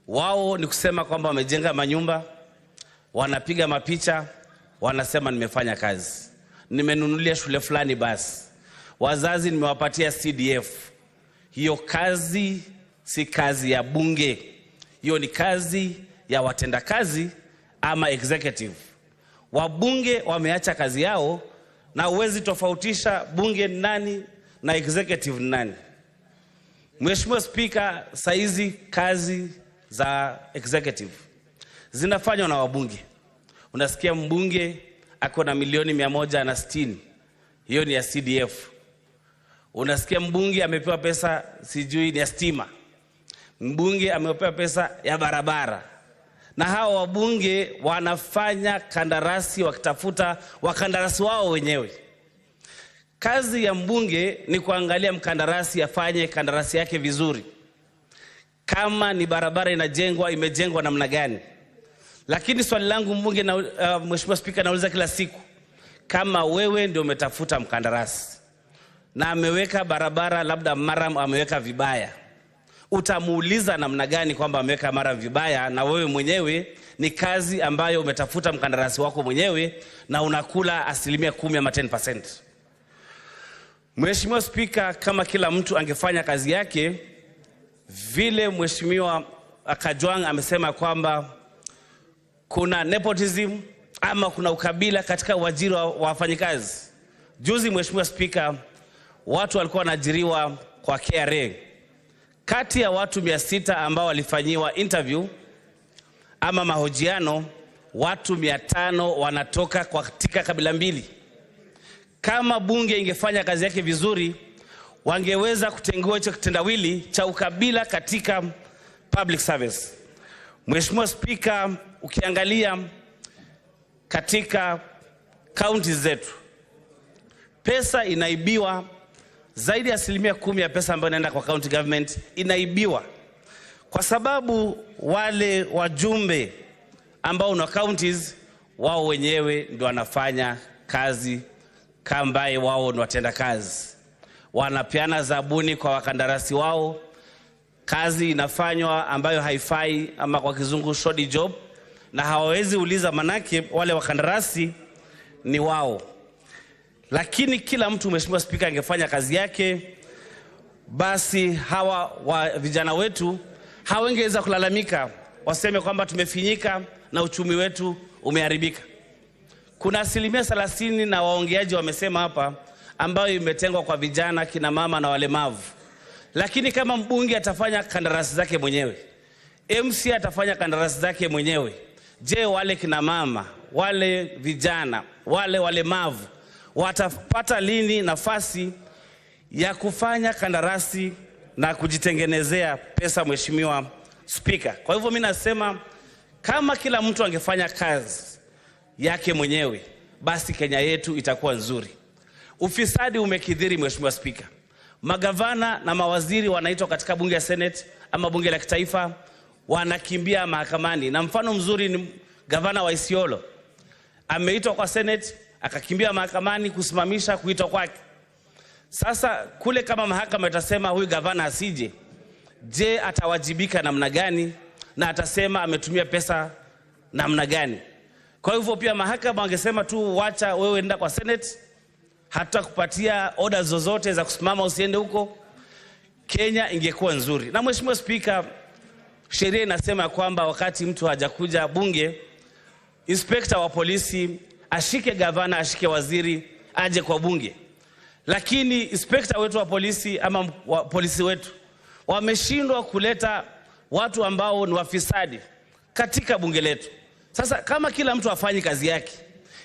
wao ni kusema kwamba wamejenga manyumba, wanapiga mapicha, wanasema nimefanya kazi. Nimenunulia shule fulani basi. Wazazi nimewapatia CDF. Hiyo kazi si kazi ya bunge. Hiyo ni kazi ya watendakazi ama executive. Wabunge wameacha kazi yao na uwezi tofautisha bunge nani na executive nani. Mheshimiwa Speaker, saizi kazi za executive zinafanywa na wabunge. Unasikia mbunge ako na milioni 160. Hiyo ni ya CDF. Unasikia mbunge amepewa pesa sijui ni ya stima. Mbunge amepewa pesa ya barabara. Na hao wabunge wanafanya kandarasi wakitafuta wakandarasi wao wenyewe. Kazi ya mbunge ni kuangalia mkandarasi afanye kandarasi yake vizuri. Kama ni barabara inajengwa, imejengwa namna gani. Lakini swali langu mbunge na Mheshimiwa Speaker nauliza kila siku, kama wewe ndio umetafuta mkandarasi na ameweka barabara labda maram ameweka vibaya, utamuuliza namna gani kwamba ameweka maram vibaya, na wewe mwenyewe ni kazi ambayo umetafuta mkandarasi wako mwenyewe na unakula 10% ama 10%. Mheshimiwa Speaker, kama kila mtu angefanya kazi yake vile Mheshimiwa Kajwang amesema kwamba kuna nepotism ama kuna ukabila katika uajiri wa wafanyikazi. Juzi Mheshimiwa Speaker, watu walikuwa wanaajiriwa kwa KRA. Kati ya watu 600 ambao walifanyiwa interview ama mahojiano, watu 500 wanatoka katika kabila mbili. Kama bunge ingefanya kazi yake vizuri, wangeweza kutengua hicho kitendawili cha ukabila katika public service. Mheshimiwa Speaker, ukiangalia katika counties zetu, pesa inaibiwa, zaidi ya 10% ya pesa ambayo inaenda kwa county government inaibiwa. Kwa sababu wale wajumbe ambao na counties wao wenyewe ndio wanafanya kazi kambaye wao ni watenda kazi. Wanapeana zabuni kwa wakandarasi wao. Kazi inafanywa ambayo haifai ama kwa kizungu shoddy job, na hawawezi uliza manake wale wakandarasi ni wao. Lakini kila mtu Mheshimiwa Speaker angefanya kazi yake, basi hawa vijana wetu hawangeweza kulalamika waseme kwamba tumefinyika na uchumi wetu umeharibika. Kuna 30% na waongeaji wamesema hapa ambayo imetengwa kwa vijana, kina mama na walemavu. Lakini kama mbunge atafanya kandarasi zake mwenyewe, MC atafanya kandarasi zake mwenyewe, je, wale kina mama, wale vijana, wale walemavu watapata lini nafasi ya kufanya kandarasi na kujitengenezea pesa, Mheshimiwa Speaker? Kwa hivyo mimi nasema kama kila mtu angefanya kazi yake mwenyewe, basi Kenya yetu itakuwa nzuri. Ufisadi umekithiri Mheshimiwa Speaker. Magavana na mawaziri wanaitwa katika bunge ya Senate ama bunge la kitaifa, wanakimbia mahakamani. Na mfano mzuri ni gavana wa Isiolo. Ameitwa kwa Senate, akakimbia mahakamani kusimamisha kuitwa kwake. Sasa kule kama mahakama itasema huyu gavana asije, je, atawajibika namna gani na atasema ametumia pesa namna gani? Kwa hivyo pia mahakama wangesema tu wacha wewe enda kwa Senate, hata kupatia order zozote za kusimama usiende huko, Kenya ingekuwa nzuri. Na Mheshimiwa Speaker, sheria inasema kwamba wakati mtu hajakuja bunge, inspector wa polisi ashike gavana, ashike waziri, aje kwa bunge. Lakini inspector wetu wa polisi ama polisi wetu wameshindwa kuleta watu ambao ni wafisadi katika bunge letu. Sasa kama kila mtu afanye kazi yake,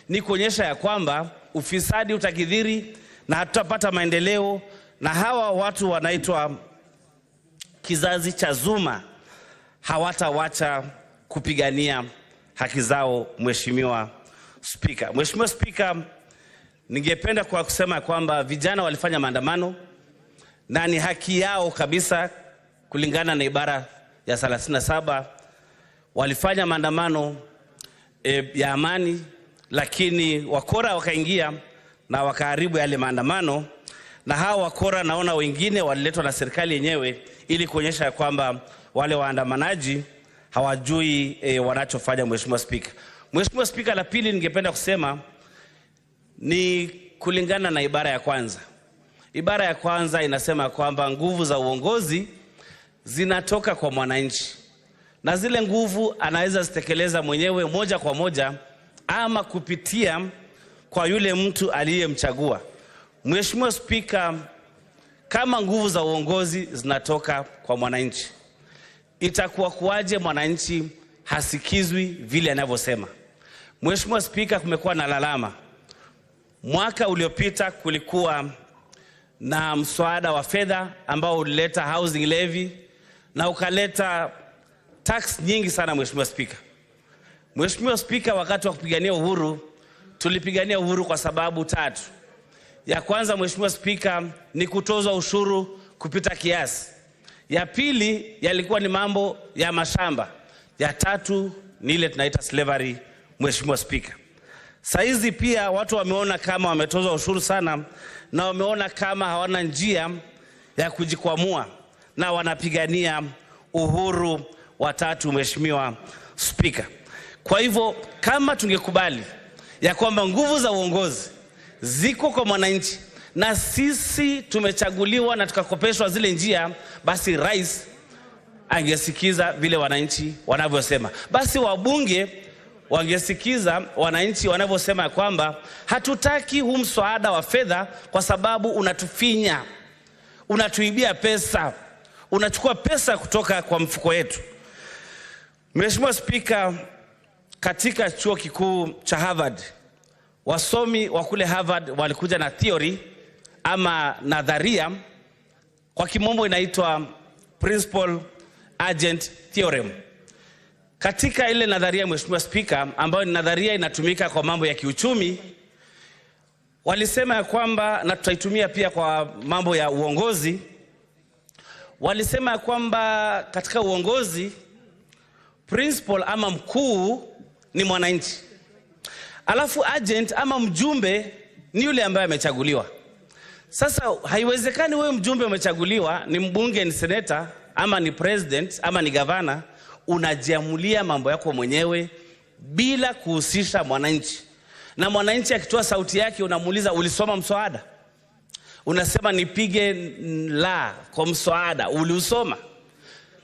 ni kuonyesha ya kwamba ufisadi utakithiri na hatutapata maendeleo, na hawa watu wanaitwa kizazi cha Zuma hawatawacha kupigania haki zao. Mheshimiwa Speaker, Mheshimiwa Speaker, ningependa kwa kusema kwamba vijana walifanya maandamano na ni haki yao kabisa kulingana na ibara ya 37. Walifanya maandamano ya amani, lakini wakora wakaingia na wakaharibu yale maandamano, na hawa wakora naona wengine waliletwa na serikali yenyewe ili kuonyesha kwamba wale waandamanaji hawajui wanachofanya. Mheshimiwa Spika. Mheshimiwa Spika, la pili ningependa kusema ni kulingana na ibara ya kwanza. Ibara ya kwanza inasema kwamba nguvu za uongozi zinatoka kwa mwananchi, na zile nguvu anaweza zitekeleza mwenyewe moja kwa moja ama kupitia kwa yule mtu aliyemchagua. Mheshimiwa Spika, kama nguvu za uongozi zinatoka kwa mwananchi, itakuwa kuaje mwananchi hasikizwi vile anavyosema? Mheshimiwa Spika, kumekuwa na lalama. Mwaka uliopita kulikuwa na mswada wa fedha ambao ulileta housing levy na ukaleta tax nyingi sana. Mheshimiwa Spika. Mheshimiwa Spika, wakati wa kupigania uhuru, tulipigania uhuru kwa sababu tatu. Ya kwanza, Mheshimiwa Spika, ni kutozwa ushuru kupita kiasi. Ya pili, yalikuwa ni mambo ya mashamba. Ya tatu ni ile tunaita slavery. Mheshimiwa Spika, saizi pia watu wameona kama wametozwa ushuru sana na wameona kama hawana njia ya kujikwamua na wanapigania uhuru wa tatu. Mheshimiwa Spika, kwa hivyo kama tungekubali ya kwamba nguvu za uongozi ziko kwa mwananchi na sisi tumechaguliwa na tukakopeshwa zile njia, basi rais angesikiza vile wananchi wanavyosema. Basi wabunge wangesikiza wananchi wanavyosema kwamba hatutaki huu mswada wa fedha kwa sababu unatufinya, unatuibia pesa, unachukua pesa kutoka kwa mfuko yetu. Mheshimiwa Spika, katika chuo kikuu cha Harvard, wasomi wa kule Harvard walikuja na theory ama nadharia, kwa kimombo inaitwa principal agent theorem. Katika ile nadharia, Mheshimiwa Spika, ambayo ni nadharia inatumika kwa mambo ya kiuchumi, walisema ya kwamba, na tutaitumia pia kwa mambo ya uongozi, walisema ya kwamba katika uongozi principal ama mkuu ni mwananchi, alafu agent ama mjumbe ni yule ambaye amechaguliwa. Sasa haiwezekani wewe mjumbe umechaguliwa, ni mbunge, ni seneta, ama ni president, ama ni gavana, unajiamulia mambo yako mwenyewe bila kuhusisha mwananchi. Na mwananchi akitoa sauti yake unamuuliza, ulisoma mswada? Unasema nipige la kwa mswada, uliusoma?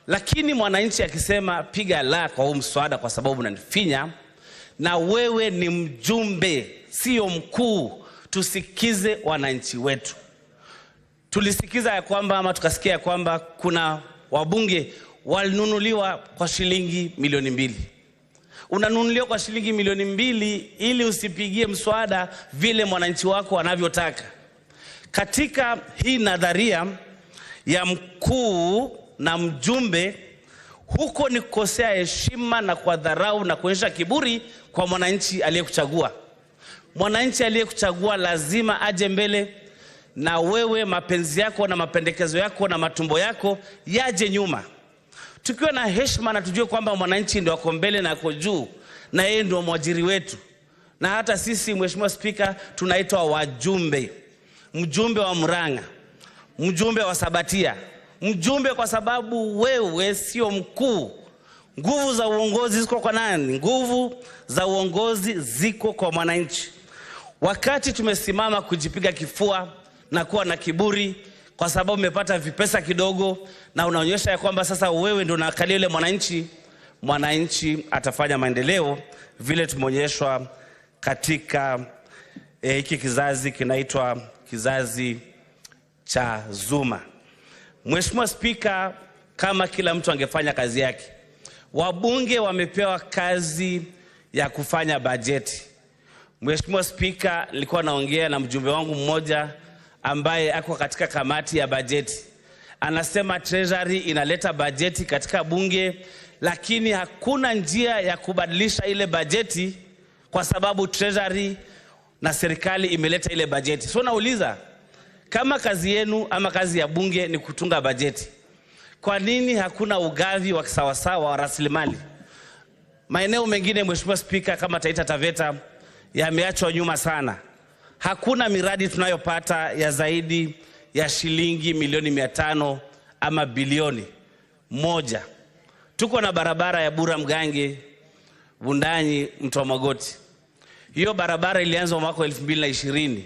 Lakini mwananchi akisema piga la kwa huu mswada kwa sababu unanifinya, na wewe ni mjumbe, sio mkuu. Tusikize wananchi wetu. Tulisikiza ya kwamba ama tukasikia ya kwamba kuna wabunge walinunuliwa kwa shilingi milioni 2. Unanunuliwa kwa shilingi milioni 2 ili usipigie mswada vile mwananchi wako anavyotaka. Katika hii nadharia ya mkuu na mjumbe, huko ni kukosea heshima na kwa dharau na kuonyesha kiburi kwa mwananchi aliyekuchagua. Mwananchi aliyekuchagua lazima aje mbele, na wewe mapenzi yako na mapendekezo yako na matumbo yako yaje nyuma. Tukiwa na heshima na tujue kwamba mwananchi ndio ako mbele na ako juu, na yeye ndio mwajiri wetu. Na hata sisi, Mheshimiwa Spika, tunaitwa wajumbe. Mjumbe wa Murang'a, mjumbe wa Sabatia, mjumbe kwa sababu wewe sio mkuu. Nguvu za uongozi ziko kwa nani? Nguvu za uongozi ziko kwa mwananchi. Wakati tumesimama kujipiga kifua na kuwa na kiburi kwa sababu umepata vipesa kidogo na unaonyesha ya kwamba sasa wewe ndio unakalia yule mwananchi, mwananchi atafanya maendeleo vile tumeonyeshwa katika hiki kizazi kinaitwa kizazi cha Zuma. Mheshimiwa Spika, kama kila mtu angefanya kazi yake, wabunge wamepewa kazi ya kufanya bajeti. Mheshimiwa Spika, nilikuwa naongea na mjumbe wangu mmoja ambaye ako katika kamati ya bajeti. Anasema Treasury inaleta bajeti katika bunge, lakini hakuna njia ya kubadilisha ile bajeti kwa sababu Treasury na serikali imeleta ile bajeti. So nauliza, kama kazi yenu ama kazi ya bunge ni kutunga bajeti, kwa nini hakuna ugavi wa kisawasawa wa rasilimali? Maeneo mengine, Mheshimiwa Spika, kama Taita Taveta yameachwa nyuma sana. Hakuna miradi tunayopata ya zaidi ya shilingi milioni 500 ama bilioni 1. Tuko na barabara ya Bura Mgange, Bundanyi, Mto Magoti. Hiyo barabara ilianza mwaka 2020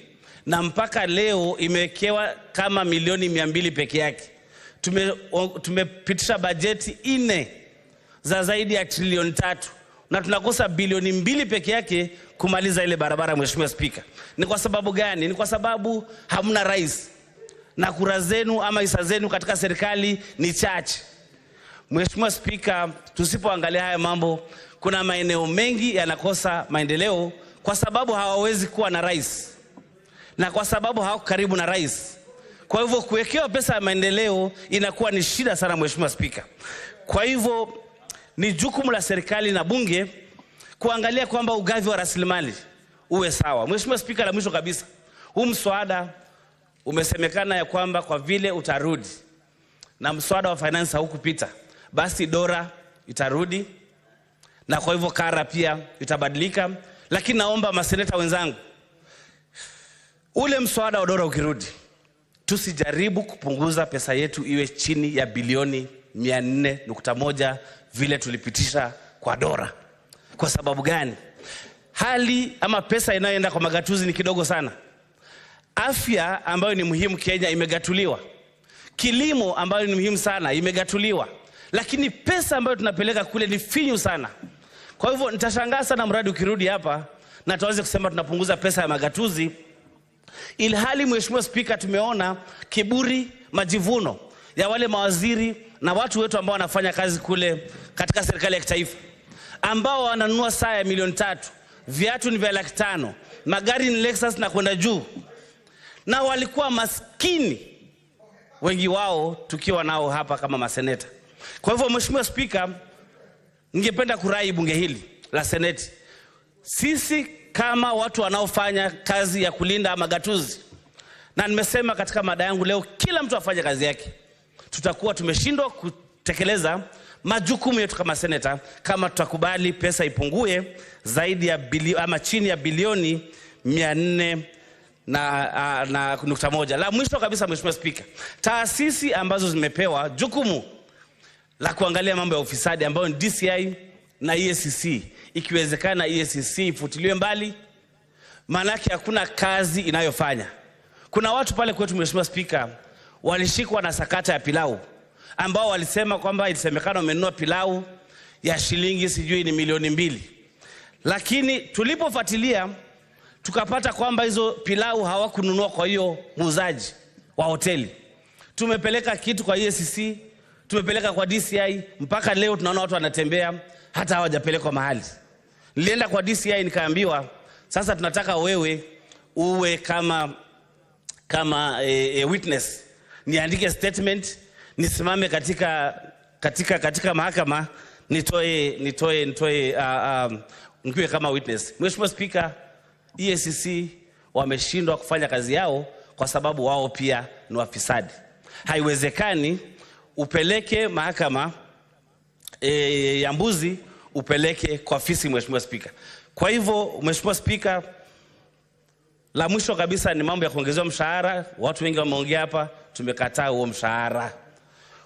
na mpaka leo imewekewa kama milioni 200 peke yake. Tumepitisha bajeti 4 za zaidi ya trilioni 3 na tunakosa bilioni 2 peke yake kumaliza ile barabara. Mheshimiwa Spika, ni kwa sababu gani? Ni kwa sababu hamna rais na kura zenu ama hisa zenu katika serikali ni chache. Mheshimiwa Spika, tusipoangalia haya mambo, kuna maeneo mengi yanakosa maendeleo kwa sababu hawawezi kuwa na rais na kwa sababu hawako karibu na rais. Kwa hivyo kuwekewa pesa ya maendeleo inakuwa ni shida sana, Mheshimiwa Spika. Kwa hivyo ni jukumu la serikali na bunge kuangalia kwamba ugavi wa rasilimali uwe sawa. Mheshimiwa Spika, la mwisho kabisa, huu mswada umesemekana ya kwamba kwa vile utarudi na mswada wa finance haukupita, basi dora itarudi na kwa hivyo kara pia itabadilika. Lakini naomba maseneta wenzangu, ule mswada wa dora ukirudi, tusijaribu kupunguza pesa yetu iwe chini ya bilioni 400.1 vile tulipitisha kwa dora. Kwa sababu gani? Hali ama pesa inayoenda kwa magatuzi ni kidogo sana. Afya ambayo ni muhimu Kenya imegatuliwa. Kilimo ambayo ni muhimu sana imegatuliwa. Lakini pesa ambayo tunapeleka kule ni finyu sana. Kwa hivyo nitashangaa sana mradi ukirudi hapa na tuanze kusema tunapunguza pesa ya magatuzi, ilhali Mheshimiwa Spika, tumeona kiburi, majivuno ya wale mawaziri na watu wetu ambao wanafanya kazi kule katika serikali ya kitaifa, ambao wananunua saa ya milioni 3, viatu ni vya 500,000, magari ni Lexus na kwenda juu, na walikuwa maskini wengi wao tukiwa nao hapa kama maseneta. Kwa hivyo Mheshimiwa Spika, ningependa kurai bunge hili la Seneti, sisi kama watu wanaofanya kazi ya kulinda magatuzi, na nimesema katika mada yangu leo kila mtu afanye kazi yake, tutakuwa tumeshindwa kutekeleza majukumu yetu kama seneta kama tutakubali pesa ipungue zaidi ya ama chini ya bilioni 400.1. La mwisho kabisa, Mheshimiwa Spika, taasisi ambazo zimepewa jukumu la kuangalia mambo ya ufisadi ambayo ni DCI na EACC, ikiwezekana EACC ifutiliwe mbali, maanake hakuna kazi inayofanya. Kuna watu pale kwetu, Mheshimiwa Spika, walishikwa na sakata ya pilau, ambao walisema kwamba ilisemekana wamenunua pilau ya shilingi sijui ni milioni 2. Lakini tulipofuatilia tukapata kwamba hizo pilau hawakununua kwa hiyo muuzaji wa hoteli. Tumepeleka kitu kwa EACC, tumepeleka kwa DCI, mpaka leo tunaona watu wanatembea hata hawajapelekwa mahali. Nilienda kwa DCI nikaambiwa, sasa tunataka wewe uwe kama witness, niandike statement, nisimame katika mahakama, nikiwe kama witness. Mheshimiwa Spika, EACC wameshindwa kufanya kazi yao kwa sababu wao pia ni wafisadi. Haiwezekani upeleke mahakama ya mbuzi upeleke kwa fisi, Mheshimiwa Spika. Kwa hivyo Mheshimiwa Spika, la mwisho kabisa ni mambo ya kuongezewa mshahara. Watu wengi wameongea hapa, tumekataa huo mshahara.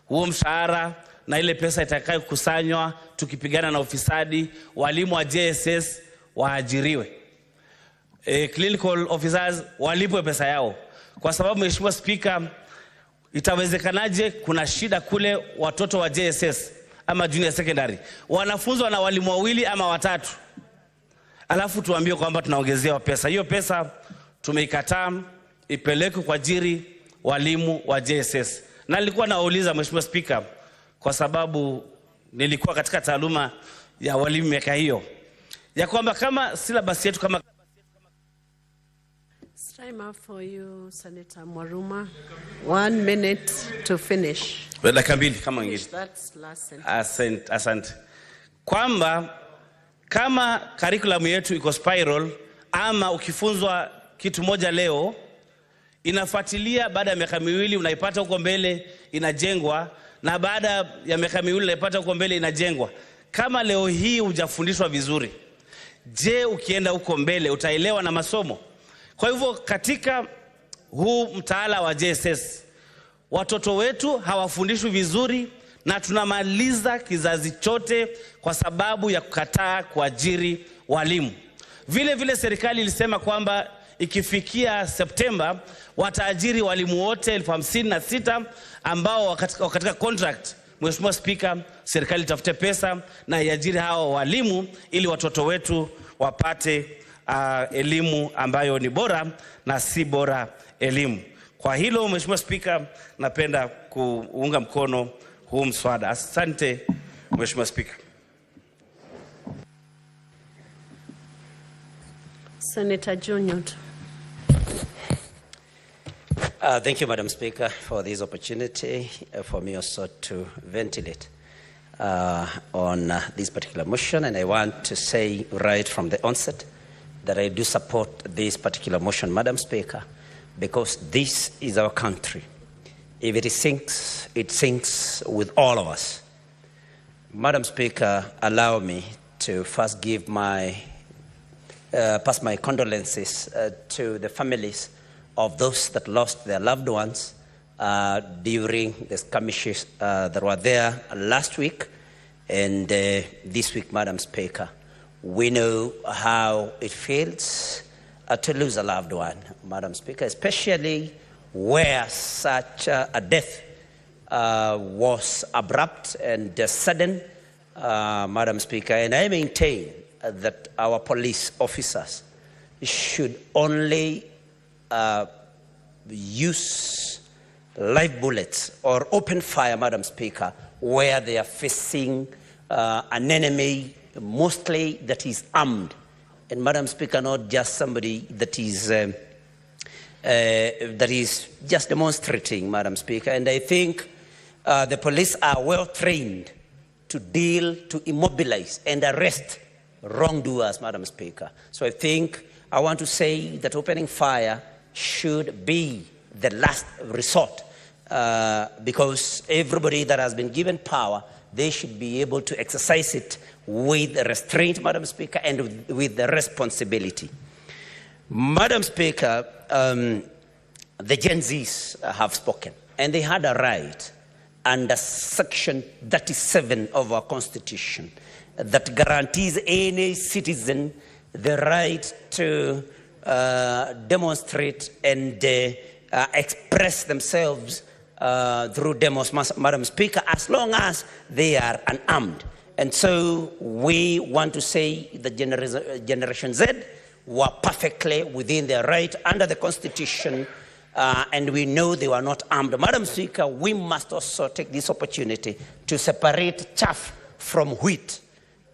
Huo mshahara na ile pesa itakayo kusanywa tukipigana na ufisadi, walimu wa JSS waajiriwe. Clinical officers walipwe pesa yao. Kwa sababu Mheshimiwa Spika, itawezekanaje kuna shida kule watoto wa JSS ama junior secondary wanafunzwa na walimu 2 ama 3, alafu tuambie kwamba tunaongezea pesa. Hiyo pesa tumeikataa ipeleke kwa ajili walimu wa JSS. Na nilikuwa nauliza Mheshimiwa Spika, kwa sababu nilikuwa katika taaluma ya walimu miaka hiyo, ya kwamba kama syllabus yetu kama time up for you, Senator Mwaruma. 1 minute to finish. Dakika 2 kama wengine. That's last sentence. Asante. Kwamba kama curriculum yetu iko spiral, ama ukifunzwa kitu moja leo inafuatilia baada ya miaka 2 unaipata huko mbele inajengwa, na baada ya miaka 2 unaipata huko mbele inajengwa. Kama leo hii hujafundishwa vizuri, je, ukienda huko mbele utaelewa na masomo? Kwa hivyo katika huu mtaala wa JSS. Watoto wetu hawafundishwi vizuri na tunamaliza kizazi chote kwa sababu ya kukataa kuajiri walimu. Vile vile serikali ilisema kwamba ikifikia Septemba wataajiri walimu wote 56,000 ambao katika contract. Mheshimiwa Spika, serikali tafute pesa na iajiri hao walimu ili watoto wetu wapate elimu ambayo ni bora na si bora elimu. Kwa hilo Mheshimiwa Spika, napenda kuunga mkono huu mswada. Asante Mheshimiwa Spika. Senator John Nyota. Thank you, Madam Speaker, for this opportunity for me also to ventilate on this particular motion. And I want to say right from the onset that I do support this particular motion, Madam Speaker, because this is our country. If it sinks with all of us. Madam Speaker, allow me to first give pass my condolences to the families of those that lost their loved ones during the skirmishes that were there last week and this week, Madam Speaker. We know how it feels to lose a loved one, Madam Speaker, especially where such a death was abrupt and sudden, Madam Speaker. And I maintain that our police officers should only use live bullets or open fire, Madam Speaker, where they are facing an enemy mostly that is armed. And Madam Speaker, not just somebody that is just demonstrating, Madam Speaker. And I think the police are well trained to immobilize and arrest wrongdoers, Madam Speaker. So I want to say that opening fire should be the last resort because everybody that has been given power, they should be able to exercise it with restraint, Madam Speaker, and with the responsibility. Madam Speaker, the Gen Zs have spoken, and they had a right under Section 37 of our Constitution that guarantees any citizen the right to demonstrate and express themselves through demos, Madam Speaker, as long as they are unarmed. And so we want to say that Generation Z were perfectly within their right under the Constitution, and we know they were not armed. Madam Speaker, we must also take this opportunity to separate chaff from wheat,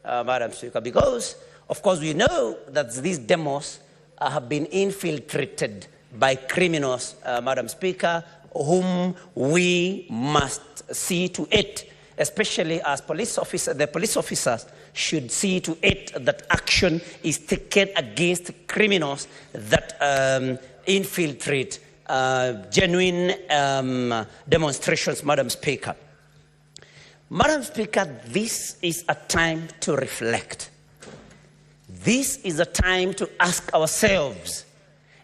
Madam Speaker, because, of course, we know that these demos have been infiltrated by criminals, Madam Speaker, whom we must see to it, especially as the police officers should see to it that action is taken against criminals that infiltrate genuine demonstrations, Madam Speaker. Madam Speaker, this is a time to reflect. This is a time to ask ourselves,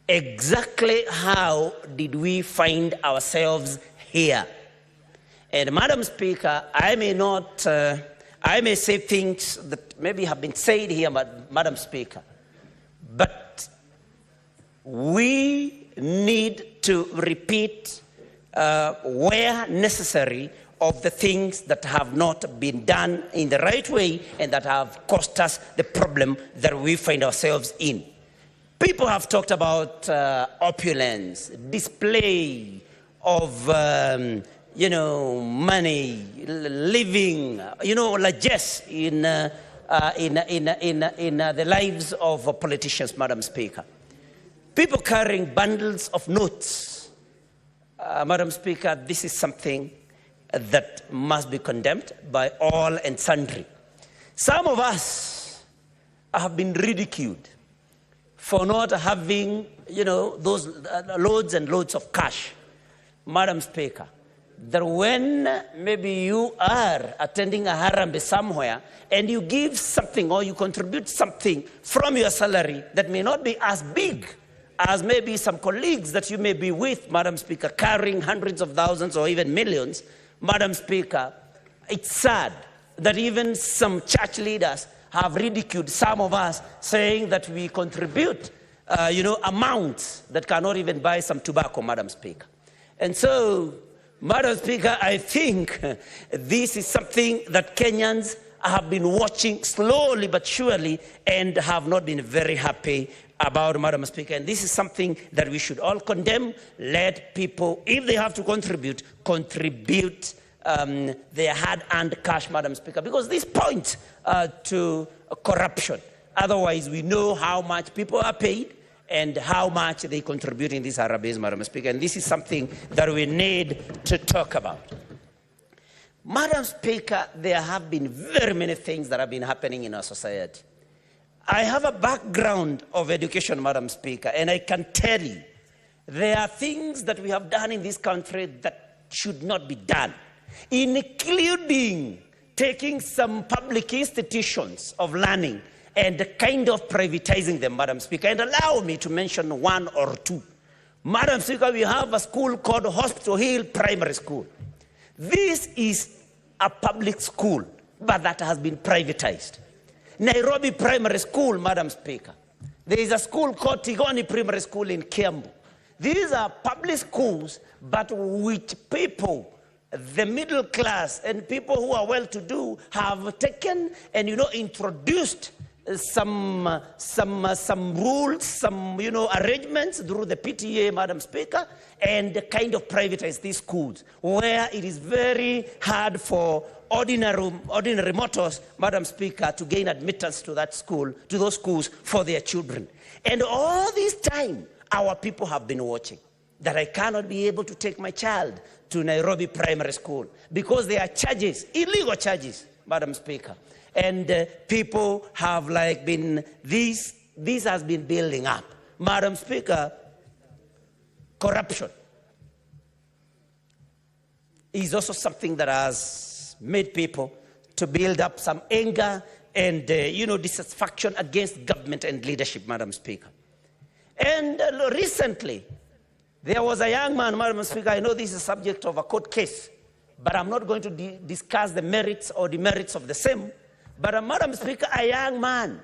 exactly how did we find ourselves here? And Madam Speaker, I may say things that maybe have been said here, Madam Speaker, but we need to repeat where necessary of the things that have not been done in the right way and that have cost us the problem that we find ourselves in. People have talked about opulence, display of, money, living, largesse in the lives of politicians, Madam Speaker. People carrying bundles of notes. Madam Speaker, this is something that must be condemned by all and sundry. Some of us have been ridiculed for not having, those loads and loads of cash. Madam Speaker, that when maybe you are attending a harambe somewhere and you give something or you contribute something from your salary that may not be as big as maybe some colleagues that you may be with, Madam Speaker, carrying hundreds of thousands or even millions, Madam Speaker, it's sad that even some church leaders have ridiculed some of us, saying that we contribute, amounts that cannot even buy some tobacco, Madam Speaker. And so, Madam Speaker, I think this is something that Kenyans have been watching slowly but surely and have not been very happy about, Madam Speaker. And this is something that we should all condemn. Let people, if they have to contribute their hard-earned cash, Madam Speaker, because this points to corruption. Otherwise, we know how much people are paid and how much they contribute in these RBAs, Madam Speaker. And this is something that we need to talk about. Madam Speaker, there have been very many things that have been happening in our society. I have a background of education, Madam Speaker, and I can tell you there are things that we have done in this country that should not be done, including taking some public institutions of learning and kind of privatizing them, Madam Speaker. And allow me to mention one or two. Madam Speaker, we have a school called Hospital Hill Primary School. This is a public school, but that has been privatized. Nairobi Primary School, Madam Speaker. There is a school called Tigoni Primary School in Kiambu. These are public schools, but which people, the middle class and people who are well-to-do, have taken and, introduced some rules, some, arrangements through the PTA, Madam Speaker, and kind of privatize these schools, where it is very hard for ordinary mortals, Madam Speaker, to gain admittance to that school, to those schools for their children. And all this time, our people have been watching, that I cannot be able to take my child to Nairobi Primary School because there are charges, illegal charges, Madam Speaker. And people have been, this has been building up. Madam Speaker, corruption is also something that has made people to build up some anger and, dissatisfaction against government and leadership, Madam Speaker. And recently, there was a young man, Madam Speaker, I know this is a subject of a court case, but I'm not going to discuss the merits or demerits of the same. But Madam Speaker, a young man,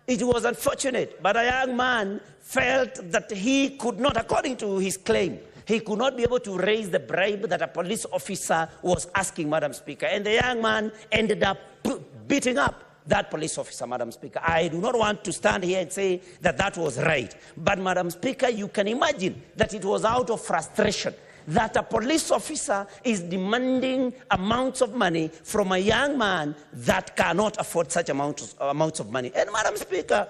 it was unfortunate, but a young man felt that he could not, according to his claim, he could not be able to raise the bribe that a police officer was asking, Madam Speaker. And the young man ended up beating up that police officer, Madam Speaker. I do not want to stand here and say that that was right. But, Madam Speaker, you can imagine that it was out of frustration that a police officer is demanding amounts of money from a young man that cannot afford such amounts of money. And, Madam Speaker,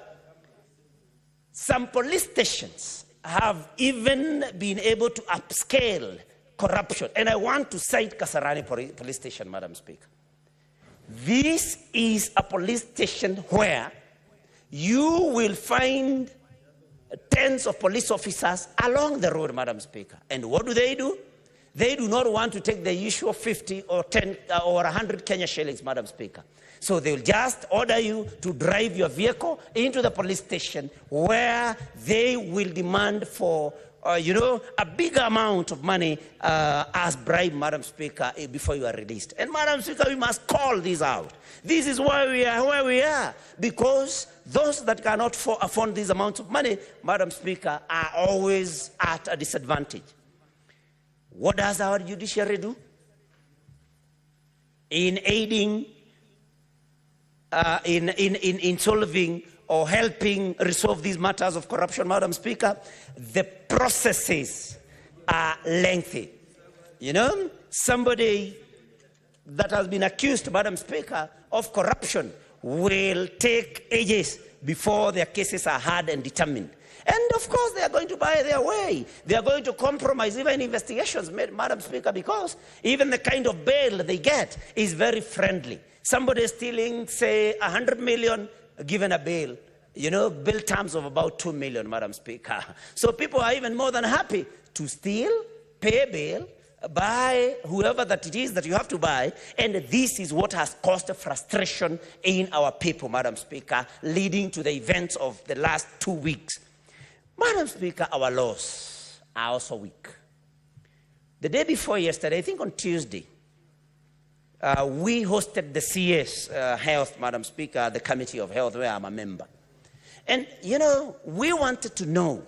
some police stations have even been able to upscale corruption. And I want to cite Kasarani Police Station, Madam Speaker. This is a police station where you will find tens of police officers along the road, Madam Speaker. And what do? They do not want to take the issue of 50 or 10 or 100 Kenya shillings, Madam Speaker. So they will just order you to drive your vehicle into the police station where they will demand for, a big amount of money as bribe, Madam Speaker, before you are released. And, Madam Speaker, we must call this out. This is why we are where we are, because those that cannot afford these amounts of money, Madam Speaker, are always at a disadvantage. What does our judiciary do? In aiding, in solving or helping resolve these matters of corruption, Madam Speaker, the processes are lengthy. Somebody that has been accused, Madam Speaker, of corruption will take ages before their cases are heard and determined. And of course, they are going to buy their way. They are going to compromise even investigations, Madam Speaker, because even the kind of bail they get is very friendly. Somebody stealing, say, 100 million, given a bail, bail terms of about 2 million, Madam Speaker. So people are even more than happy to steal, pay bail, buy whoever that it is that you have to buy. And this is what has caused frustration in our people, Madam Speaker, leading to the events of the last 2 weeks. Madam Speaker, our laws are also weak. The day before yesterday, I think on Tuesday, we hosted the CS Health, Madam Speaker, the Committee of Health, where I'm a member. And, you know, we wanted to know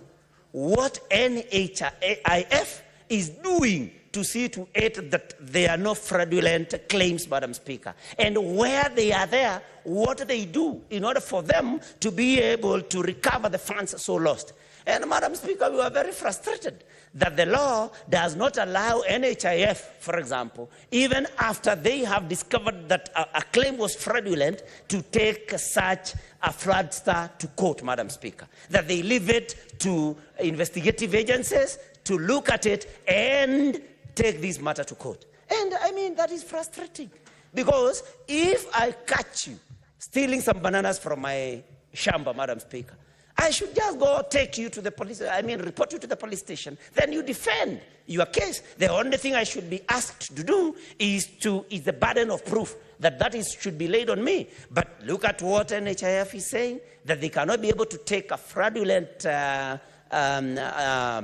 what NHIF is doing to see to it that there are no fraudulent claims, Madam Speaker. And where they are there, what they do in order for them to be able to recover the funds so lost. And Madam Speaker, we were very frustrated that the law does not allow NHIF, for example, even after they have discovered that a claim was fraudulent, to take such a fraudster to court, Madam Speaker. That they leave it to investigative agencies to look at it and take this matter to court. And I mean, that is frustrating. Because if I catch you stealing some bananas from my shamba, Madam Speaker, I should just go take you to the police, report you to the police station. Then you defend your case. The only thing I should be asked to do is the burden of proof that should be laid on me. But look at what NHIF is saying, that they cannot be able to take a fraudulent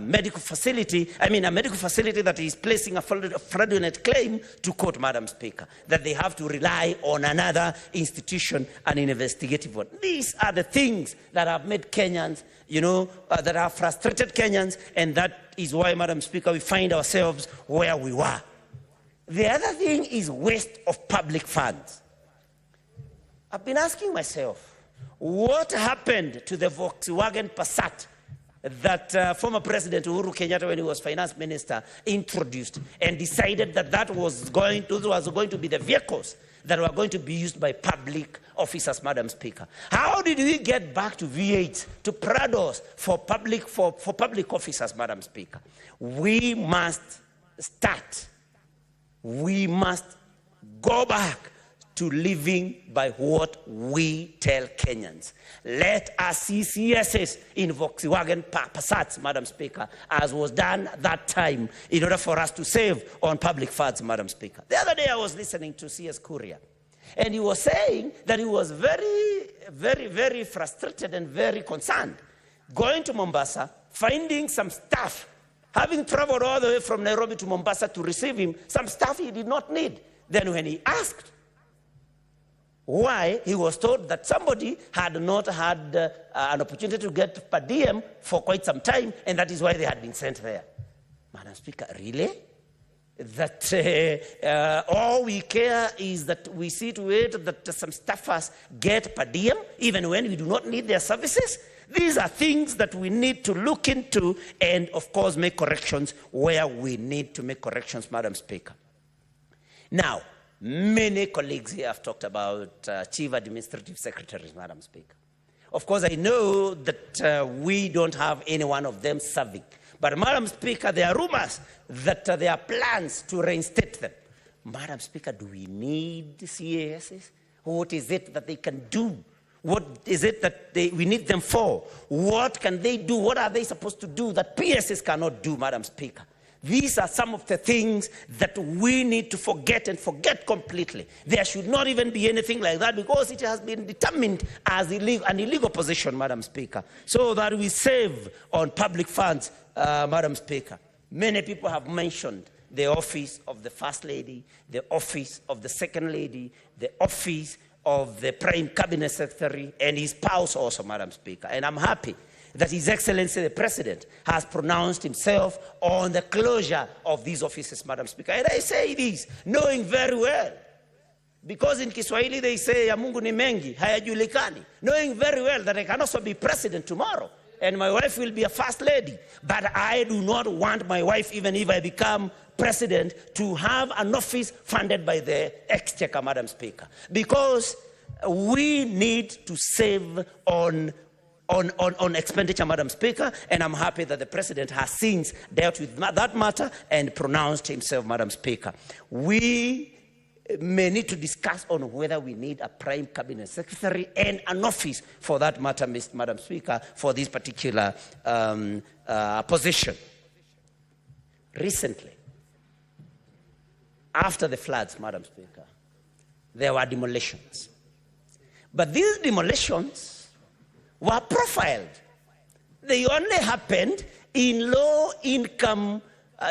medical facility, a medical facility that is placing a fraudulent claim to court, Madam Speaker, that they have to rely on another institution, an investigative one. These are the things that have made Kenyans, that have frustrated Kenyans, and that is why, Madam Speaker, we find ourselves where we were. The other thing is waste of public funds. I've been asking myself, what happened to the Volkswagen Passat that former President Uhuru Kenyatta, when he was finance minister, introduced and decided that those were going to be the vehicles that were going to be used by public officers, Madam Speaker. How did we get back to V8, to Prados for public officers, Madam Speaker? We must go back to living by what we tell Kenyans. Let us see CSS in Volkswagen Passats, Madam Speaker, as was done that time, in order for us to save on public funds, Madam Speaker. The other day I was listening to CS Kuria, and he was saying that he was very, very, very frustrated and very concerned going to Mombasa, finding some stuff, having traveled all the way from Nairobi to Mombasa to receive him, some stuff he did not need. Then when he asked why, he was told that somebody had not had an opportunity to get per diem for quite some time, and that is why they had been sent there. Madam Speaker, really? That all we care is that we see to it that some staffers get per diem, even when we do not need their services? These are things that we need to look into and, of course, make corrections where we need to make corrections, Madam Speaker. Now, many colleagues here have talked about chief administrative secretaries, Madam Speaker. Of course, I know that we don't have any one of them serving. But, Madam Speaker, there are rumors that there are plans to reinstate them. Madam Speaker, do we need CASs? What is it that they can do? What is it that we need them for? What can they do? What are they supposed to do that PSs cannot do, Madam Speaker? These are some of the things that we need to forget and forget completely. There should not even be anything like that because it has been determined as an illegal position, Madam Speaker, so that we save on public funds, Madam Speaker. Many people have mentioned the office of the First Lady, the office of the Second Lady, the office of the Prime Cabinet Secretary, and his spouse also, Madam Speaker. And I'm happy that His Excellency the President has pronounced himself on the closure of these offices, Madam Speaker. And I say this, knowing very well, because in Kiswahili they say, ya Mungu ni mengi, hayajulikani, knowing very well that I can also be president tomorrow, and my wife will be a First Lady. But I do not want my wife, even if I become president, to have an office funded by the Exchequer, Madam Speaker. Because we need to save on expenditure, Madam Speaker, and I'm happy that the President has since dealt with that matter and pronounced himself, Madam Speaker. We may need to discuss on whether we need a Prime Cabinet Secretary and an office for that matter, Madam Speaker, for this particular position. Recently, after the floods, Madam Speaker, there were demolitions. But these demolitions were profiled They only happened in low-income,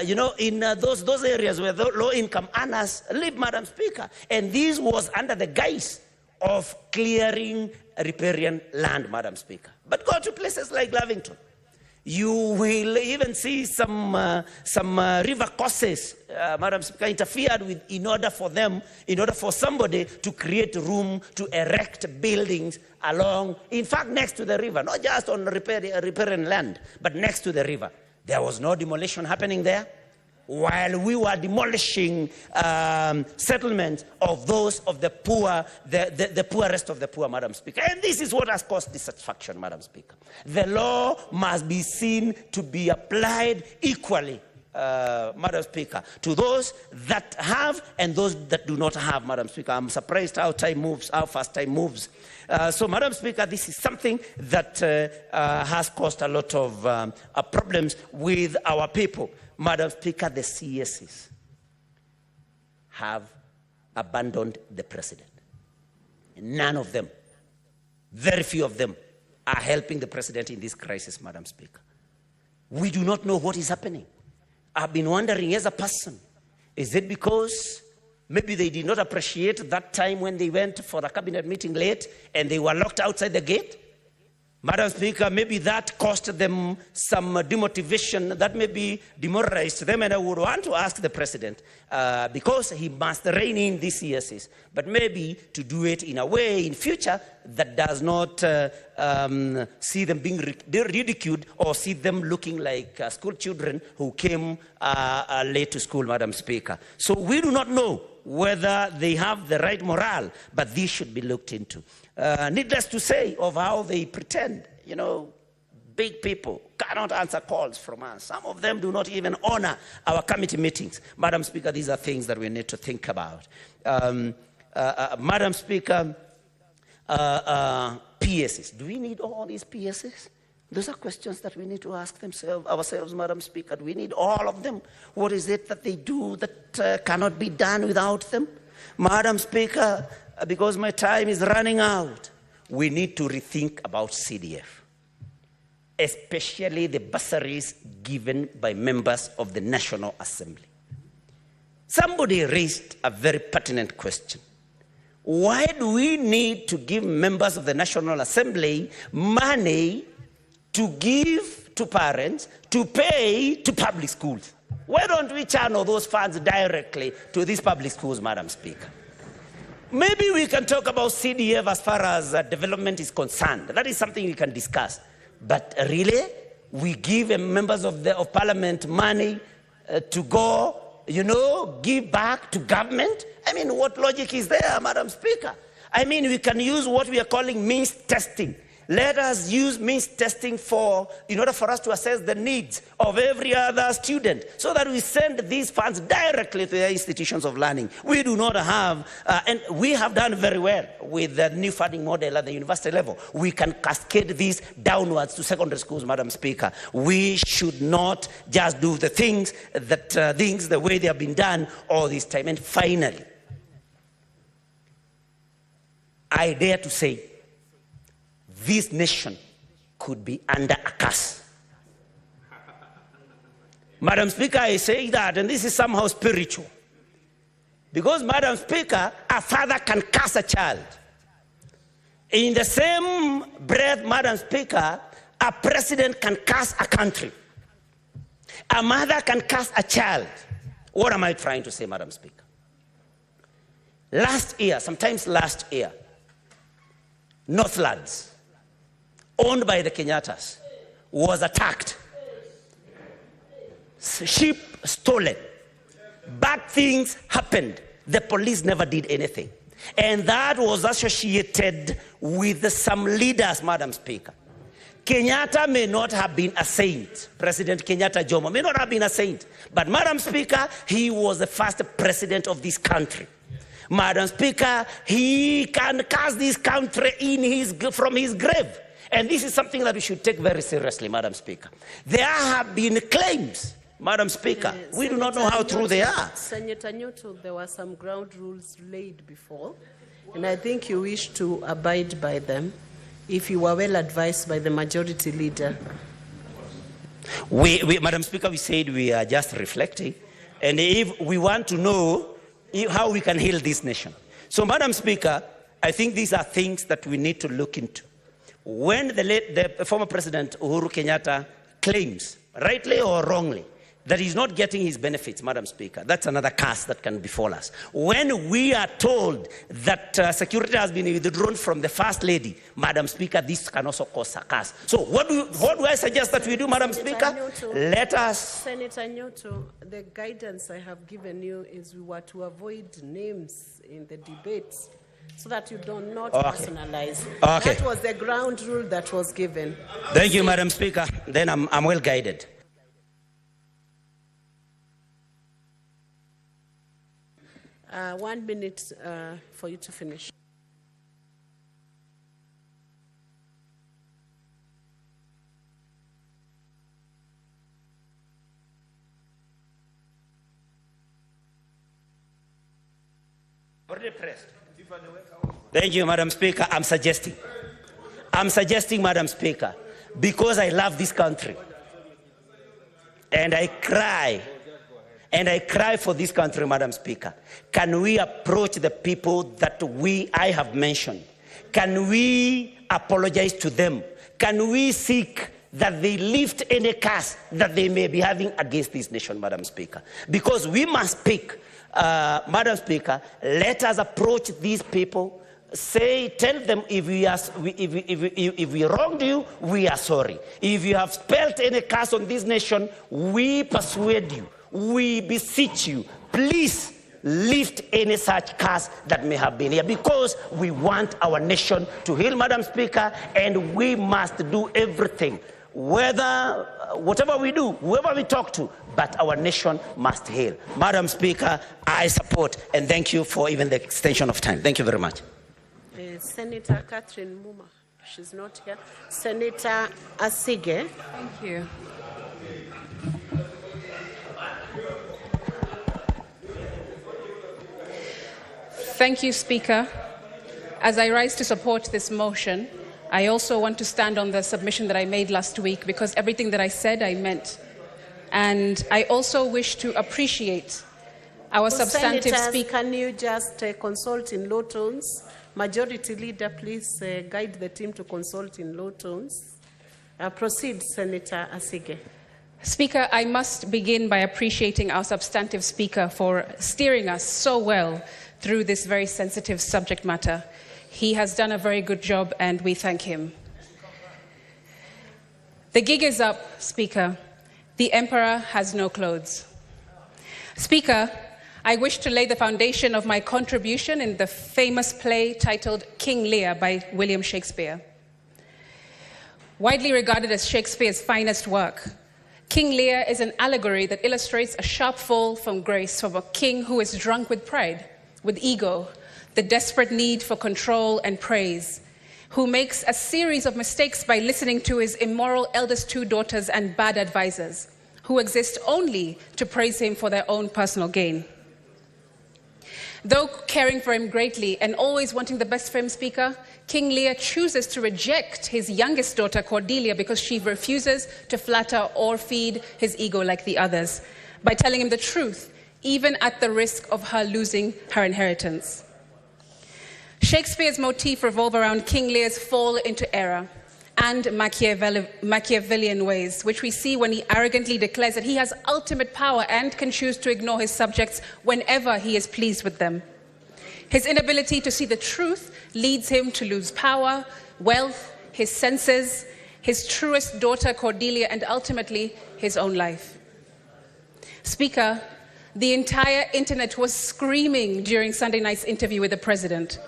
in those areas where the low-income earners live, Madam Speaker. And this was under the guise of clearing riparian land, Madam Speaker. But go to places like Lavington. You will even see some river courses, Madam Speaker, interfered with in order for somebody to create room to erect buildings along, in fact, next to the river, not just on riparian land, but next to the river. There was no demolition happening there, while we were demolishing settlements of those of the poor, the poorest of the poor, Madam Speaker. And this is what has caused dissatisfaction, Madam Speaker. The law must be seen to be applied equally, Madam Speaker, to those that have and those that do not have, Madam Speaker. I'm surprised how fast time moves. So, Madam Speaker, this is something that has caused a lot of problems with our people. Madam Speaker, the CSs have abandoned the president. None of them, very few of them, are helping the president in this crisis, Madam Speaker. We do not know what is happening. I've been wondering as a person, is it because maybe they did not appreciate that time when they went for a cabinet meeting late and they were locked outside the gate? Madam Speaker, maybe that cost them some demotivation, that maybe demoralized them, and I would want to ask the president, because he must rein in these CSs, but maybe to do it in a way in future that does not see them being ridiculed or see them looking like school children who came late to school, Madam Speaker. So we do not know whether they have the right morale, but this should be looked into. Needless to say of how they pretend, big people cannot answer calls from us. Some of them do not even honor our committee meetings. Madam Speaker, these are things that we need to think about. Madam Speaker, PSs. Do we need all these PSs? Those are questions that we need to ask ourselves, Madam Speaker. Do we need all of them? What is it that they do that cannot be done without them? Madam Speaker, because my time is running out, we need to rethink about CDF, especially the bursaries given by members of the National Assembly. Somebody raised a very pertinent question. Why do we need to give members of the National Assembly money to give to parents to pay to public schools? Why don't we channel those funds directly to these public schools, Madam Speaker? Maybe we can talk about CDF as far as development is concerned. That is something we can discuss. But really, we give members of parliament money to go, give back to government? I mean, what logic is there, Madam Speaker? I mean, we can use what we are calling means testing. Let us use means testing in order for us to assess the needs of every other student so that we send these funds directly to their institutions of learning. We do not have, and we have done very well with the new funding model at the university level. We can cascade these downwards to secondary schools, Madam Speaker. We should not just do the things the way they have been done all this time. And finally, I dare to say, this nation could be under a curse. Madam Speaker, I say that, and this is somehow spiritual. Because, Madam Speaker, a father can curse a child. In the same breath, Madam Speaker, a president can curse a country. A mother can curse a child. What am I trying to say, Madam Speaker? Sometimes last year, Northlands, owned by the Kenyattas, was attacked. Sheep stolen. Bad things happened. The police never did anything. And that was associated with some leaders, Madam Speaker. Kenyatta may not have been a saint. President Kenyatta Jomo may not have been a saint. But, Madam Speaker, he was the first president of this country. Madam Speaker, he can cast this country from his grave. And this is something that we should take very seriously, Madam Speaker. There have been claims, Madam Speaker. We do not know how true they are. Senator Newton, there were some ground rules laid before, and I think you wish to abide by them if you were well advised by the majority leader Madam Speaker, we said we are just reflecting, and if we want to know how we can heal this nation. So, Madam Speaker, I think these are things that we need to look into. When the former President Uhuru Kenyatta claims, rightly or wrongly, that he's not getting his benefits, Madam Speaker, that's another curse that can befall us. When we are told that security has been withdrawn from the First Lady, Madam Speaker, this can also cause a curse. So what do I suggest that we do, Madam Speaker? Let us... Senator Nyoto, the guidance I have given you is we were to avoid names in the debates so that you do not personalize. Okay. That was the ground rule that was given. Thank you, Madam Speaker. Then I'm well guided. 1 minute for you to finish. Thank you, Madam Speaker. I'm suggesting, Madam Speaker, because I love this country, and I cry for this country, Madam Speaker. Can we approach the people that I have mentioned? Can we apologize to them? Can we seek that they lift any curse that they may be having against this nation, Madam Speaker? Because we must speak, Madam Speaker, let us approach these people. Tell them if we wronged you, we are sorry. If you have spelled any curse on this nation, we persuade you. We beseech you, please lift any such curse that may have been here, because we want our nation to heal, Madam Speaker, and we must do everything, whatever we do, whoever we talk to, but our nation must heal. Madam Speaker, I support, and thank you for even the extension of time. Thank you very much. Senator Catherine Muma, she's not here. Senator Asige. Thank you. Thank you, Speaker. As I rise to support this motion, I also want to stand on the submission that I made last week, because everything that I said, I meant. And I also wish to appreciate our substantive speaker. Can you just consult in low tones? Majority Leader, please guide the team to consult in low tones. Proceed, Senator Asige. Speaker, I must begin by appreciating our substantive speaker for steering us so well through this very sensitive subject matter. He has done a very good job, and we thank him. The gig is up, Speaker. The emperor has no clothes. Speaker, I wish to lay the foundation of my contribution in the famous play titled King Lear by William Shakespeare. Widely regarded as Shakespeare's finest work, King Lear is an allegory that illustrates a sharp fall from grace from a king who is drunk with pride, with ego, the desperate need for control and praise, who makes a series of mistakes by listening to his immoral eldest two daughters and bad advisors, who exist only to praise him for their own personal gain. Though caring for him greatly and always wanting the best for him, Speaker, King Lear chooses to reject his youngest daughter, Cordelia, because she refuses to flatter or feed his ego like the others, by telling him the truth, even at the risk of her losing her inheritance. Shakespeare's motif revolves around King Lear's fall into error and Machiavellian ways, which we see when he arrogantly declares that he has ultimate power and can choose to ignore his subjects whenever he is pleased with them. His inability to see the truth leads him to lose power, wealth, his senses, his truest daughter Cordelia, and ultimately his own life. Speaker, the entire internet was screaming during Sunday night's interview with the president.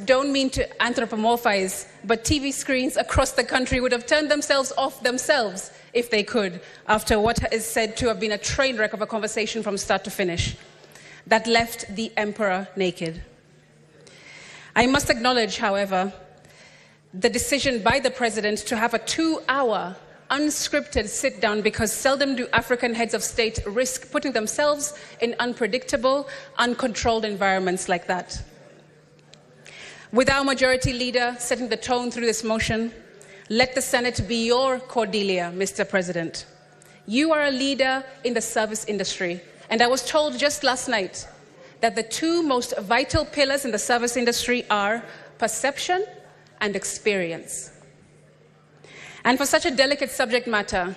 Don't mean to anthropomorphize, but TV screens across the country would have turned themselves off themselves if they could, after what is said to have been a train wreck of a conversation from start to finish that left the emperor naked. I must acknowledge, however, the decision by the president to have a 2-hour unscripted sit-down, because seldom do African heads of state risk putting themselves in unpredictable, uncontrolled environments like that. With our majority leader setting the tone through this motion, Let the Senate be your Cordelia, Mr. President. You are a leader in the service industry, and I was told just last night that the two most vital pillars in the service industry are perception and experience. And for such a delicate subject matter,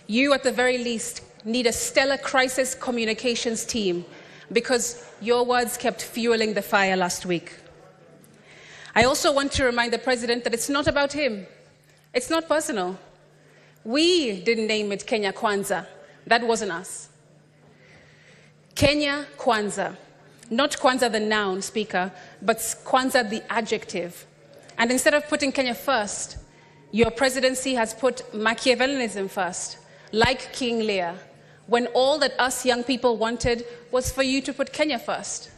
you at the very least need a stellar crisis communications team, because your words kept fueling the fire last week. I also want to remind the President that it's not about him. It's not personal. We didn't name it Kenya Kwanza. That wasn't us. Kenya Kwanza. Not Kwanza the noun, Speaker, but Kwanza the adjective. And instead of putting Kenya first, your presidency has put Machiavellianism first, like King Lear, when all that us young people wanted was for you to put Kenya first.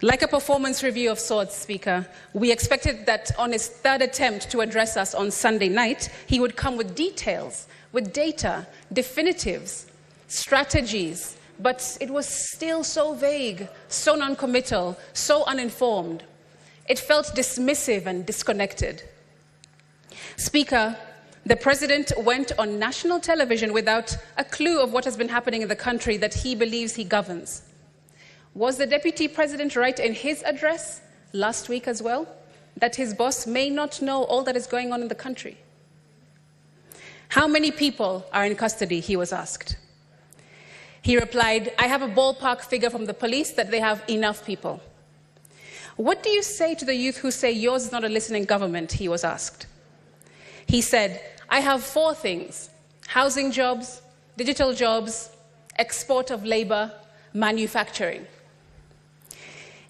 Like a performance review of sorts, Speaker, we expected that on his third attempt to address us on Sunday night, he would come with details, with data, definitives, strategies, but it was still so vague, so non-committal, so uninformed. It felt dismissive and disconnected. Speaker, the President went on national television without a clue of what has been happening in the country that he believes he governs. Was the Deputy President right in his address last week as well, that his boss may not know all that is going on in the country? How many people are in custody, he was asked. He replied, I have a ballpark figure from the police that they have enough people. What do you say to the youth who say yours is not a listening government, he was asked. He said, I have 4 things: housing jobs, digital jobs, export of labor, manufacturing.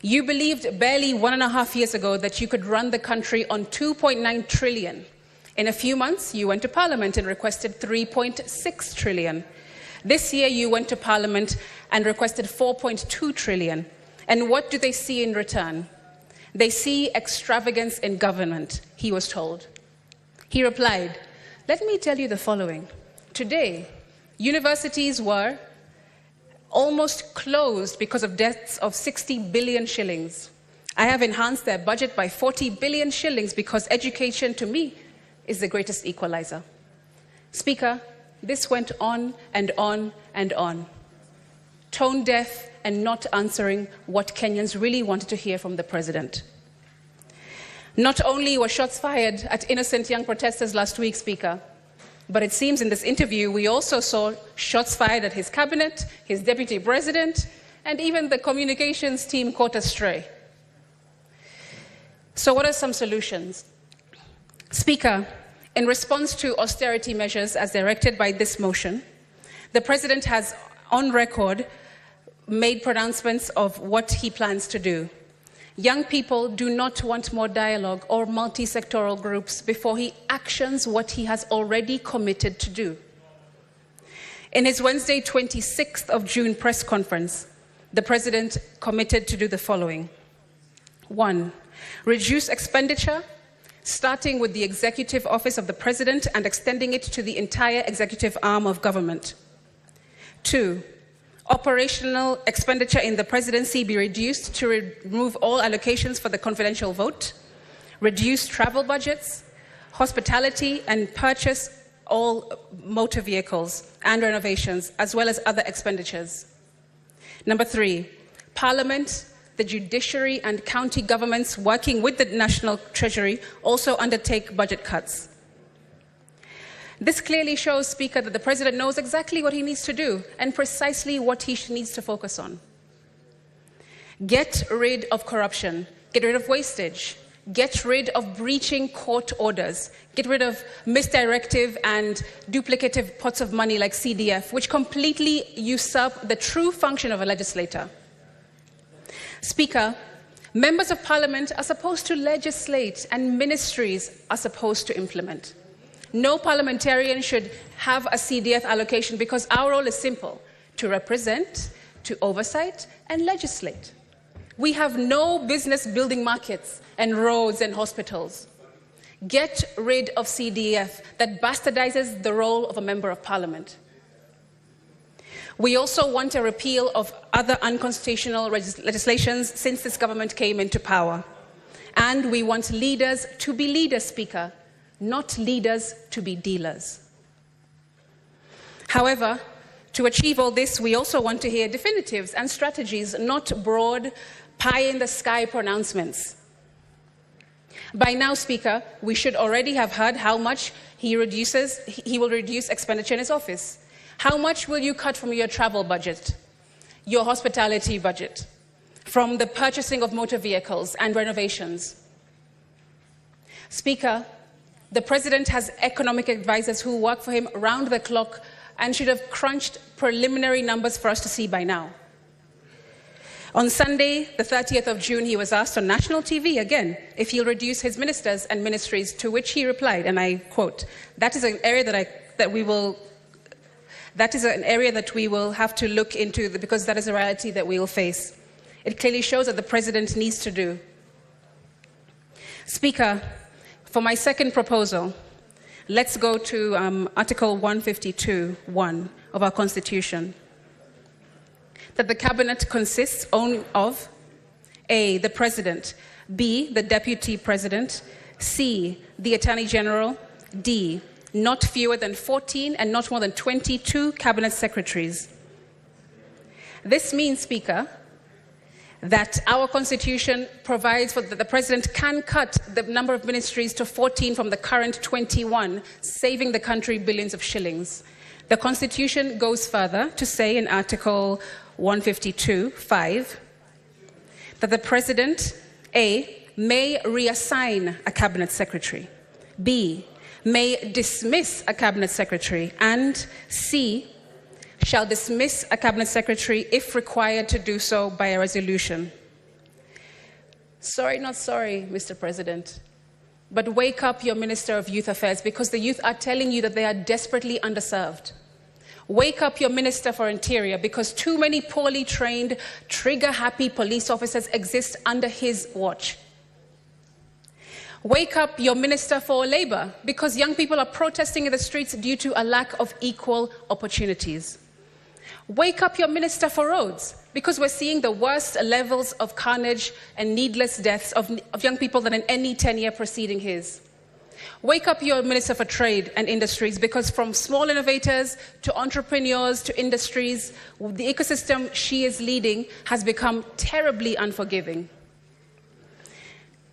You believed barely 1.5 years ago that you could run the country on 2.9 trillion. In a few months, you went to Parliament and requested 3.6 trillion. This year, you went to Parliament and requested 4.2 trillion. And what do they see in return? They see extravagance in government, he was told. He replied, let me tell you the following. Today, universities were almost closed because of debts of 60 billion shillings. I have enhanced their budget by 40 billion shillings because education, to me, is the greatest equalizer. Speaker, this went on and on and on. Tone deaf and not answering what Kenyans really wanted to hear from the President. Not only were shots fired at innocent young protesters last week, Speaker, but it seems in this interview we also saw shots fired at his cabinet, his deputy president, and even the communications team caught astray. So what are some solutions? Speaker, in response to austerity measures as directed by this motion, the President has on record made pronouncements of what he plans to do. Young people do not want more dialogue or multi-sectoral groups before he actions what he has already committed to do. In his Wednesday, 26th of June press conference, the President committed to do the following. 1, reduce expenditure, starting with the Executive Office of the President and extending it to the entire executive arm of government. 2, operational expenditure in the presidency be reduced to remove all allocations for the confidential vote, reduce travel budgets, hospitality, and purchase all motor vehicles and renovations, as well as other expenditures. Number 3, Parliament, the judiciary, and county governments working with the National Treasury also undertake budget cuts. This clearly shows, Speaker, that the President knows exactly what he needs to do and precisely what he needs to focus on. Get rid of corruption, get rid of wastage, get rid of breaching court orders, get rid of misdirective and duplicative pots of money like CDF, which completely usurp the true function of a legislator. Speaker, members of Parliament are supposed to legislate and ministries are supposed to implement. No parliamentarian should have a CDF allocation because our role is simple: to represent, to oversight, and legislate. We have no business building markets and roads and hospitals. Get rid of CDF that bastardizes the role of a member of Parliament. We also want a repeal of other unconstitutional legislations since this government came into power. And we want leaders to be leaders, Speaker, not leaders to be dealers. However, to achieve all this, we also want to hear definitives and strategies, not broad, pie-in-the-sky pronouncements. By now, Speaker, we should already have heard how much he will reduce expenditure in his office. How much will you cut from your travel budget, your hospitality budget, from the purchasing of motor vehicles and renovations? Speaker, the President has economic advisors who work for him round the clock and should have crunched preliminary numbers for us to see by now. On Sunday, the 30th of June, he was asked on national TV again if he'll reduce his ministers and ministries, to which he replied, and I quote, "That is an area that we will have to look into, because that is a reality that we will face." It clearly shows that the President needs to do. Speaker, for my second proposal, let's go to Article 152(1) of our Constitution. That the Cabinet consists only of A, the President, B, the Deputy President, C, the Attorney General, D, not fewer than 14 and not more than 22 Cabinet Secretaries. This means, Speaker, that our Constitution provides that the President can cut the number of ministries to 14 from the current 21, saving the country billions of shillings. The Constitution goes further to say in Article 152(5) that the President, A, may reassign a Cabinet Secretary, B, may dismiss a Cabinet Secretary, and C, shall dismiss a Cabinet Secretary if required to do so by a resolution. Sorry, not sorry, Mr. President, but wake up your Minister of Youth Affairs, because the youth are telling you that they are desperately underserved. Wake up your Minister for Interior, because too many poorly trained, trigger-happy police officers exist under his watch. Wake up your Minister for Labour, because young people are protesting in the streets due to a lack of equal opportunities. Wake up your Minister for Roads, because we're seeing the worst levels of carnage and needless deaths of young people than in any 10-year preceding his. Wake up your Minister for Trade and Industries, because from small innovators to entrepreneurs to industries, the ecosystem she is leading has become terribly unforgiving.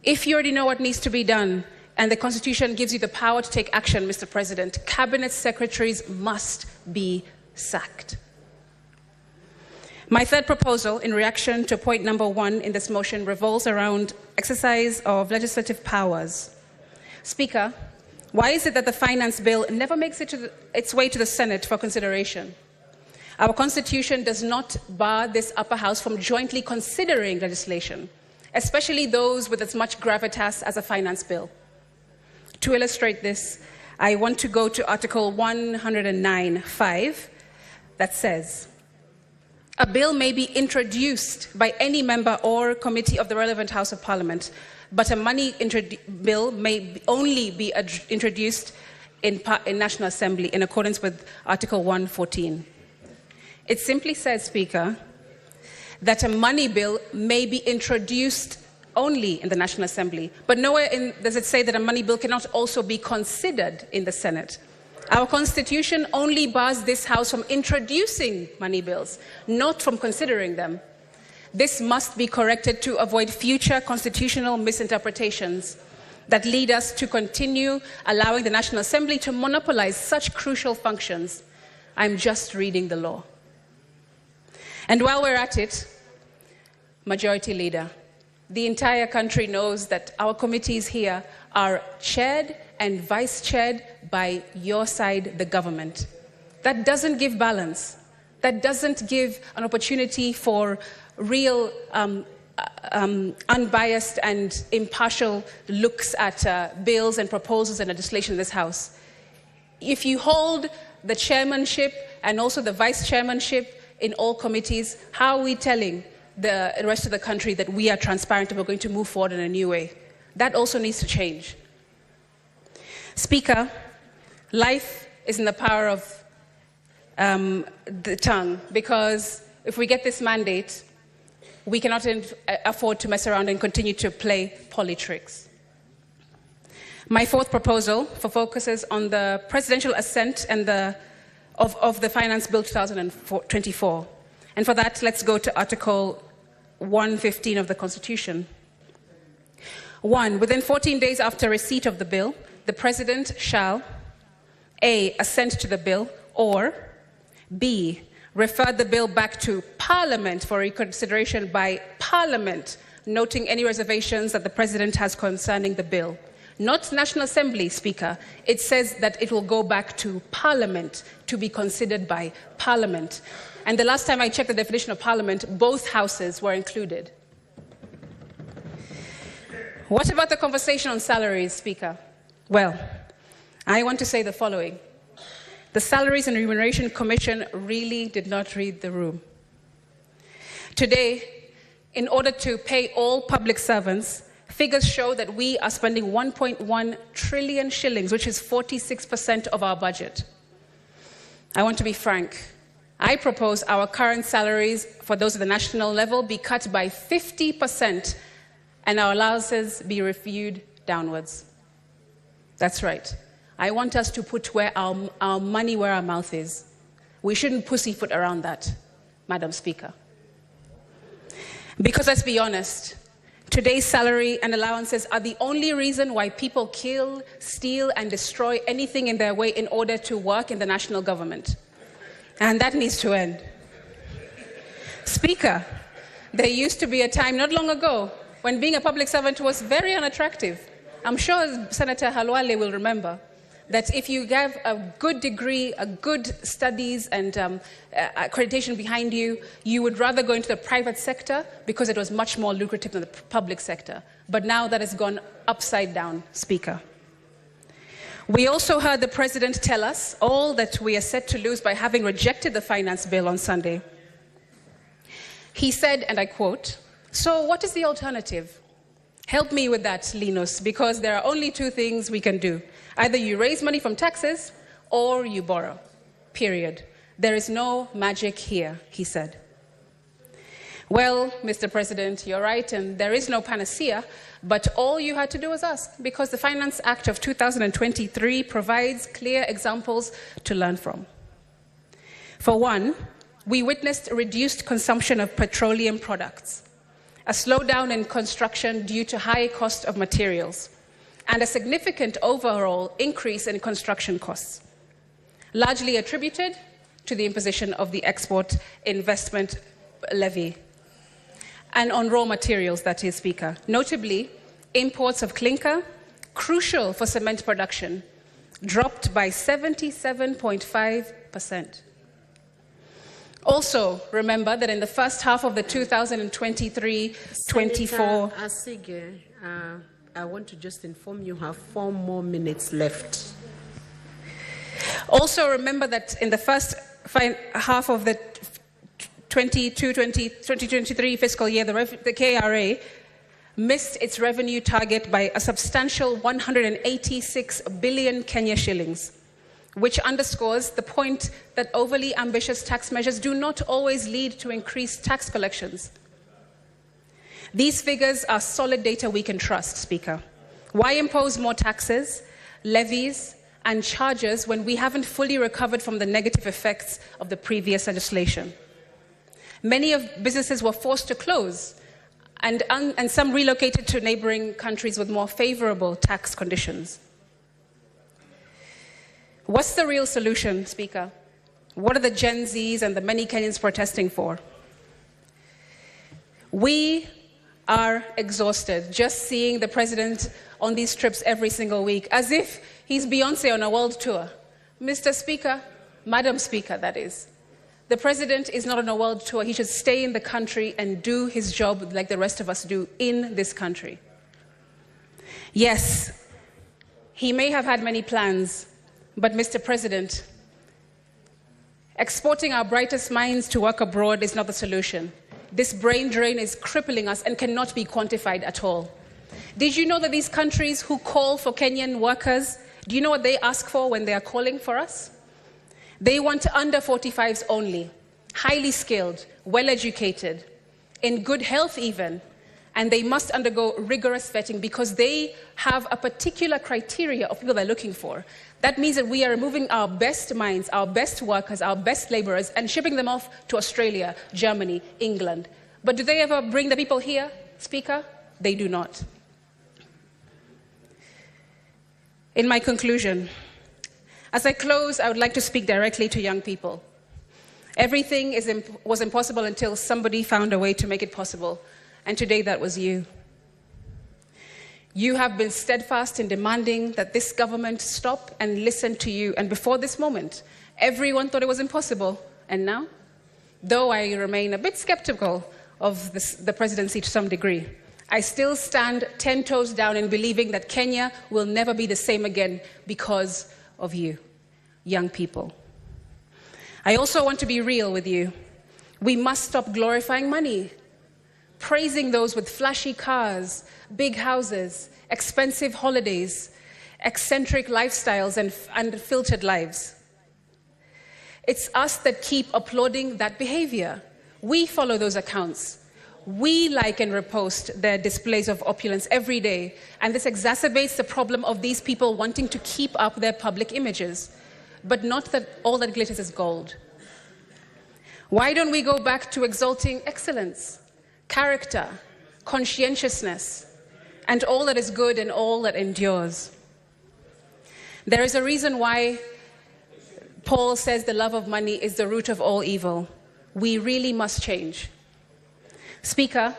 If you already know what needs to be done, and the Constitution gives you the power to take action, Mr. President, Cabinet Secretaries must be sacked. My third proposal, in reaction to point number 1 in this motion, revolves around exercise of legislative powers. Speaker, why is it that the finance bill never makes its way to the Senate for consideration? Our Constitution does not bar this upper house from jointly considering legislation, especially those with as much gravitas as a finance bill. To illustrate this, I want to go to Article 109(5) that says, "A bill may be introduced by any member or committee of the relevant House of Parliament, but a money bill may only be introduced in National Assembly in accordance with Article 114. It simply says, Speaker, that a money bill may be introduced only in the National Assembly, but nowhere does it say that a money bill cannot also be considered in the Senate. Our Constitution only bars this House from introducing money bills, not from considering them. This must be corrected to avoid future constitutional misinterpretations that lead us to continue allowing the National Assembly to monopolize such crucial functions. I'm just reading the law. And while we're at it, Majority Leader, the entire country knows that our committees here are chaired and vice-chaired by your side, the government. That doesn't give balance. That doesn't give an opportunity for real unbiased and impartial looks at bills and proposals and legislation in this House. If you hold the chairmanship and also the vice chairmanship in all committees, how are we telling the rest of the country that we are transparent and we're going to move forward in a new way? That also needs to change. Speaker, life is in the power of the tongue, because if we get this mandate, we cannot afford to mess around and continue to play politricks. My fourth proposal focuses on the presidential assent and of the Finance Bill 2024. And for that, let's go to Article 115 of the Constitution. 1. Within 14 days after receipt of the bill, the President shall A. Assent to the bill, or B. Refer the bill back to Parliament for reconsideration by Parliament, noting any reservations that the President has concerning the bill. Not National Assembly, Speaker. It says that it will go back to Parliament to be considered by Parliament. And the last time I checked the definition of Parliament, both houses were included. What about the conversation on salaries, Speaker? Well, I want to say the following. The Salaries and Remuneration Commission really did not read the room. Today, in order to pay all public servants, figures show that we are spending 1.1 trillion shillings, which is 46% of our budget. I want to be frank. I propose our current salaries for those at the national level be cut by 50% and our allowances be reviewed downwards. That's right. I want us to put our money where our mouth is. We shouldn't pussyfoot around that, Madam Speaker. Because let's be honest, today's salary and allowances are the only reason why people kill, steal, and destroy anything in their way in order to work in the national government. And that needs to end. Speaker, there used to be a time not long ago when being a public servant was very unattractive. I'm sure Senator Halwale will remember that if you have a good degree, a good studies and accreditation behind you, you would rather go into the private sector because it was much more lucrative than the public sector. But now that has gone upside down, Speaker. We also heard the President tell us all that we are set to lose by having rejected the finance bill on Sunday. He said, and I quote, "So what is the alternative? Help me with that, Linus, because there are only two things we can do. Either you raise money from taxes or you borrow, period. There is no magic here," he said. Well, Mr. President, you're right, and there is no panacea, but all you had to do was ask, because the Finance Act of 2023 provides clear examples to learn from. For one, we witnessed a reduced consumption of petroleum products, a slowdown in construction due to high cost of materials, and a significant overall increase in construction costs, largely attributed to the imposition of the export investment levy. And on raw materials, that is, Speaker. Notably, imports of clinker, crucial for cement production, dropped by 77.5%. Also, remember that in the first half of the 2023-24... Asige, I want to just inform you have 4 more minutes left. Also, remember that in the first half of the 2023 fiscal year, the KRA missed its revenue target by a substantial 186 billion Kenya shillings, which underscores the point that overly ambitious tax measures do not always lead to increased tax collections. These figures are solid data we can trust, Speaker. Why impose more taxes, levies, and charges when we haven't fully recovered from the negative effects of the previous legislation? Many of businesses were forced to close, and some relocated to neighboring countries with more favorable tax conditions. What's the real solution, Speaker? What are the Gen Zs and the many Kenyans protesting for? We are exhausted just seeing the President on these trips every single week, as if he's Beyonce on a world tour. Mr. Speaker, Madam Speaker, that is. The President is not on a world tour. He should stay in the country and do his job like the rest of us do in this country. Yes, he may have had many plans, but Mr. President, exporting our brightest minds to work abroad is not the solution. This brain drain is crippling us and cannot be quantified at all. Did you know that these countries who call for Kenyan workers, do you know what they ask for when they are calling for us? They want under 45s only, highly skilled, well-educated, in good health even, and they must undergo rigorous vetting because they have a particular criteria of people they're looking for. That means that we are removing our best minds, our best workers, our best laborers, and shipping them off to Australia, Germany, England. But do they ever bring the people here, Speaker? They do not. In my conclusion, as I close, I would like to speak directly to young people. Everything was impossible until somebody found a way to make it possible, and today that was you. You have been steadfast in demanding that this government stop and listen to you, and before this moment, everyone thought it was impossible, and now, though I remain a bit skeptical of the presidency to some degree, I still stand 10 toes down in believing that Kenya will never be the same again because of you, young people. I also want to be real with you. We must stop glorifying money, praising those with flashy cars, big houses, expensive holidays, eccentric lifestyles, and filtered lives. It's us that keep applauding that behavior. We follow those accounts. We like and repost their displays of opulence every day, and this exacerbates the problem of these people wanting to keep up their public images. But not that all that glitters is gold. Why don't we go back to exalting excellence, character, conscientiousness, and all that is good and all that endures? There is a reason why Paul says the love of money is the root of all evil. We really must change. Speaker,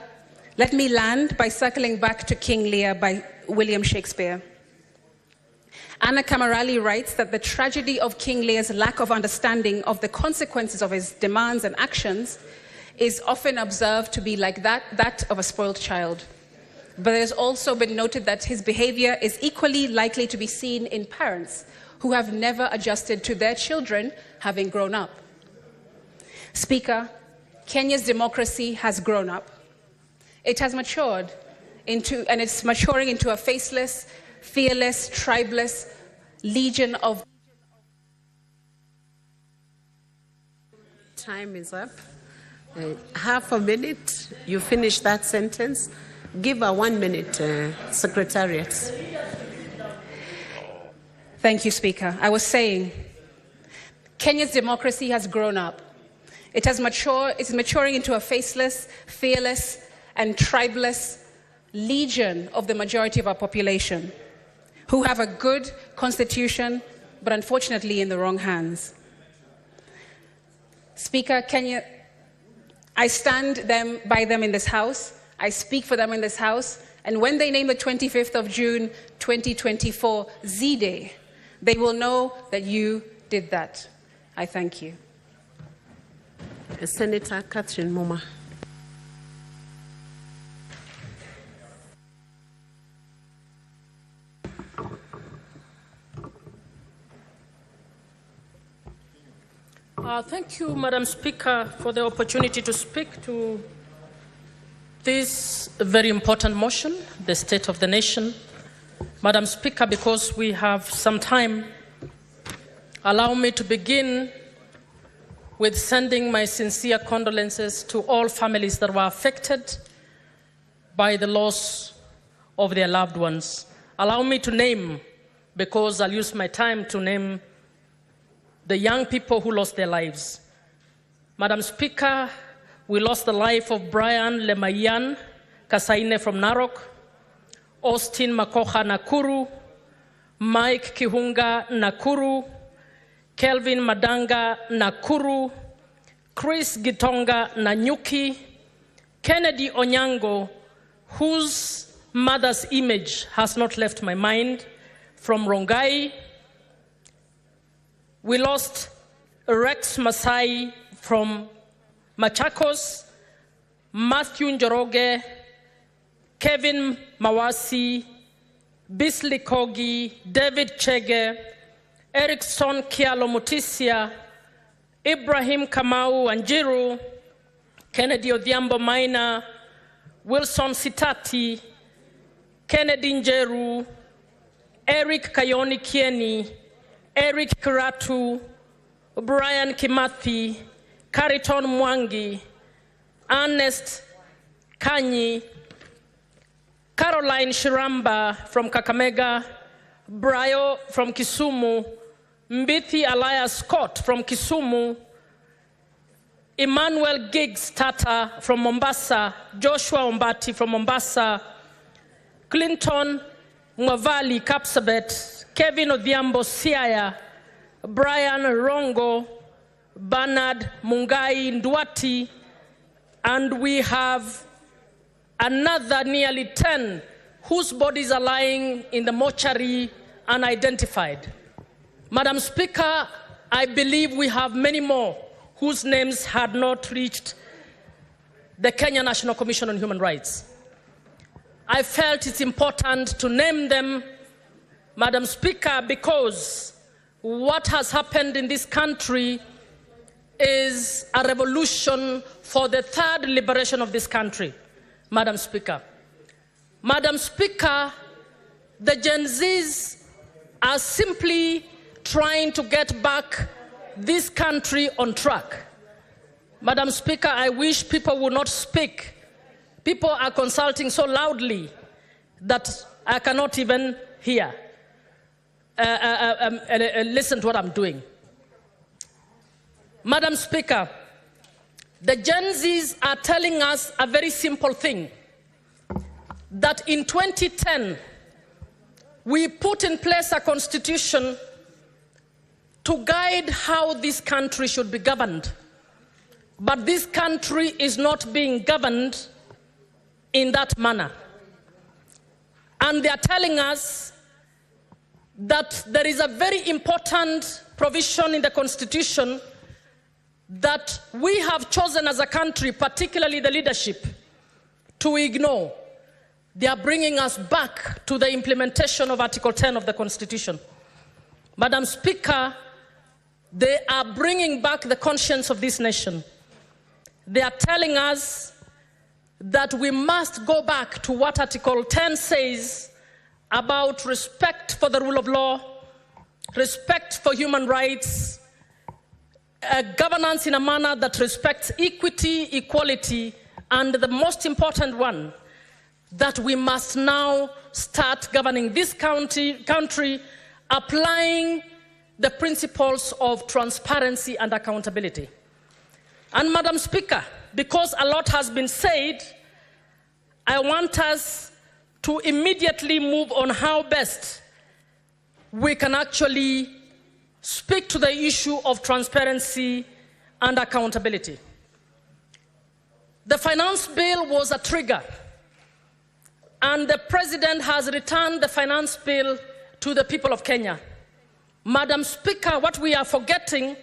let me land by circling back to King Lear by William Shakespeare. Anna Camerali writes that the tragedy of King Lear's lack of understanding of the consequences of his demands and actions is often observed to be like that of a spoiled child. But it has also been noted that his behavior is equally likely to be seen in parents who have never adjusted to their children having grown up. Speaker, Kenya's democracy has grown up. It has matured and it's maturing into a faceless, fearless, tribeless legion of... Time is up. Half a minute, you finish that sentence. Give a 1 minute, Secretariat. Thank you, Speaker. I was saying, Kenya's democracy has grown up. It has matured, it's maturing into a faceless, fearless, and tribeless legion of the majority of our population, who have a good constitution, but unfortunately in the wrong hands. Speaker, Kenya, I stand by them in this House, I speak for them in this House, and when they name the 25th of June 2024 Z-Day, they will know that you did that. I thank you. Senator Catherine Moma. Thank you, Madam Speaker, for the opportunity to speak to this very important motion, the State of the Nation. Madam Speaker, because we have some time, allow me to begin with sending my sincere condolences to all families that were affected by the loss of their loved ones. Allow me to name, because I'll use my time to name the young people who lost their lives. Madam Speaker, we lost the life of Brian Lemayan Kasaine from Narok, Austin Makoha Nakuru, Mike Kihunga Nakuru, Kelvin Madanga Nakuru, Chris Gitonga Nanyuki, Kennedy Onyango, whose mother's image has not left my mind, from Rongai. We lost Rex Masai from Machakos, Matthew Njoroge, Kevin Mawasi, Bisley Kogi, David Chege, Erickson Kialo Mutisia, Ibrahim Kamau Anjiru, Kennedy Odhiambo Maina, Wilson Sitati, Kennedy Njeru, Eric Kayoni Kieni, Eric Kiratu, Brian Kimathi, Kariton Mwangi, Ernest Kanyi, Caroline Shiramba from Kakamega, Brayo from Kisumu, Mbithi Elias Scott from Kisumu, Emmanuel Giggs Tata from Mombasa, Joshua Ombati from Mombasa, Clinton Mwavali Kapsabet, Kevin Odhiambo Siaya, Brian Rongo, Bernard Mungai Ndwati, and we have another nearly 10 whose bodies are lying in the mortuary unidentified. Madam Speaker, I believe we have many more whose names had not reached the Kenya National Commission on Human Rights. I felt it's important to name them, Madam Speaker, because what has happened in this country is a revolution for the third liberation of this country, Madam Speaker. Madam Speaker, the Gen Zs are simply trying to get back this country on track. Madam Speaker, I wish people would not speak. People are consulting so loudly that I cannot even hear, listen to what I'm doing. Madam Speaker, the Gen Zs are telling us a very simple thing, that in 2010, we put in place a constitution to guide how this country should be governed. But this country is not being governed in that manner. And they are telling us that there is a very important provision in the constitution that we have chosen as a country, particularly the leadership, to ignore. They are bringing us back to the implementation of Article 10 of the Constitution. Madam Speaker, they are bringing back the conscience of this nation. They are telling us that we must go back to what Article 10 says about respect for the rule of law, respect for human rights, governance in a manner that respects equity, equality, and the most important one, that we must now start governing this country applying the principles of transparency and accountability. And Madam Speaker, because a lot has been said, I want us to immediately move on how best we can actually speak to the issue of transparency and accountability. The finance bill was a trigger, and the President has returned the finance bill to the people of Kenya. Madam Speaker, what we are forgetting,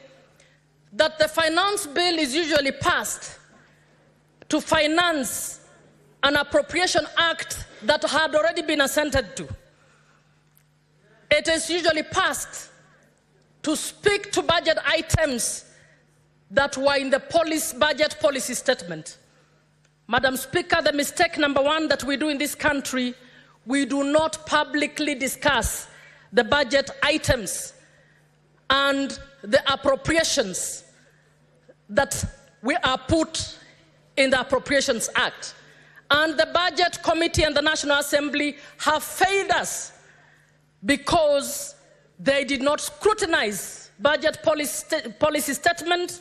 that the finance bill is usually passed to finance an appropriation act that had already been assented to. It is usually passed to speak to budget items that were in the budget policy statement. Madam Speaker, the mistake number one that we do in this country, we do not publicly discuss the budget items and the appropriations that we are put in the Appropriations Act. And the Budget Committee and the National Assembly have failed us because they did not scrutinize budget policy statement,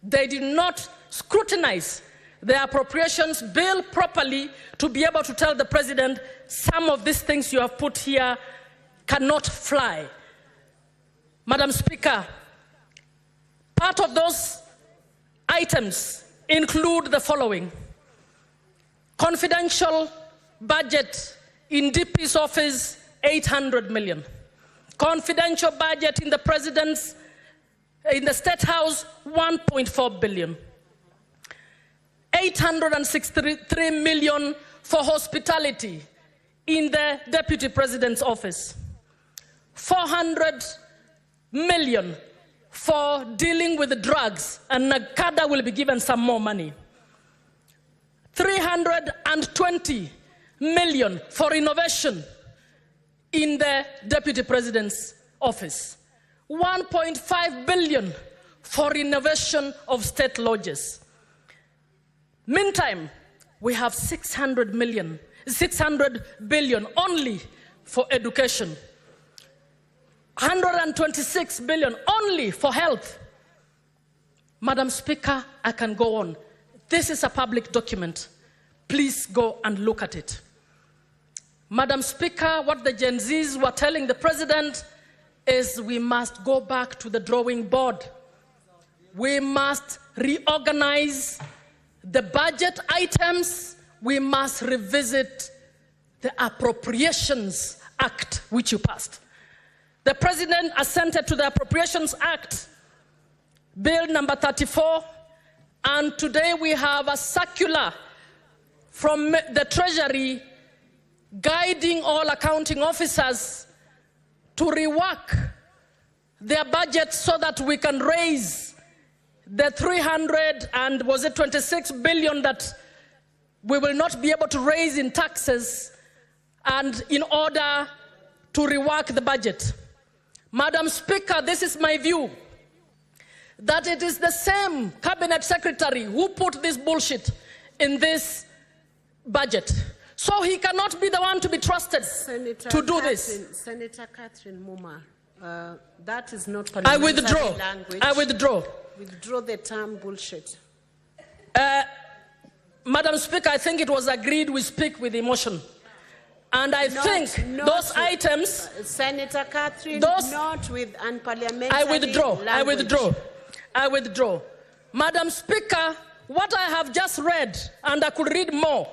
they did not scrutinize the appropriations bill properly to be able to tell the President, some of these things you have put here cannot fly. Madam Speaker, part of those items include the following: confidential budget in DP's office, 800 million. Confidential budget in the President's, in the State House, 1.4 billion. 863 million for hospitality in the Deputy President's office. 400 million for dealing with the drugs, and Nakada will be given some more money. 320 million for innovation in the Deputy President's office. 1.5 billion for renovation of state lodges. Meantime, we have 600 million 600 billion only for education, 126 billion only for health. Madam Speaker, I can go on. This is a public document. Please go and look at it. Madam Speaker, what the Gen Zs were telling the president is we must go back to the drawing board. We must reorganize the budget items. We must revisit the Appropriations Act, which you passed. The president assented to the Appropriations Act, Bill number 34, and today we have a circular from the Treasury guiding all accounting officers to rework their budgets so that we can raise the 26 billion that we will not be able to raise in taxes, and in order to rework the budget. Madam Speaker, this is my view, that it is the same cabinet secretary who put this bullshit in this budget. So he cannot be the one to be trusted to do this. Senator Catherine Muma, that is not I parliamentary withdraw. language. I withdraw. Withdraw the term bullshit. Madam Speaker, I think it was agreed we speak with emotion. And I think those items... Senator Catherine, not with unparliamentary I withdraw. language. I withdraw. I withdraw. Madam Speaker, what I have just read, and I could read more,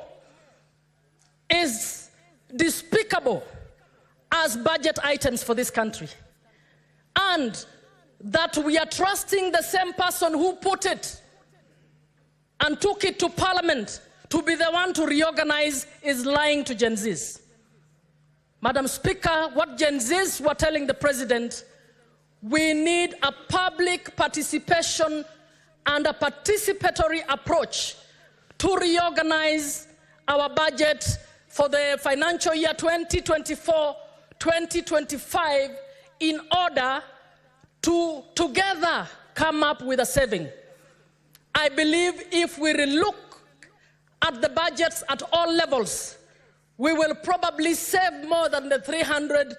is despicable as budget items for this country. And that we are trusting the same person who put it and took it to Parliament to be the one to reorganize is lying to Gen Zs. Madam Speaker, what Gen Zs were telling the president, we need a public participation and a participatory approach to reorganize our budget for the financial year 2024-2025 in order to together come up with a saving. I believe if we relook at the budgets at all levels, we will probably save more than the 300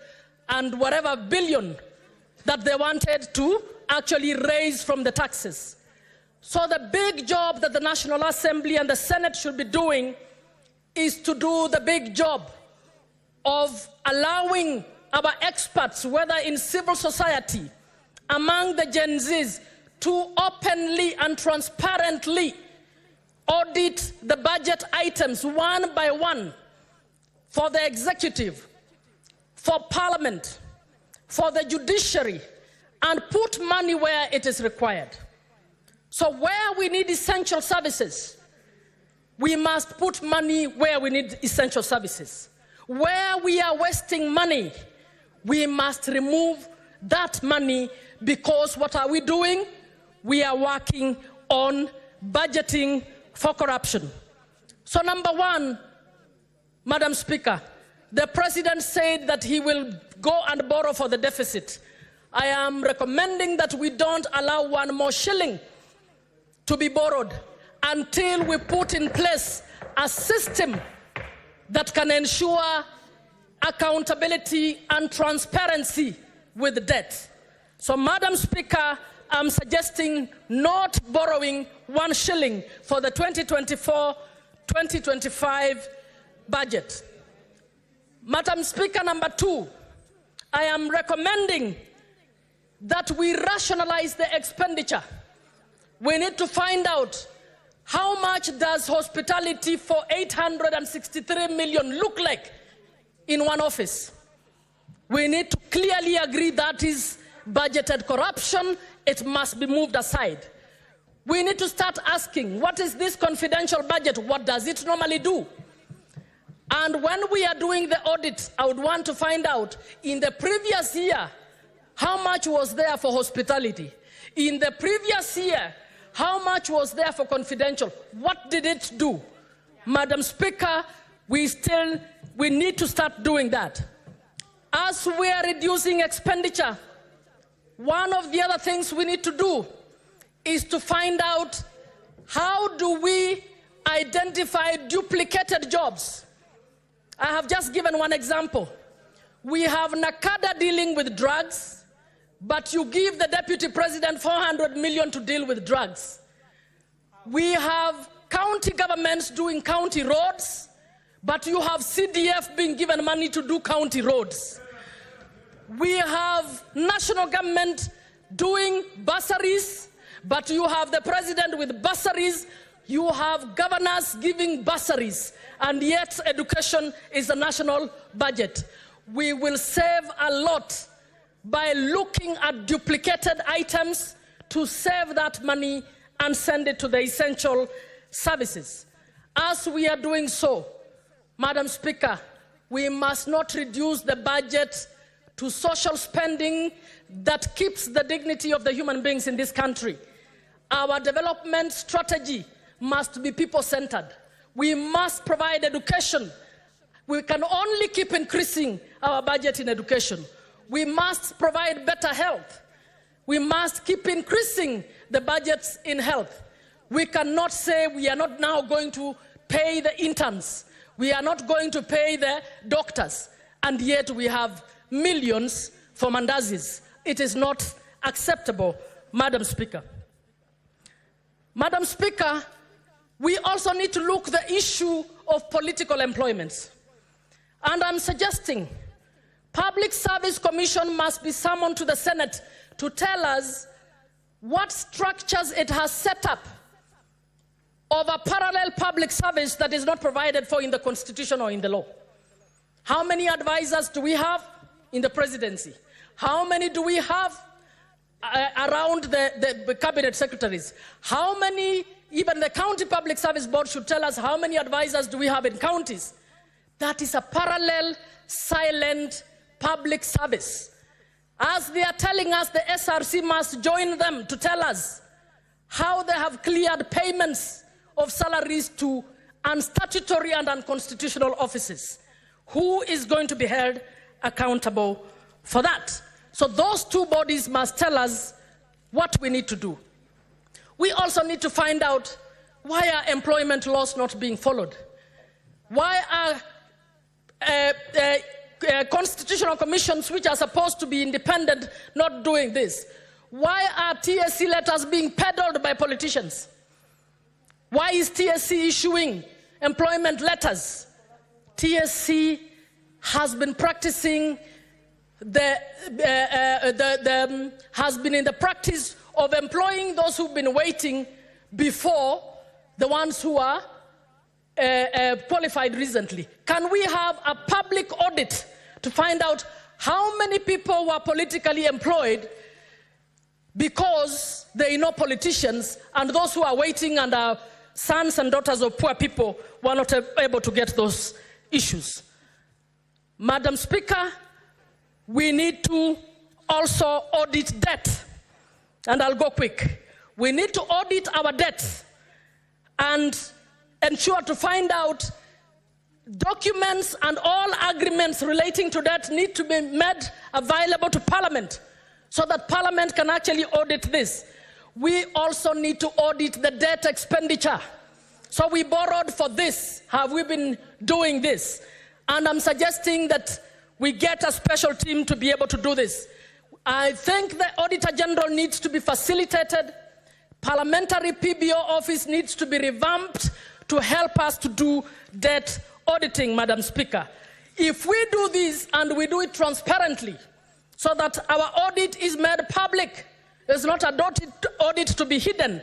and whatever billion that they wanted to actually raise from the taxes. So the big job that the National Assembly and the Senate should be doing is to do the big job of allowing our experts, whether in civil society, among the Gen Zs, to openly and transparently audit the budget items one by one for the executive, for Parliament, for the judiciary, and put money where it is required. So where we need essential services, we must put money where we need essential services. Where we are wasting money, we must remove that money, because what are we doing? We are working on budgeting for corruption. So number one, Madam Speaker, the president said that he will go and borrow for the deficit. I am recommending that we don't allow one more shilling to be borrowed until we put in place a system that can ensure accountability and transparency with debt. So, Madam Speaker, I'm suggesting not borrowing 1 shilling for the 2024-2025 budget. Madam Speaker, number 2, I am recommending that we rationalize the expenditure. We need to find out how much does hospitality for 863 million look like in one office. We need to clearly agree that is budgeted corruption. It must be moved aside. We need to start asking, what is this confidential budget? What does it normally do? And when we are doing the audit, I would want to find out, in the previous year, how much was there for hospitality? In the previous year, how much was there for confidential? What did it do? Madam Speaker, we need to start doing that. As we are reducing expenditure, one of the other things we need to do is to find out, how do we identify duplicated jobs? I have just given one example. We have Nakada dealing with drugs, but you give the deputy president 400 million to deal with drugs. We have county governments doing county roads, but you have CDF being given money to do county roads. We have national government doing bursaries, but you have the president with bursaries. You have governors giving bursaries, and yet education is a national budget. We will save a lot by looking at duplicated items to save that money and send it to the essential services. As we are doing so, Madam Speaker, we must not reduce the budget to social spending that keeps the dignity of the human beings in this country. Our development strategy must be people-centered. We must provide education. We can only keep increasing our budget in education. We must provide better health. We must keep increasing the budgets in health. We cannot say we are not now going to pay the interns. We are not going to pay the doctors. And yet we have millions for mandazis. It is not acceptable, Madam Speaker. Madam Speaker, we also need to look at the issue of political employments. And I'm suggesting Public Service Commission must be summoned to the Senate to tell us what structures it has set up of a parallel public service that is not provided for in the Constitution or in the law. How many advisors do we have in the presidency? How many do we have around the cabinet secretaries? How many, even the county public service board should tell us how many advisors do we have in counties? That is a parallel, silent public service. As they are telling us, the SRC must join them to tell us how they have cleared payments of salaries to unstatutory and unconstitutional offices. Who is going to be held accountable for that? So those two bodies must tell us what we need to do. We also need to find out why are employment laws not being followed? Why are constitutional commissions which are supposed to be independent not doing this? Why are TSC letters being peddled by politicians? Why is TSC issuing employment letters? TSC has been practicing has been in the practice of employing those who've been waiting before the ones who are qualified recently. Can we have a public audit to find out how many people were politically employed because they know politicians, and those who are waiting and are sons and daughters of poor people were not able to get those issues? Madam Speaker, we need to also audit debt. And I'll go quick. We need to audit our debt and ensure to find out documents and all agreements relating to debt need to be made available to Parliament so that Parliament can actually audit this. We also need to audit the debt expenditure. So we borrowed for this. Have we been doing this? And I'm suggesting that we get a special team to be able to do this. I think the Auditor General needs to be facilitated. Parliamentary PBO office needs to be revamped to help us to do debt auditing, Madam Speaker. If we do this and we do it transparently so that our audit is made public, it's not an audit to be hidden,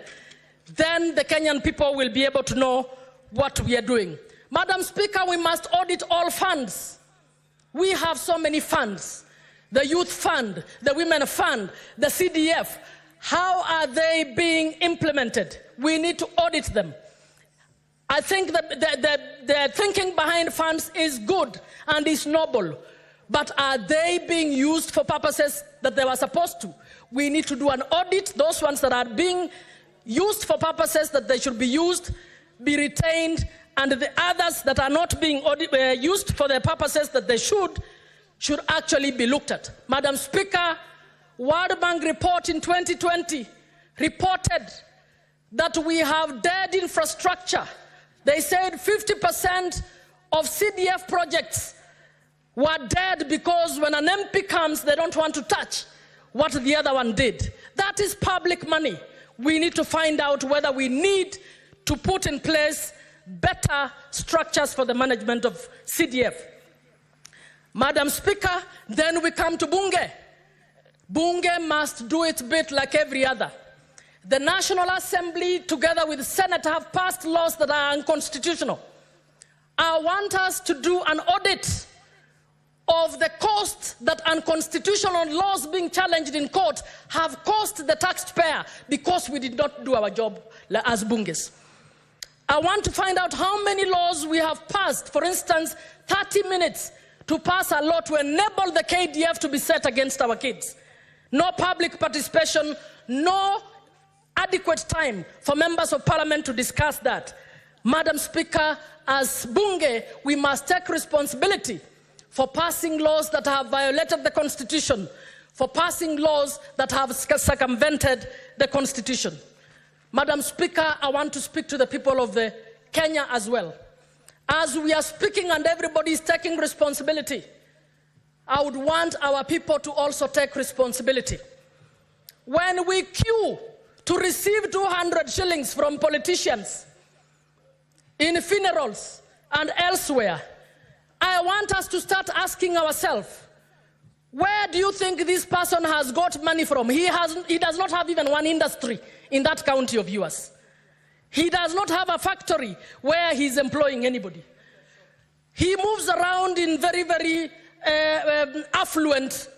then the Kenyan people will be able to know what we are doing. Madam Speaker, we must audit all funds. We have so many funds. The Youth Fund, the Women Fund, the CDF. How are they being implemented? We need to audit them. I think that the thinking behind funds is good and is noble, but are they being used for purposes that they were supposed to? We need to do an audit. Those ones that are being used for purposes that they should be used, be retained, and the others that are not being used for the purposes that they should actually be looked at. Madam Speaker, World Bank report in 2020 reported that we have dead infrastructure. They said 50% of CDF projects were dead because when an MP comes, they don't want to touch what the other one did. That is public money. We need to find out whether we need to put in place better structures for the management of CDF. Madam Speaker, then we come to Bunge. Bunge must do its bit like every other. The National Assembly, together with the Senate, have passed laws that are unconstitutional. I want us to do an audit of the cost that unconstitutional laws being challenged in court have cost the taxpayer because we did not do our job as Bunges. I want to find out how many laws we have passed. For instance, 30 minutes to pass a law to enable the KDF to be set against our kids. No public participation, no adequate time for members of parliament to discuss that. Madam Speaker, as Bunge, we must take responsibility for passing laws that have violated the Constitution, for passing laws that have circumvented the Constitution. Madam Speaker, I want to speak to the people of Kenya as well. As we are speaking and everybody is taking responsibility, I would want our people to also take responsibility. When we queue to receive 200 shillings from politicians in funerals and elsewhere, I want us to start asking ourselves, where do you think this person has got money from? He does not have even one industry in that county of yours. He does not have a factory where he's employing anybody. He moves around in very, very affluent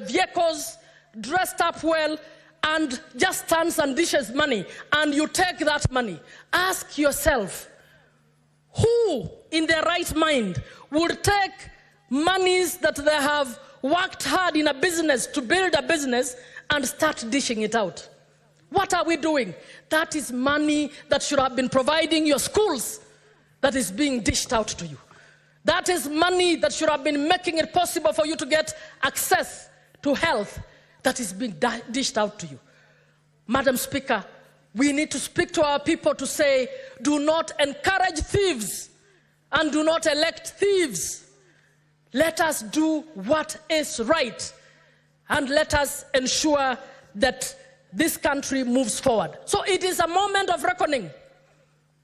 vehicles, dressed up well, and just stands and dishes money, and you take that money. Ask yourself, who in their right mind would take monies that they have worked hard in a business to build a business and start dishing it out? What are we doing? That is money that should have been providing your schools that is being dished out to you. That is money that should have been making it possible for you to get access to health that is being dished out to you. Madam Speaker, we need to speak to our people to say, do not encourage thieves and do not elect thieves. Let us do what is right and let us ensure that this country moves forward. So it is a moment of reckoning,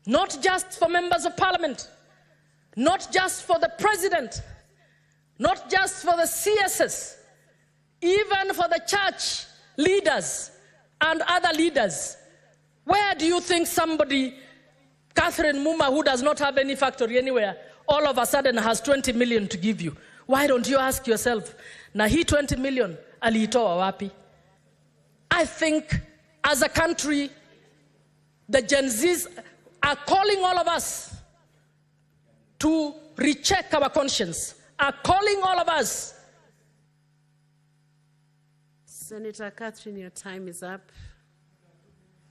not just for members of parliament, not just for the president, not just for the CSS, even for the church leaders and other leaders. Where do you think somebody, Catherine Muma, who does not have any factory anywhere, all of a sudden has 20 million to give you? Why don't you ask yourself, na hii 20 million aliitoa wapi? I think as a country, the Gen Zs are calling all of us to recheck our conscience, are calling all of us. Senator Catherine, your time is up.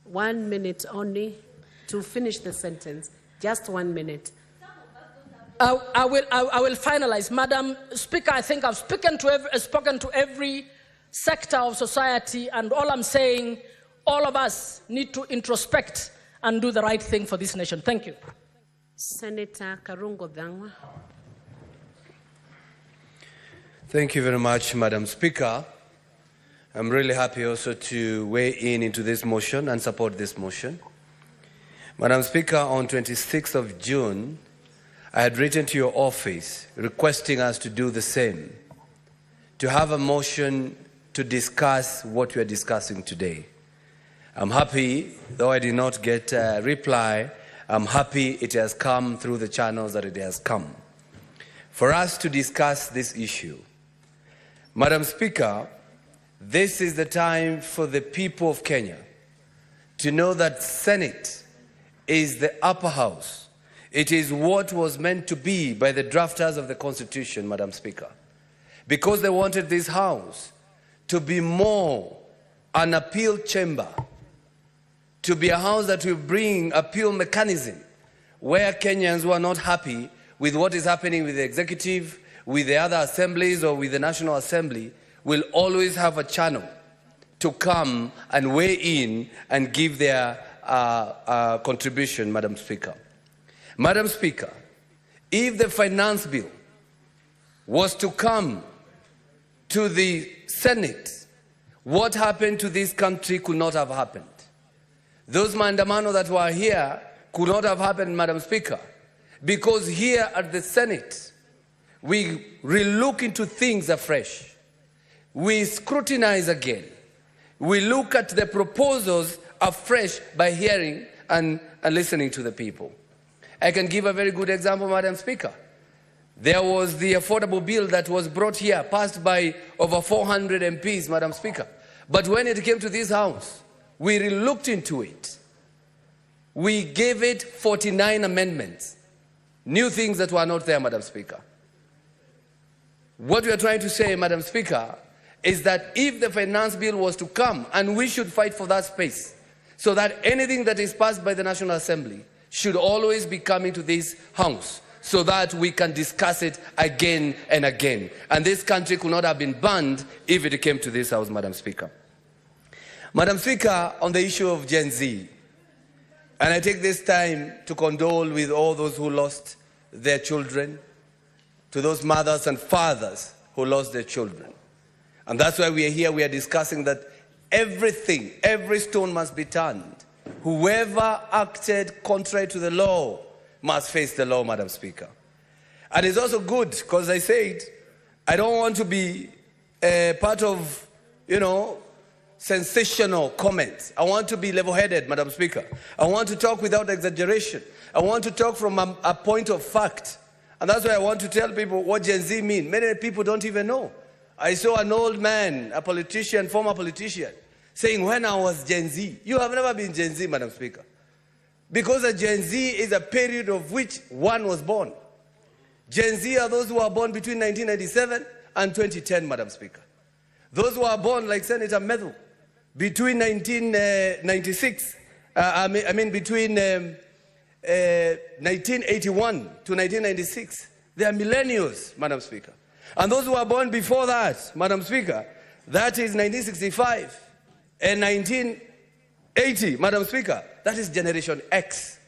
1 minute only to finish the sentence. Just 1 minute. I will finalize. Madam Speaker, I think I've spoken to every sector of society, and all I'm saying, all of us need to introspect and do the right thing for this nation. Thank you. Senator Karungo Dhangwa. Thank you very much, Madam Speaker. I'm really happy also to weigh in into this motion and support this motion. Madam Speaker, on 26th of June, I had written to your office requesting us to do the same, to have a motion to discuss what we are discussing today. I'm happy, though I did not get a reply, I'm happy it has come through the channels that it has come, for us to discuss this issue. Madam Speaker, this is the time for the people of Kenya to know that Senate is the upper house. It is what was meant to be by the drafters of the Constitution, Madam Speaker, because they wanted this house to be more an appeal chamber, to be a house that will bring appeal mechanism where Kenyans who are not happy with what is happening with the executive, with the other assemblies or with the National Assembly will always have a channel to come and weigh in and give their contribution, Madam Speaker. Madam Speaker, if the finance bill was to come to the Senate, what happened to this country could not have happened. Those maandamano that were here could not have happened, Madam Speaker, because here at the Senate, we relook into things afresh. We scrutinize again. We look at the proposals afresh by hearing and listening to the people. I can give a very good example, Madam Speaker. There was the affordable bill that was brought here, passed by over 400 MPs, Madam Speaker. But when it came to this House, we relooked into it. We gave it 49 amendments. New things that were not there, Madam Speaker. What we are trying to say, Madam Speaker, is that if the finance bill was to come, and we should fight for that space, so that anything that is passed by the National Assembly should always be coming to this House, so that we can discuss it again and again. And this country could not have been banned if it came to this House, Madam Speaker. Madam Speaker, on the issue of Gen Z, and I take this time to condole with all those who lost their children, to those mothers and fathers who lost their children. And that's why we are here, we are discussing that everything, every stone must be turned. Whoever acted contrary to the law must face the law, Madam Speaker. And it's also good, because I said, I don't want to be part of, sensational comments. I want to be level-headed, Madam Speaker. I want to talk without exaggeration. I want to talk from a point of fact. And that's why I want to tell people what Gen Z means. Many people don't even know. I saw an old man, a politician, former politician, saying, when I was Gen Z. You have never been Gen Z, Madam Speaker. Because a Gen Z is a period of which one was born. Gen Z are those who were born between 1997 and 2010, Madam Speaker. Those who are born, like Senator Medhu, between 1996, between 1981 to 1996, they are millennials, Madam Speaker. And those who are born before that, Madam Speaker, that is 1965 and 1980, Madam Speaker, that is Generation X.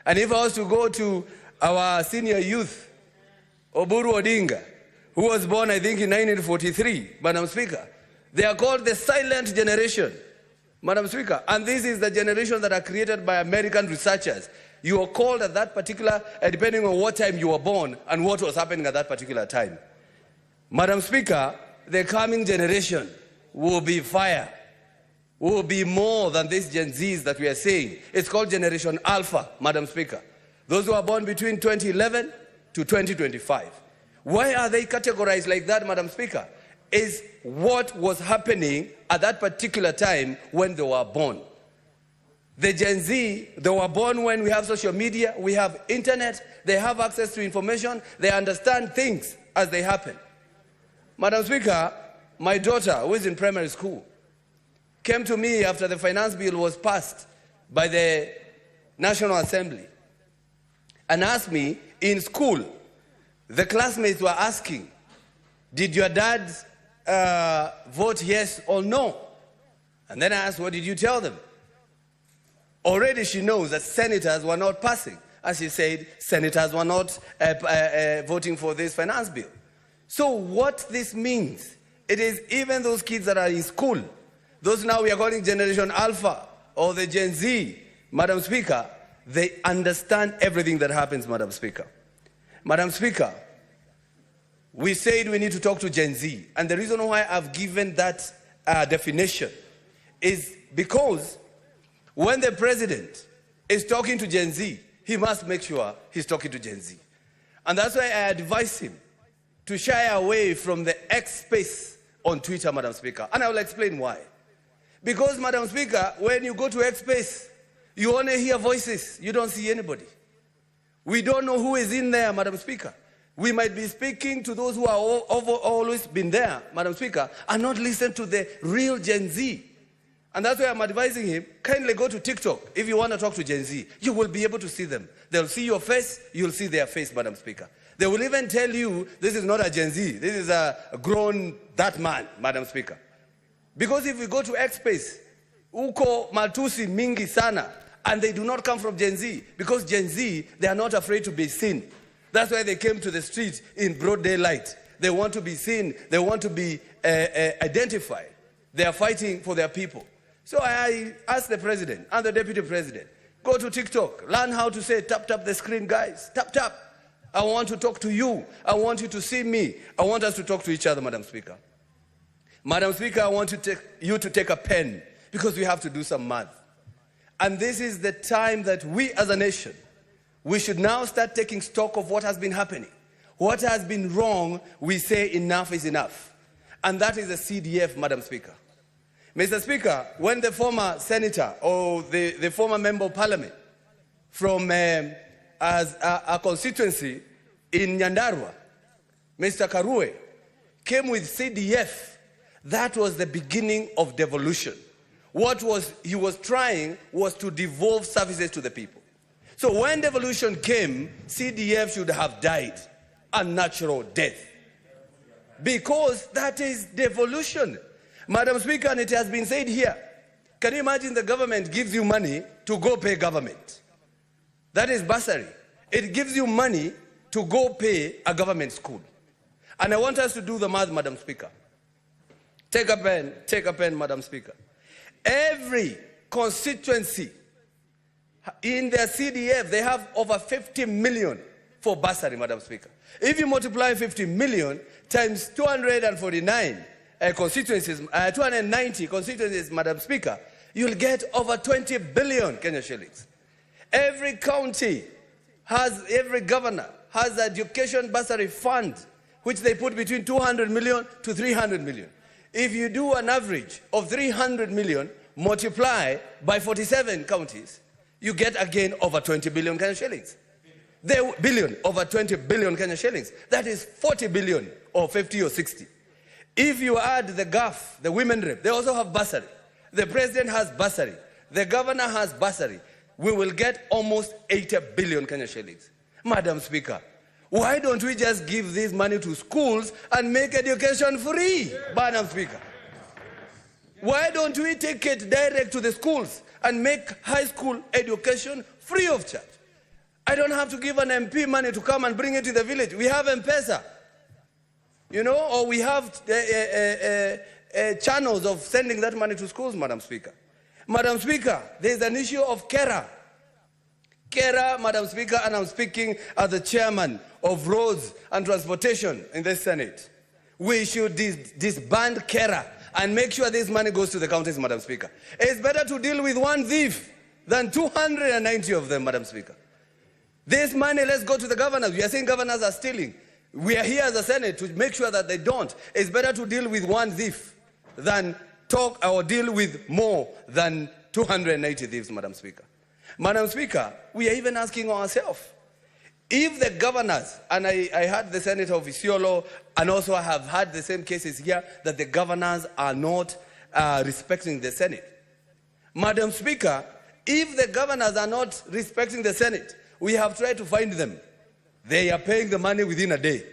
And if I was to go to our senior youth, Oburu Odinga, who was born, I think, in 1943, Madam Speaker, they are called the silent generation, Madam Speaker. And this is the generation that are created by American researchers. You are called at that particular, depending on what time you were born and what was happening at that particular time. Madam Speaker, the coming generation will be fire, will be more than these Gen Zs that we are saying. It's called Generation Alpha, Madam Speaker. Those who are born between 2011 to 2025. Why are they categorized like that, Madam Speaker? Is what was happening at that particular time when they were born. The Gen Z, they were born when we have social media, we have internet, they have access to information, they understand things as they happen. Madam Speaker, my daughter, who is in primary school, came to me after the finance bill was passed by the National Assembly and asked me, in school, the classmates were asking, did your dad vote yes or no? And then I asked, what did you tell them? Already she knows that senators were not passing. As she said, senators were not voting for this finance bill. So what this means, it is even those kids that are in school, those now we are calling Generation Alpha or the Gen Z, Madam Speaker, they understand everything that happens, Madam Speaker. Madam Speaker, we said we need to talk to Gen Z. And the reason why I've given that definition is because when the president is talking to Gen Z, he must make sure he's talking to Gen Z. And that's why I advise him to shy away from the X space on Twitter, Madam Speaker. And I will explain why. Because, Madam Speaker, when you go to X space, you only hear voices. You don't see anybody. We don't know who is in there, Madam Speaker. We might be speaking to those who are always been there, Madam Speaker, and not listen to the real Gen Z. And that's why I'm advising him, kindly go to TikTok. If you want to talk to Gen Z, you will be able to see them. They'll see your face, you'll see their face, Madam Speaker. They will even tell you, this is not a Gen Z, this is a grown, that man, Madam Speaker. Because if we go to X space, uko matusi mingi sana, and they do not come from Gen Z, because Gen Z, they are not afraid to be seen. That's why they came to the street in broad daylight. They want to be seen. They want to be identified. They are fighting for their people. So I asked the president and the deputy president, go to TikTok, learn how to say tap, tap the screen, guys. Tap, tap. I want to talk to you. I want you to see me. I want us to talk to each other, Madam Speaker. Madam Speaker, I want you to take a pen because we have to do some math. And this is the time that we as a nation, we should now start taking stock of what has been happening. What has been wrong, we say enough is enough. And that is the CDF, Madam Speaker. Mr. Speaker, when the former senator or the former member of parliament from as a constituency in Nyandarua, Mr. Karue, came with CDF, that was the beginning of devolution. What he was trying was to devolve services to the people. So when devolution came, CDF should have died a natural death. Because that is devolution. Madam Speaker, and it has been said here, can you imagine the government gives you money to go pay government? That is bursary. It gives you money to go pay a government school. And I want us to do the math, Madam Speaker. Take a pen, Madam Speaker. Every constituency in their CDF, they have over 50 million for bursary, Madam Speaker. If you multiply 50 million times 249 constituencies, 290 constituencies, Madam Speaker, you'll get over 20 billion Kenya shillings. Every county has, every governor has an education bursary fund, which they put between 200 million to 300 million. If you do an average of 300 million, multiply by 47 counties, you get again over 20 billion Kenya shillings. Over 20 billion Kenya shillings. That is 40 billion or 50 or 60. If you add the GAF, the women rep, they also have bursary. The president has bursary. The governor has bursary. We will get almost 80 billion Kenya shillings. Madam Speaker, why don't we just give this money to schools and make education free? Madam Speaker, why don't we take it direct to the schools and make high school education free of charge? I don't have to give an MP money to come and bring it to the village. We have M-Pesa, or we have channels of sending that money to schools, Madam Speaker. Madam Speaker, there's an issue of KERA. KERA, Madam Speaker, and I'm speaking as the chairman of Roads and Transportation in the Senate. We should disband KERA and make sure this money goes to the counties, Madam Speaker. It's better to deal with one thief than 290 of them, Madam Speaker. This money, let's go to the governors. We are saying governors are stealing. We are here as a Senate to make sure that they don't. It's better to deal with one thief than talk or deal with more than 290 thieves, Madam Speaker. Madam Speaker, we are even asking ourselves, if the governors, and I heard the Senator of Isiolo, and also I have had the same cases here, that the governors are not respecting the Senate. Madam Speaker, if the governors are not respecting the Senate, we have tried to find them. They are paying the money within a day.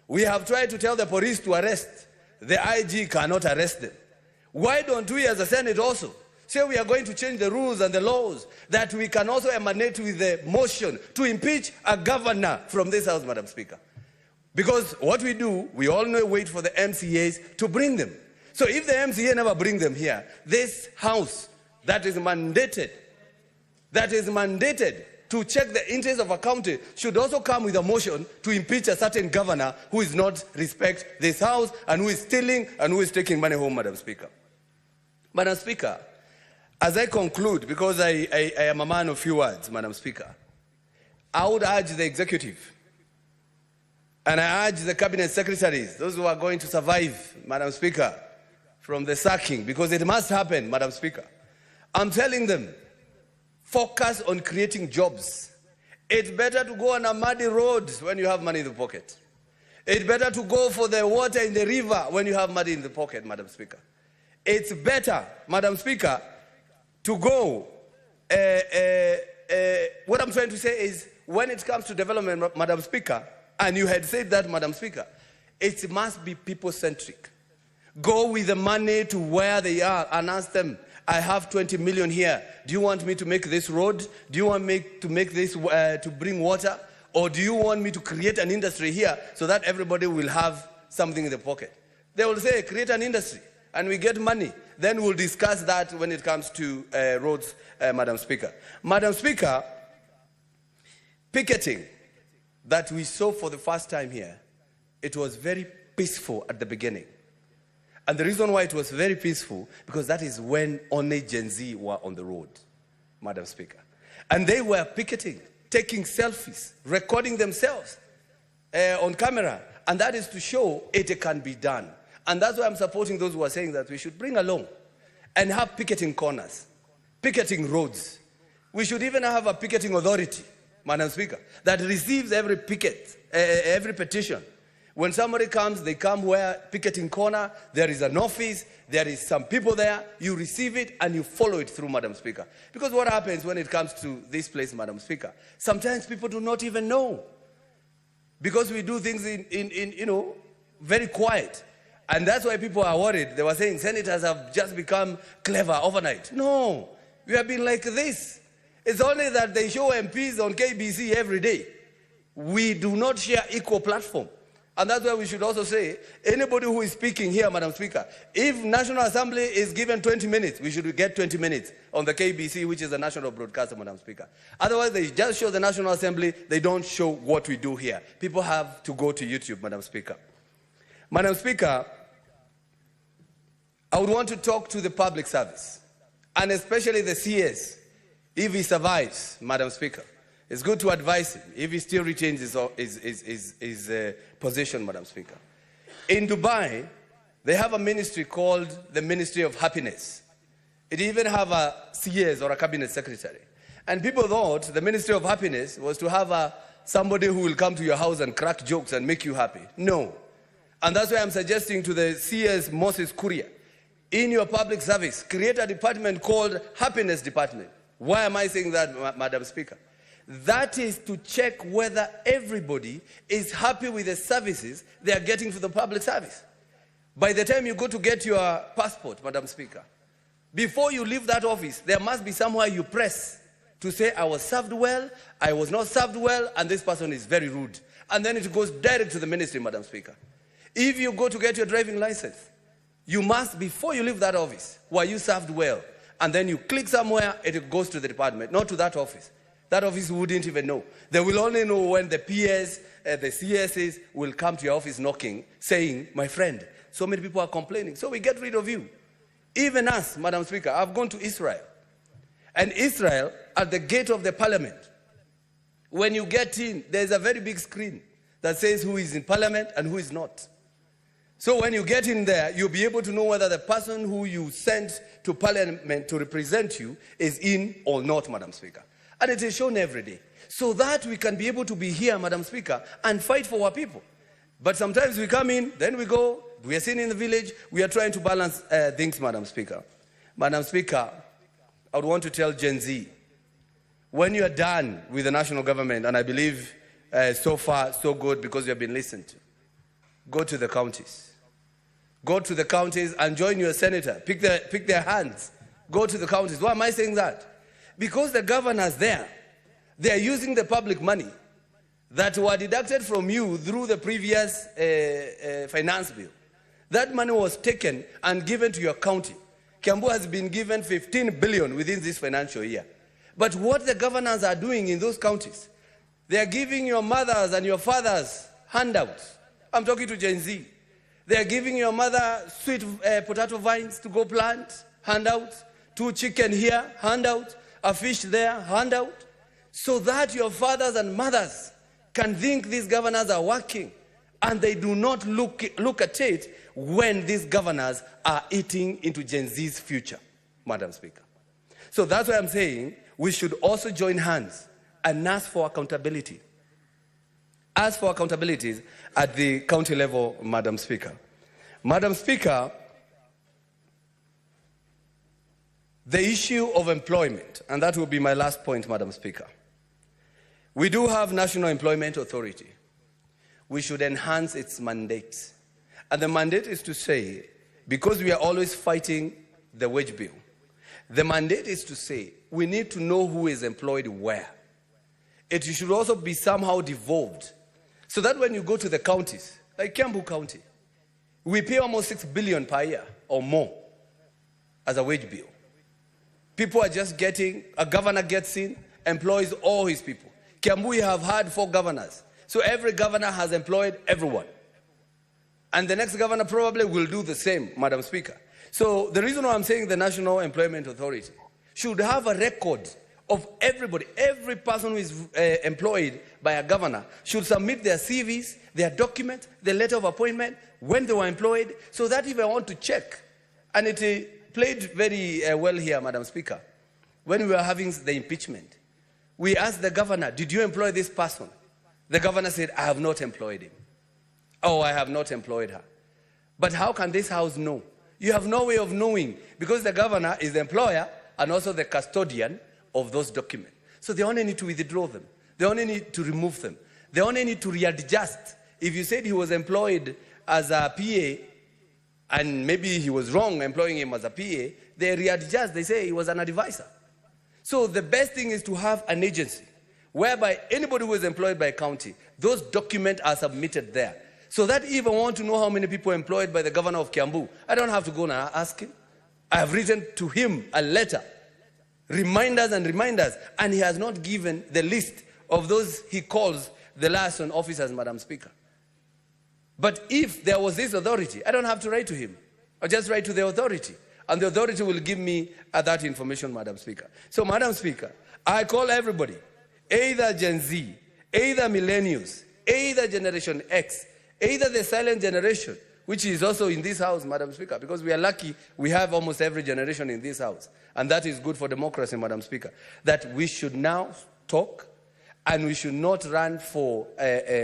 We have tried to tell the police to arrest. The IG cannot arrest them. Why don't we as a Senate also say we are going to change the rules and the laws that we can also emanate with the motion to impeach a governor from this house, Madam Speaker? Because what we do, we all know, wait for the MCAs to bring them. So if the MCA never bring them here, this house that is mandated to check the interests of a county should also come with a motion to impeach a certain governor who is not respect this house and who is stealing and who is taking money home, Madam Speaker. Madam Speaker, as I conclude, because I am a man of few words, Madam Speaker, I would urge the executive and I urge the cabinet secretaries, those who are going to survive, Madam Speaker, from the sacking, because it must happen, Madam Speaker. I'm telling them, focus on creating jobs. It's better to go on a muddy road when you have money in the pocket. It's better to go for the water in the river when you have money in the pocket, Madam Speaker. It's better, Madam Speaker, to go. What I'm trying to say is, when it comes to development, Madam Speaker, and you had said that, Madam Speaker, it must be people-centric. Go with the money to where they are and ask them, I have 20 million here. Do you want me to make this road? Do you want me to make this, to bring water? Or do you want me to create an industry here so that everybody will have something in the pocket? They will say, create an industry, and we get money. Then we'll discuss that when it comes to roads, Madam Speaker. Madam Speaker, picketing that we saw for the first time here, it was very peaceful at the beginning. And the reason why it was very peaceful, because that is when only Gen Z were on the road, Madam Speaker. And they were picketing, taking selfies, recording themselves on camera. And that is to show it can be done. And that's why I'm supporting those who are saying that we should bring along and have picketing corners, picketing roads. We should even have a picketing authority, Madam Speaker, that receives every every petition. When somebody comes, they come where picketing corner, there is an office, there is some people there, you receive it and you follow it through, Madam Speaker. Because what happens when it comes to this place, Madam Speaker, sometimes people do not even know. Because we do things in very quiet. And that's why people are worried. They were saying senators have just become clever overnight. No, we have been like this. It's only that they show MPs on KBC every day. We do not share equal platform. And that's why we should also say, anybody who is speaking here, Madam Speaker, if National Assembly is given 20 minutes, we should get 20 minutes on the KBC, which is the national broadcaster, Madam Speaker. Otherwise, they just show the National Assembly, they don't show what we do here. People have to go to YouTube, Madam Speaker. Madam Speaker, I would want to talk to the public service, and especially the CS, if he survives, Madam Speaker. It's good to advise him if he still retains his position, Madam Speaker. In Dubai, they have a ministry called the Ministry of Happiness. It even have a CS or a cabinet secretary. And people thought the Ministry of Happiness was to have somebody who will come to your house and crack jokes and make you happy. No. And that's why I'm suggesting to the CS Moses Kuria, in your public service, create a department called Happiness Department. Why am I saying that, Madam Speaker? That is to check whether everybody is happy with the services they are getting for the public service. By the time you go to get your passport, Madam Speaker, before you leave that office, there must be somewhere you press to say, I was served well, I was not served well, and this person is very rude. And then it goes direct to the ministry, Madam Speaker. If you go to get your driving license, you must, before you leave that office, were you served well? And then you click somewhere, it goes to the department, not to that office. That office wouldn't even know. They will only know when the PS, the CSs will come to your office knocking, saying, my friend, so many people are complaining, so we get rid of you. Even us, Madam Speaker, I've gone to Israel. And Israel, at the gate of the parliament, when you get in, there's a very big screen that says who is in parliament and who is not. So when you get in there, you'll be able to know whether the person who you sent to parliament to represent you is in or not, Madam Speaker. And it is shown every day. So that we can be able to be here, Madam Speaker, and fight for our people. But sometimes we come in, then we go, we are seen in the village, we are trying to balance things, Madam Speaker. Madam Speaker, I would want to tell Gen Z, when you are done with the national government, and I believe so far so good because you have been listened to, go to the counties. Go to the counties and join your senator. Pick their hands. Go to the counties. Why am I saying that? Because the governors there, they are using the public money that were deducted from you through the previous finance bill. That money was taken and given to your county. Kiambu has been given 15 billion within this financial year. But what the governors are doing in those counties, they are giving your mothers and your fathers handouts. I'm talking to Gen Z. They are giving your mother sweet potato vines to go plant, handouts. 2 chicken here, handout. A fish there, handout. So that your fathers and mothers can think these governors are working. And they do not look at it when these governors are eating into Gen Z's future, Madam Speaker. So that's why I'm saying we should also join hands and ask for accountability. Ask for accountabilities at the county level, Madam Speaker. Madam Speaker, the issue of employment, and that will be my last point, Madam Speaker. We do have National Employment Authority. We should enhance its mandate. And the mandate is to say, because we are always fighting the wage bill, the mandate is to say, we need to know who is employed where. it should also be somehow devolved. So that when you go to the counties, like Kiambu County, we pay almost 6 billion per year or more as a wage bill. People are just getting, a governor gets in, employs all his people. Kiambu, we have had 4 governors. So every governor has employed everyone. And the next governor probably will do the same, Madam Speaker. So the reason why I'm saying the National Employment Authority should have a record of everybody, every person who is employed by a governor should submit their CVs, their documents, their letter of appointment, when they were employed, so that if I want to check, and it played very well here, Madam Speaker, when we were having the impeachment, we asked the governor, did you employ this person? The governor said, I have not employed him. Oh, I have not employed her. But how can this house know? You have no way of knowing, because the governor is the employer and also the custodian of those documents. So they only need to withdraw them. They only need to remove them. They only need to readjust. If you said he was employed as a PA, and maybe he was wrong employing him as a PA, they readjust. They say he was an advisor. So the best thing is to have an agency whereby anybody who is employed by a county, those documents are submitted there. So that if I want to know how many people are employed by the governor of Kiambu, I don't have to go and ask him. I have written to him a letter, reminders and reminders, and he has not given the list of those he calls the liaison officers, Madam Speaker. But if there was this authority, I don't have to write to him. I just write to the authority, and the authority will give me that information, Madam Speaker. So, Madam Speaker, I call everybody, either Gen Z, either millennials, either Generation X, either the silent generation, which is also in this house, Madam Speaker, because we are lucky we have almost every generation in this house. And that is good for democracy, Madam Speaker, that we should now talk, and we should not run for,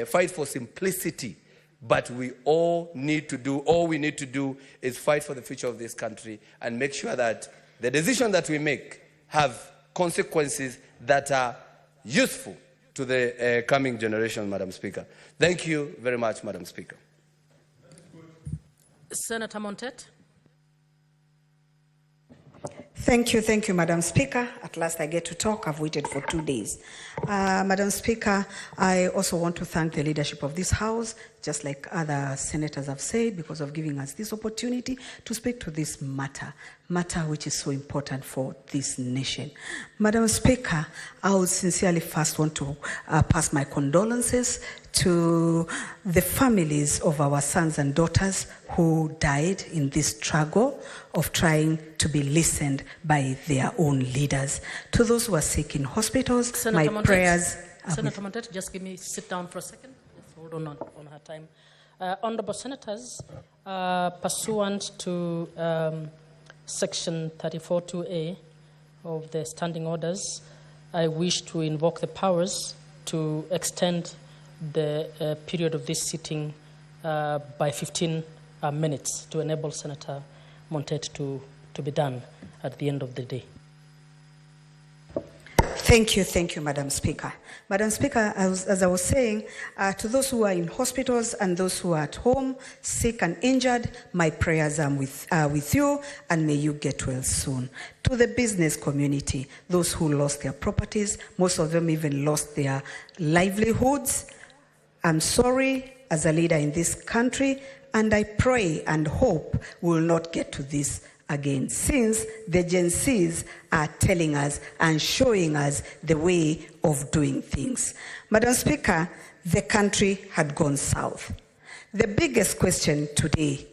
fight for simplicity, but we all need to do, all we need to do is fight for the future of this country and make sure that the decisions that we make have consequences that are useful to the coming generation, Madam Speaker. Thank you very much, Madam Speaker. Senator Montet. Thank you, Madam Speaker. At last I get to talk. I've waited for 2 days. Madam Speaker, I also want to thank the leadership of this House, just like other senators have said, because of giving us this opportunity to speak to this matter which is so important for this nation. Madam Speaker, I would sincerely first want to pass my condolences to the families of our sons and daughters who died in this struggle of trying to be listened by their own leaders. To those who are sick in hospitals, Senator my Montet, prayers... Senator Montet, just sit down for a second. Let's hold on her time. Honorable Senators, pursuant to Section 34(2)A of the Standing Orders, I wish to invoke the powers to extend the period of this sitting by 15 minutes to enable Senator Montet to be done at the end of the day. Thank you, Madam Speaker. Madam Speaker, as I was saying, to those who are in hospitals and those who are at home, sick and injured, my prayers are with you, and may you get well soon. To the business community, those who lost their properties, most of them even lost their livelihoods, I'm sorry as a leader in this country, and I pray and hope we will not get to this again, since the Gen Zs are telling us and showing us the way of doing things. Madam Speaker, the country had gone south. The biggest question today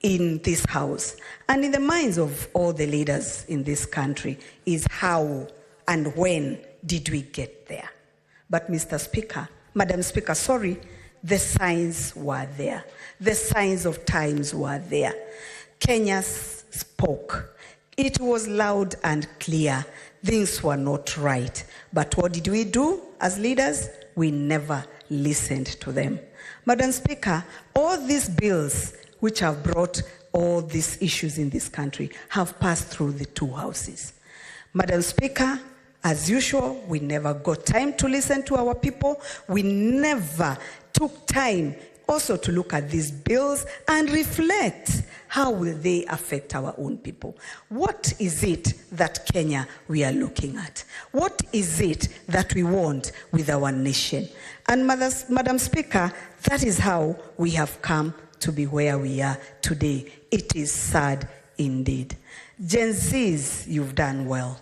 in this House and in the minds of all the leaders in this country is how and when did we get there? But Madam Speaker, sorry, the signs were there. The signs of times were there. Kenya spoke. It was loud and clear. Things were not right. But what did we do as leaders? We never listened to them. Madam Speaker, all these bills which have brought all these issues in this country have passed through the 2 houses. Madam Speaker, as usual, we never got time to listen to our people. We never took time also to look at these bills and reflect how will they affect our own people? What is it that Kenya we are looking at? What is it that we want with our nation? And Madam Speaker, that is how we have come to be where we are today. It is sad indeed. Gen Zs, you've done well.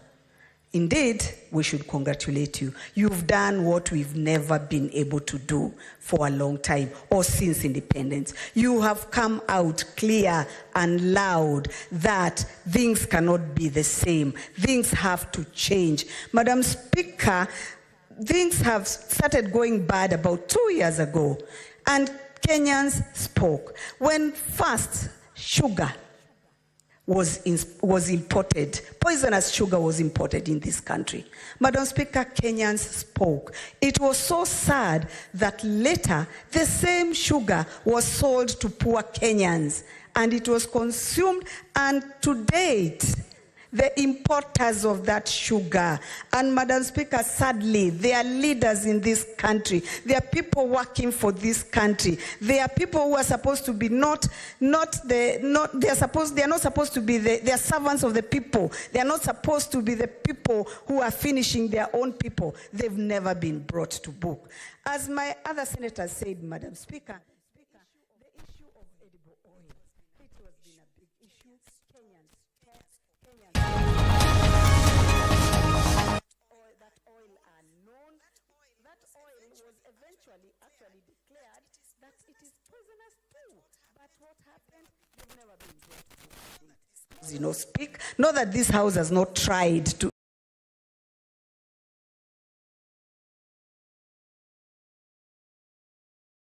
Indeed, we should congratulate you. You've done what we've never been able to do for a long time or since independence. You have come out clear and loud that things cannot be the same. Things have to change. Madam Speaker, things have started going bad about 2 years ago, and Kenyans spoke. When first sugar was imported, poisonous sugar was imported in this country, Madam Speaker, Kenyans spoke. It was so sad that later the same sugar was sold to poor Kenyans and it was consumed, and to date, the importers of that sugar, and Madam Speaker, sadly, they are leaders in this country. They are people working for this country. They are people who are supposed to be they are not supposed to be they are servants of the people. They are not supposed to be the people who are finishing their own people. They've never been brought to book. As my other senators said, Madam Speaker, eventually actually declared that it is poisonous too. But what happened? They've never been brought to book. Speak. Not that this house has not tried to